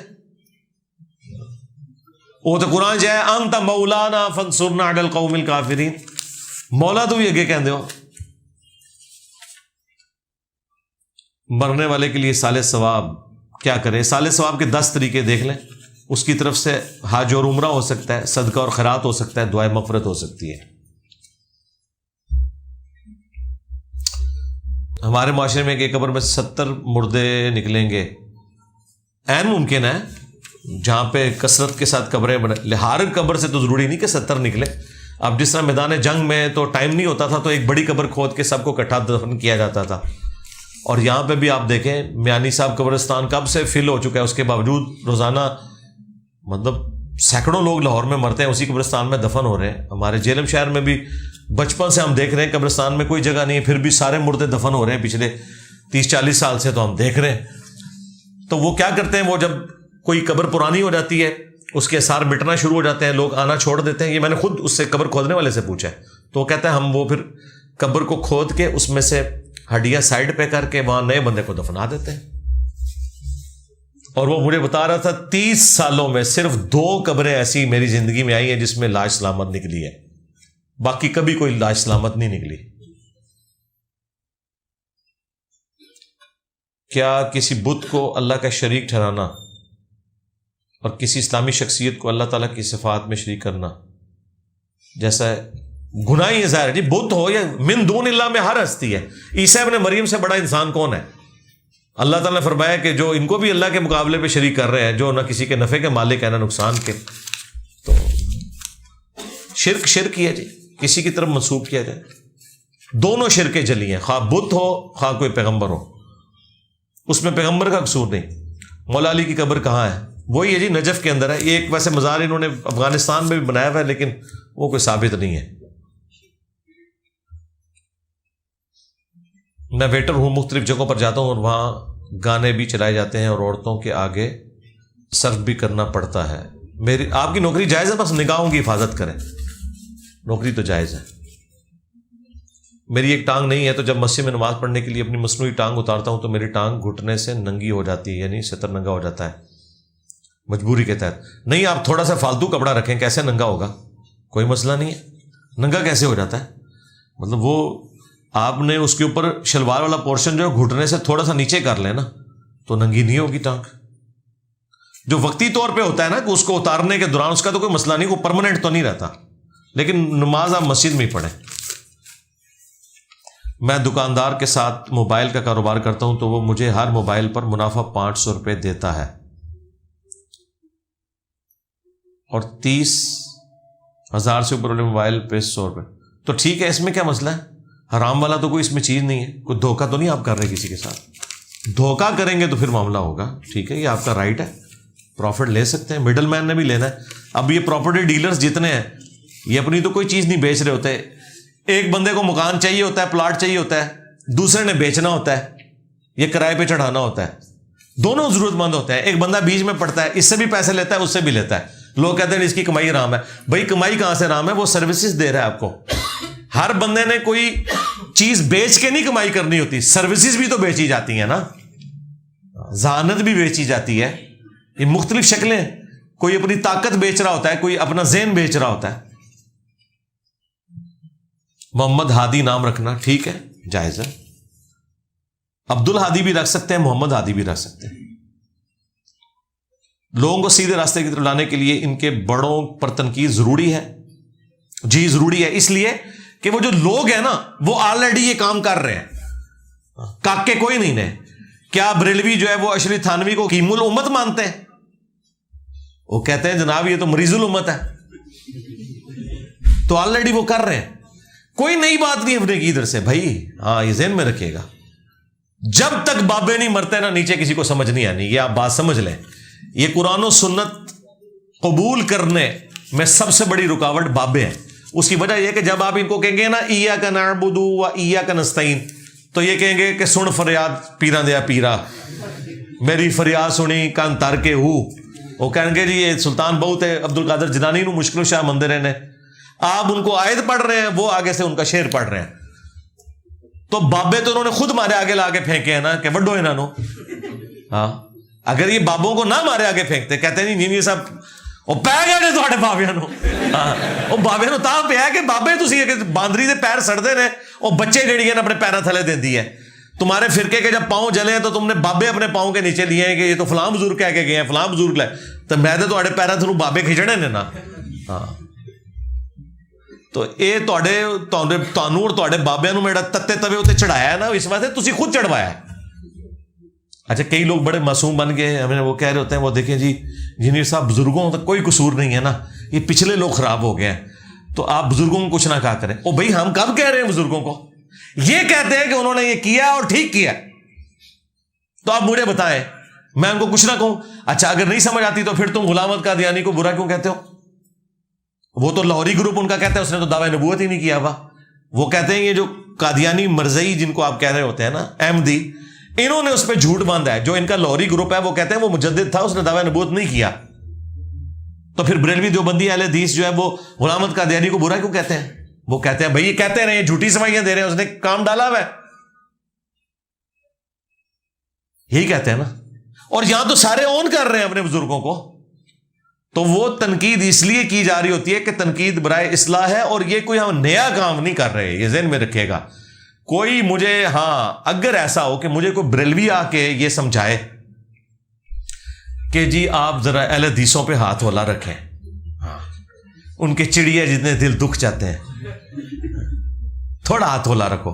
وہ تو قرآن جائے انت مولانا فانصرنا علی القوم الکافرین، مولا تو بھی اگے کہندے ہو. مرنے والے کے لیے سال ثواب کیا کریں؟ سال ثواب کے 10 طریقے دیکھ لیں. اس کی طرف سے حج اور عمرہ ہو سکتا ہے، صدقہ اور خیرات ہو سکتا ہے، دعائے مغفرت ہو سکتی ہے. ہمارے معاشرے میں ایک قبر میں 70 مردے نکلیں گے، عین ممکن ہے جہاں پہ کثرت کے ساتھ قبریں بنے. ہر قبر سے تو ضروری نہیں کہ 70 نکلے، اب جس طرح میدان جنگ میں تو ٹائم نہیں ہوتا تھا تو ایک بڑی قبر کھود کے سب کو اکٹھا دفن کیا جاتا تھا، اور یہاں پہ بھی آپ دیکھیں میانی صاحب قبرستان کب سے فل ہو چکا ہے، اس کے باوجود روزانہ مطلب سینکڑوں لوگ لاہور میں مرتے ہیں اسی قبرستان میں دفن ہو رہے ہیں. ہمارے جیلم شہر میں بھی بچپن سے ہم دیکھ رہے ہیں قبرستان میں کوئی جگہ نہیں ہے، پھر بھی سارے مردے دفن ہو رہے ہیں پچھلے 30-40 سال سے، تو ہم دیکھ رہے ہیں. تو وہ کیا کرتے ہیں، وہ جب کوئی قبر پرانی ہو جاتی ہے اس کے اثار مٹنا شروع ہو جاتے ہیں، لوگ آنا چھوڑ دیتے ہیں. یہ میں نے خود اس سے قبر کھودنے والے سے پوچھا ہے، تو وہ کہتا ہے ہم وہ پھر قبر کو کھود کے اس میں سے ہڈیاں سائڈ پہ کر کے وہاں نئے بندے کو دفنا دیتے ہیں. اور وہ مجھے بتا رہا تھا 30 سالوں میں صرف 2 قبریں ایسی میری زندگی میں آئی ہیں جس میں لاش سلامت نکلی ہے، باقی کبھی کوئی لاش سلامت نہیں نکلی. کیا کسی بت کو اللہ کا شریک ٹھہرانا اور کسی اسلامی شخصیت کو اللہ تعالیٰ کی صفات میں شریک کرنا جیسا ہے گناہ ہی ہے؟ ظاہر ہے جی، بت ہو یا من دون اللہ میں ہر ہستی ہے. عیسیٰ ابن مریم سے بڑا انسان کون ہے؟ اللہ تعالیٰ نے فرمایا کہ جو ان کو بھی اللہ کے مقابلے پہ شریک کر رہے ہیں، جو نہ کسی کے نفع کے مالک ہے نہ نقصان کے، تو شرک ہی ہے جی، کسی کی طرف منسوب کیا جائے. دونوں شرکیں جلی ہیں، خواہ بت ہو خواہ کوئی پیغمبر ہو، اس میں پیغمبر کا قصور نہیں. مولا علی کی قبر کہاں ہے؟ وہی ہے جی، نجف کے اندر ہے. یہ ایک ویسے مزار انہوں نے افغانستان میں بھی بنایا ہوا ہے لیکن وہ کوئی ثابت نہیں ہے. میں ویٹر ہوں، مختلف جگہوں پر جاتا ہوں اور وہاں گانے بھی چلائے جاتے ہیں اور عورتوں کے آگے سرو بھی کرنا پڑتا ہے. آپ کی نوکری جائز ہے، بس نگاہوں کی حفاظت کریں، نوکری تو جائز ہے. میری ایک ٹانگ نہیں ہے تو جب مسجد میں نماز پڑھنے کے لیے اپنی مصنوعی ٹانگ اتارتا ہوں تو میری ٹانگ گھٹنے سے ننگی ہو جاتی ہے، یعنی ستر ننگا ہو جاتا ہے مجبوری کے تحت. نہیں، آپ تھوڑا سا فالتو کپڑا رکھیں، کیسے ننگا ہوگا؟ کوئی مسئلہ نہیں ہے. ننگا کیسے ہو جاتا ہے؟ مطلب وہ آپ نے اس کے اوپر شلوار والا پورشن جو ہے گھٹنے سے تھوڑا سا نیچے کر لیں نا تو ننگی نہیں ہوگی ٹانگ. جو وقتی طور پہ ہوتا ہے نا کہ اس کو اتارنے کے دوران اس کا تو کوئی مسئلہ نہیں، وہ پرماننٹ تو نہیں رہتا، لیکن نماز آپ مسجد میں ہی پڑھیں. میں دکاندار کے ساتھ موبائل کا کاروبار کرتا ہوں تو وہ مجھے ہر موبائل پر منافع 500 روپے دیتا ہے اور 30,000 سے اوپر والے موبائل پہ 100 روپے. تو ٹھیک ہے، اس میں کیا مسئلہ ہے؟ حرام والا تو کوئی اس میں چیز نہیں ہے، کوئی دھوکہ تو نہیں آپ کر رہے کسی کے ساتھ. دھوکہ کریں گے تو پھر معاملہ ہوگا. ٹھیک ہے، یہ آپ کا رائٹ ہے، پروفٹ لے سکتے ہیں، مڈل مین نے بھی لینا ہے. اب یہ پراپرٹی ڈیلرز جتنے ہیں یہ اپنی تو کوئی چیز نہیں بیچ رہے ہوتے. ایک بندے کو مکان چاہیے ہوتا ہے، پلاٹ چاہیے ہوتا ہے، دوسرے نے بیچنا ہوتا ہے، یہ کرائے پہ چڑھانا ہوتا ہے. دونوں ضرورت مند ہوتے ہیں. ایک بندہ بیچ میں پڑتا ہے، اس سے بھی پیسے لیتا ہے، اس سے بھی لیتا ہے. لوگ کہتے ہیں اس کی کمائی حرام ہے. بھائی کمائی کہاں سے حرام ہے؟ وہ سروسز دے رہا ہے آپ کو. ہر بندے نے کوئی چیز بیچ کے نہیں کمائی کرنی ہوتی، سروسز بھی تو بیچی جاتی ہیں نا، ذہانت بھی بیچی جاتی ہے. یہ مختلف شکلیں، کوئی اپنی طاقت بیچ رہا ہوتا ہے، کوئی اپنا ذہن بیچ رہا ہوتا ہے. محمد ہادی نام رکھنا ٹھیک ہے، جائز ہے. عبد الہادی بھی رکھ سکتے ہیں، محمد ہادی بھی رکھ سکتے ہیں. لوگوں کو سیدھے راستے کی طرف لانے کے لیے ان کے بڑوں پر تنقید ضروری ہے. جی ضروری ہے، اس لیے کہ وہ جو لوگ ہیں نا وہ آلریڈی یہ کام کر رہے ہیں. کاکے کوئی نہیں نے. کیا بریلوی جو ہے وہ اشری تھانوی کو حکیم الامت مانتے ہیں؟ وہ کہتے ہیں جناب یہ تو مریض الامت ہے. تو آلریڈی وہ کر رہے ہیں، کوئی نئی بات نہیں اپنے کی ادھر سے. بھائی ہاں یہ ذہن میں رکھیے گا، جب تک بابے نہیں مرتے نا نیچے کسی کو سمجھ نہیں آنی. یہ آپ بات سمجھ لیں. یہ قرآن و سنت قبول کرنے میں سب سے بڑی رکاوٹ بابے ہیں. اس کی وجہ یہ کہ جب آپ ان کو کہیں گے نا ایاک نعبد و ایاک نستعین، تو یہ کہیں گے کہ سن فریاد پیرا دیا پیرا، میری فریاد سنی کان تر کے ہو. وہ کہیں گے جی یہ سلطان بہت ہے عبد القادر جیلانی نو مشکل شاہ مندر نے. آپ ان کو آیت پڑھ رہے ہیں، وہ آگے سے ان کا شعر پڑھ رہے ہیں. تو بابے تو انہوں نے خود مارے آگے لا کے پھینکے ہیں نا کہ وڈو انہوں نو. ہاں اگر یہ بابوں کو نہ مارے آگے پھینکتے، کہتے نہیں یہ سب وہ پی گئے نے تھوڑے بابے نو. ہاں وہ بابے نو تاں پیا کہ بابے تسی باندری دے پیر سڑتے نے، وہ بچے جڑی ہیں اپنے پیروں تھلے دیندی ہے. تمہارے فرقے کے جب پاؤں جلے ہیں تو تم نے بابے اپنے پاؤں کے نیچے لیے ہیں کہ یہ تو فلاں بزرگ کہہ کے گئے ہیں، فلاں بزرگ لائے، تو میں تو تھوڑے پیروں تھلوں بابے کھچڑے نے نا. ہاں تو یہ تانوں اور تواڈے بابیاں نو میرا تتے توے اتنے چڑھایا ہے نا، اس واسطے تسی خود چڑھوایا ہے. اچھا کئی لوگ بڑے معصوم بن گئے، ہمیں وہ کہہ رہے ہوتے ہیں وہ دیکھیں جی انجینئر صاحب بزرگوں تک کوئی قصور نہیں ہے نا، یہ پچھلے لوگ خراب ہو گئے ہیں. تو آپ بزرگوں کو کچھ نہ کہا کریں. او بھائی ہم کب کہہ رہے ہیں بزرگوں کو؟ یہ کہتے ہیں کہ انہوں نے یہ کیا اور ٹھیک کیا، تو آپ مجھے بتائیں میں ان کو کچھ نہ کہوں؟ اچھا اگر نہیں سمجھ آتی تو پھر تم غلام احمد قادیانی کو برا کیوں کہتے ہو؟ وہ تو لاہوری گروپ ان کا کہتا ہے، اس نے تو دعوی نبوت ہی نہیں کیا ہوا. وہ کہتے ہیں یہ جو قادیانی مرزئی جن کو آپ کہہ رہے ہوتے ہیں نا، احمدی، انہوں نے اس پہ جھوٹ باندھا ہے. جو ان کا لاہوری گروپ ہے وہ کہتے ہیں وہ مجدد تھا، اس نے دعوی نبوت نہیں کیا. تو پھر بریلوی دیوبندی اہل حدیث جو ہے وہ غلام احمد قادیانی کو برا کیوں کہتے ہیں؟ وہ کہتے ہیں بھائی یہ کہتے رہے، جھوٹی سمائیاں دے رہے ہیں، اس نے کام ڈالا ہوا ہے، یہی کہتے ہیں نا. اور یہاں تو سارے اون کر رہے ہیں اپنے بزرگوں کو. تو وہ تنقید اس لیے کی جا رہی ہوتی ہے کہ تنقید برائے اصلاح ہے، اور یہ کوئی ہم نیا کام نہیں کر رہے، یہ ذہن میں رکھے گا. کوئی مجھے، ہاں اگر ایسا ہو کہ مجھے کوئی بریلوی آ کے یہ سمجھائے کہ جی آپ ذرا اہل حدیثوں پہ ہاتھ ہولا رکھیں، ان کے چڑیا جتنے دل دکھ جاتے ہیں، تھوڑا ہاتھ ہولا رکھو،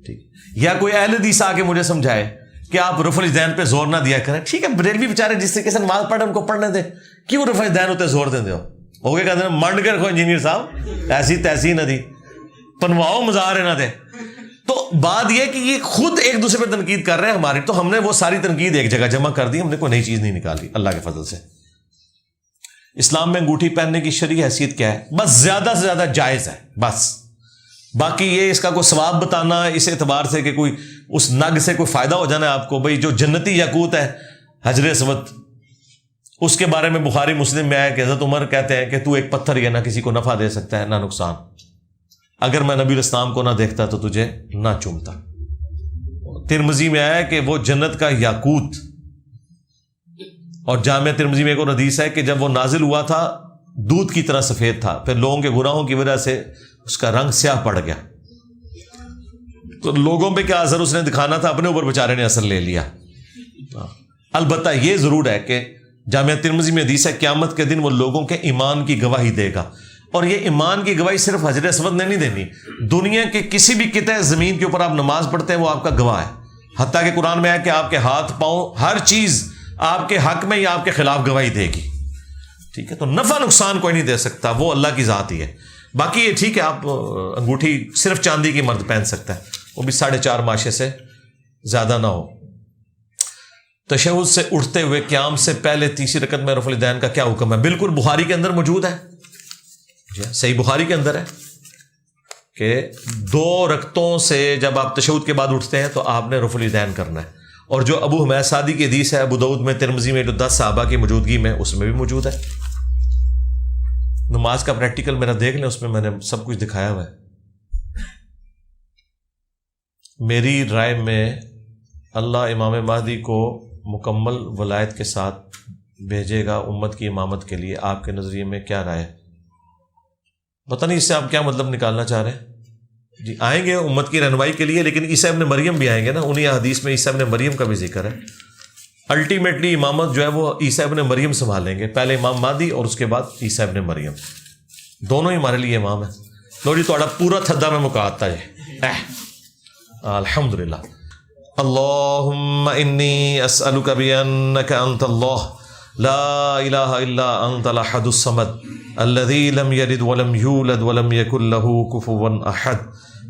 ٹھیک. یا کوئی اہل حدیث آ کے مجھے سمجھائے کہ آپ رفع الدین پہ زور نہ دیا کریں، ٹھیک ہے. بریلوی بیچارے جس طریقے سے نماز پڑھے ان کو پڑھنے دیں، کیوں رفع الدین ہوتے زور دیں دے ہو گئے کہتے ہیں منڈ کر رکھو انجینئر صاحب، ایسی تیسی نہ دی پنواؤ مظاہرے نہ دے. تو بات یہ کہ یہ خود ایک دوسرے پہ تنقید کر رہے ہیں ہماری، تو ہم نے وہ ساری تنقید ایک جگہ جمع کر دی، ہم نے کوئی نئی چیز نہیں نکالی اللہ کے فضل سے. اسلام میں انگوٹھی پہننے کی شرعی حیثیت کیا ہے؟ بس زیادہ سے زیادہ جائز ہے بس. باقی یہ اس کا کوئی ثواب بتانا اس اعتبار سے کہ کوئی اس نگ سے کوئی فائدہ ہو جانا ہے آپ کو، بھائی جو جنتی یاقوت ہے حجر اسود، اس کے بارے میں بخاری مسلم میں آیا کہ حضرت عمر کہتے ہیں کہ تو ایک پتھر یہ نہ کسی کو نفع دے سکتا ہے نہ نقصان، اگر میں نبی الاسلام کو نہ دیکھتا تو تجھے نہ چومتا. ترمذی میں آیا کہ وہ جنت کا یاقوت. اور جامع ترمذی میں ایک اور حدیث ہے کہ جب وہ نازل ہوا تھا دودھ کی طرح سفید تھا، پھر لوگوں کے گناہوں کی وجہ سے اس کا رنگ سیاہ پڑ گیا. تو لوگوں پہ کیا اثر اس نے دکھانا تھا، اپنے اوپر بیچارے نے اثر لے لیا. البتہ یہ ضرور ہے کہ جامعہ ترمذی میں حدیث ہے قیامت کے دن وہ لوگوں کے ایمان کی گواہی دے گا. اور یہ ایمان کی گواہی صرف حجر اسود نے نہیں دینی، دنیا کے کسی بھی قطعے زمین کے اوپر آپ نماز پڑھتے ہیں وہ آپ کا گواہ ہے. حتیٰ کہ قرآن میں ہے کہ آپ کے ہاتھ پاؤں ہر چیز آپ کے حق میں یا آپ کے خلاف گواہی دے گی. ٹھیک ہے، تو نفع نقصان کوئی نہیں دے سکتا، وہ اللہ کی ذات ہی ہے. باقی یہ ٹھیک ہے آپ انگوٹھی صرف چاندی کی مرد پہن سکتا ہے، وہ بھی 4.5 ماشے سے زیادہ نہ ہو. تشہد سے اٹھتے ہوئے قیام سے پہلے تیسری رکعت میں رفع الیدین کا کیا حکم ہے؟ بالکل بخاری کے اندر موجود ہے، صحیح بخاری کے اندر ہے کہ 2 رکعتوں سے جب آپ تشہد کے بعد اٹھتے ہیں تو آپ نے رفع الیدین کرنا ہے. اور جو ابو حمید سعدی کی حدیث ہے ابو داؤد میں، ترمذی میں، جو 10 صحابہ کی موجودگی میں، اس میں بھی موجود ہے. نماز کا پریکٹیکل میرا دیکھ لیں، اس میں میں نے سب کچھ دکھایا ہوا ہے. میری رائے میں اللہ امام مہدی کو مکمل ولایت کے ساتھ بھیجے گا امت کی امامت کے لیے. آپ کے نظریے میں کیا رائے ہے؟ پتہ نہیں اس سے آپ کیا مطلب نکالنا چاہ رہے ہیں. جی آئیں گے امت کی رہنمائی کے لیے، لیکن عیسیٰ ابن مریم بھی آئیں گے نا، انہی حدیث میں عیسیٰ ابن مریم کا بھی ذکر ہے. الٹیمیٹلی امامت جو ہے وہ عیسیٰ ابن مریم سنبھالیں گے، پہلے امام مہدی اور اس کے بعد عیسیٰ ابن مریم، دونوں ہی ہمارے لیے امام ہیں. لو جی تھوڑا پورا تھدا میں مکاتا ہے. الحمدللہ. اللہم انی اسألک بانک انت اللہ لا الہ الا انت الاحد الصمد الذی لم یلد ولم یولد ولم یکن له کفوا احد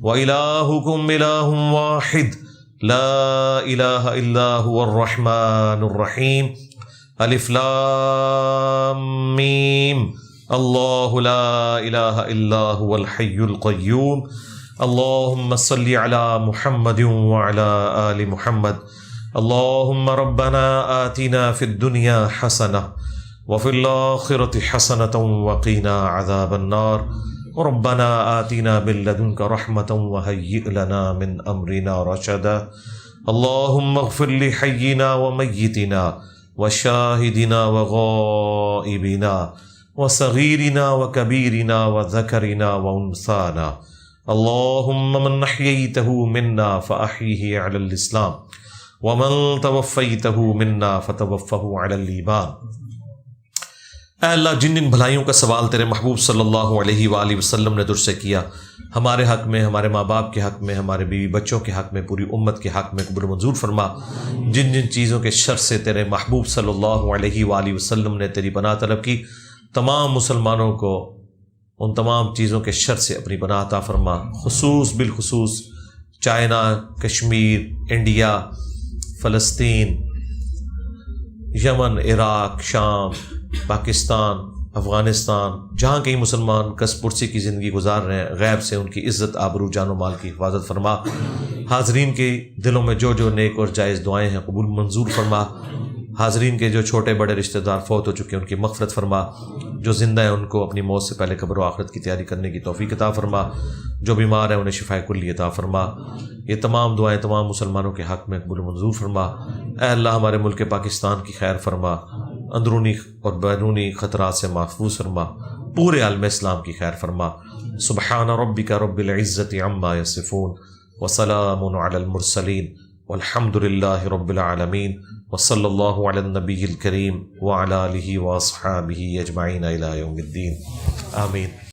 وإلہکم الہ واحد لا الہ الا هو الرحمن الرحیم. الف لام میم. اللہ لا الہ الا هو الحی القیوم. اللہم صلی علی محمد وعلی آل محمد. اللہم ربنا آتنا فی الدنیا حسنہ وفی الآخرۃ حسنۃ وقنا عذاب النار. ربنا آتنا من لدنک رحمۃ وہیئ لنا من امرنا رشدا. اللہم اغفر لحینا ومیتنا وشاہدنا وغائبنا وصغیرنا وکبیرنا وذکرنا وانثانا. اللہم من احییتہ منا فاحیہ علی الاسلام ومن توفیتہ منا فتوفہ علی الایمان. اے اللہ جن جن بھلائیوں کا سوال تیرے محبوب صلی اللہ علیہ وآلہ وسلم نے تجھ سے کیا، ہمارے حق میں، ہمارے ماں باپ کے حق میں، ہمارے بیوی بچوں کے حق میں، پوری امت کے حق میں قبول منظور فرما. جن جن چیزوں کے شر سے تیرے محبوب صلی اللہ علیہ وآلہ وسلم نے تیری پناہ طلب کی، تمام مسلمانوں کو ان تمام چیزوں کے شر سے اپنی پناہ عطا فرما، بالخصوص چائنا، کشمیر، انڈیا، فلسطین، یمن، عراق، شام، پاکستان، افغانستان، جہاں کئی مسلمان کس پرسی کی زندگی گزار رہے ہیں، غیب سے ان کی عزت، آبرو، جان و مال کی حفاظت فرما۔ حاضرین کے دلوں میں جو نیک اور جائز دعائیں ہیں قبول منظور فرما۔ حاضرین کے جو چھوٹے بڑے رشتہ دار فوت ہو چکے ہیں ان کی مغفرت فرما، جو زندہ ہیں ان کو اپنی موت سے پہلے قبر و آخرت کی تیاری کرنے کی توفیق عطا فرما، جو بیمار ہیں انہیں شفاء کلی عطا فرما۔ یہ تمام دعائیں تمام مسلمانوں کے حق میں قبول منظور فرما۔ اے اللہ ہمارے ملک پاکستان کی خیر فرما، اندرونی اور بیرونی خطرات سے محفوظ فرما، پورے عالم اسلام کی خیر فرما۔ سبحان ربک رب العزت عما یصفون وسلام علی المرسلین والحمد للہ رب العالمین وصلی اللہ علی النبی الکریم وعلی آلہ واصحابہ اجمعین الی یوم الدین، آمین۔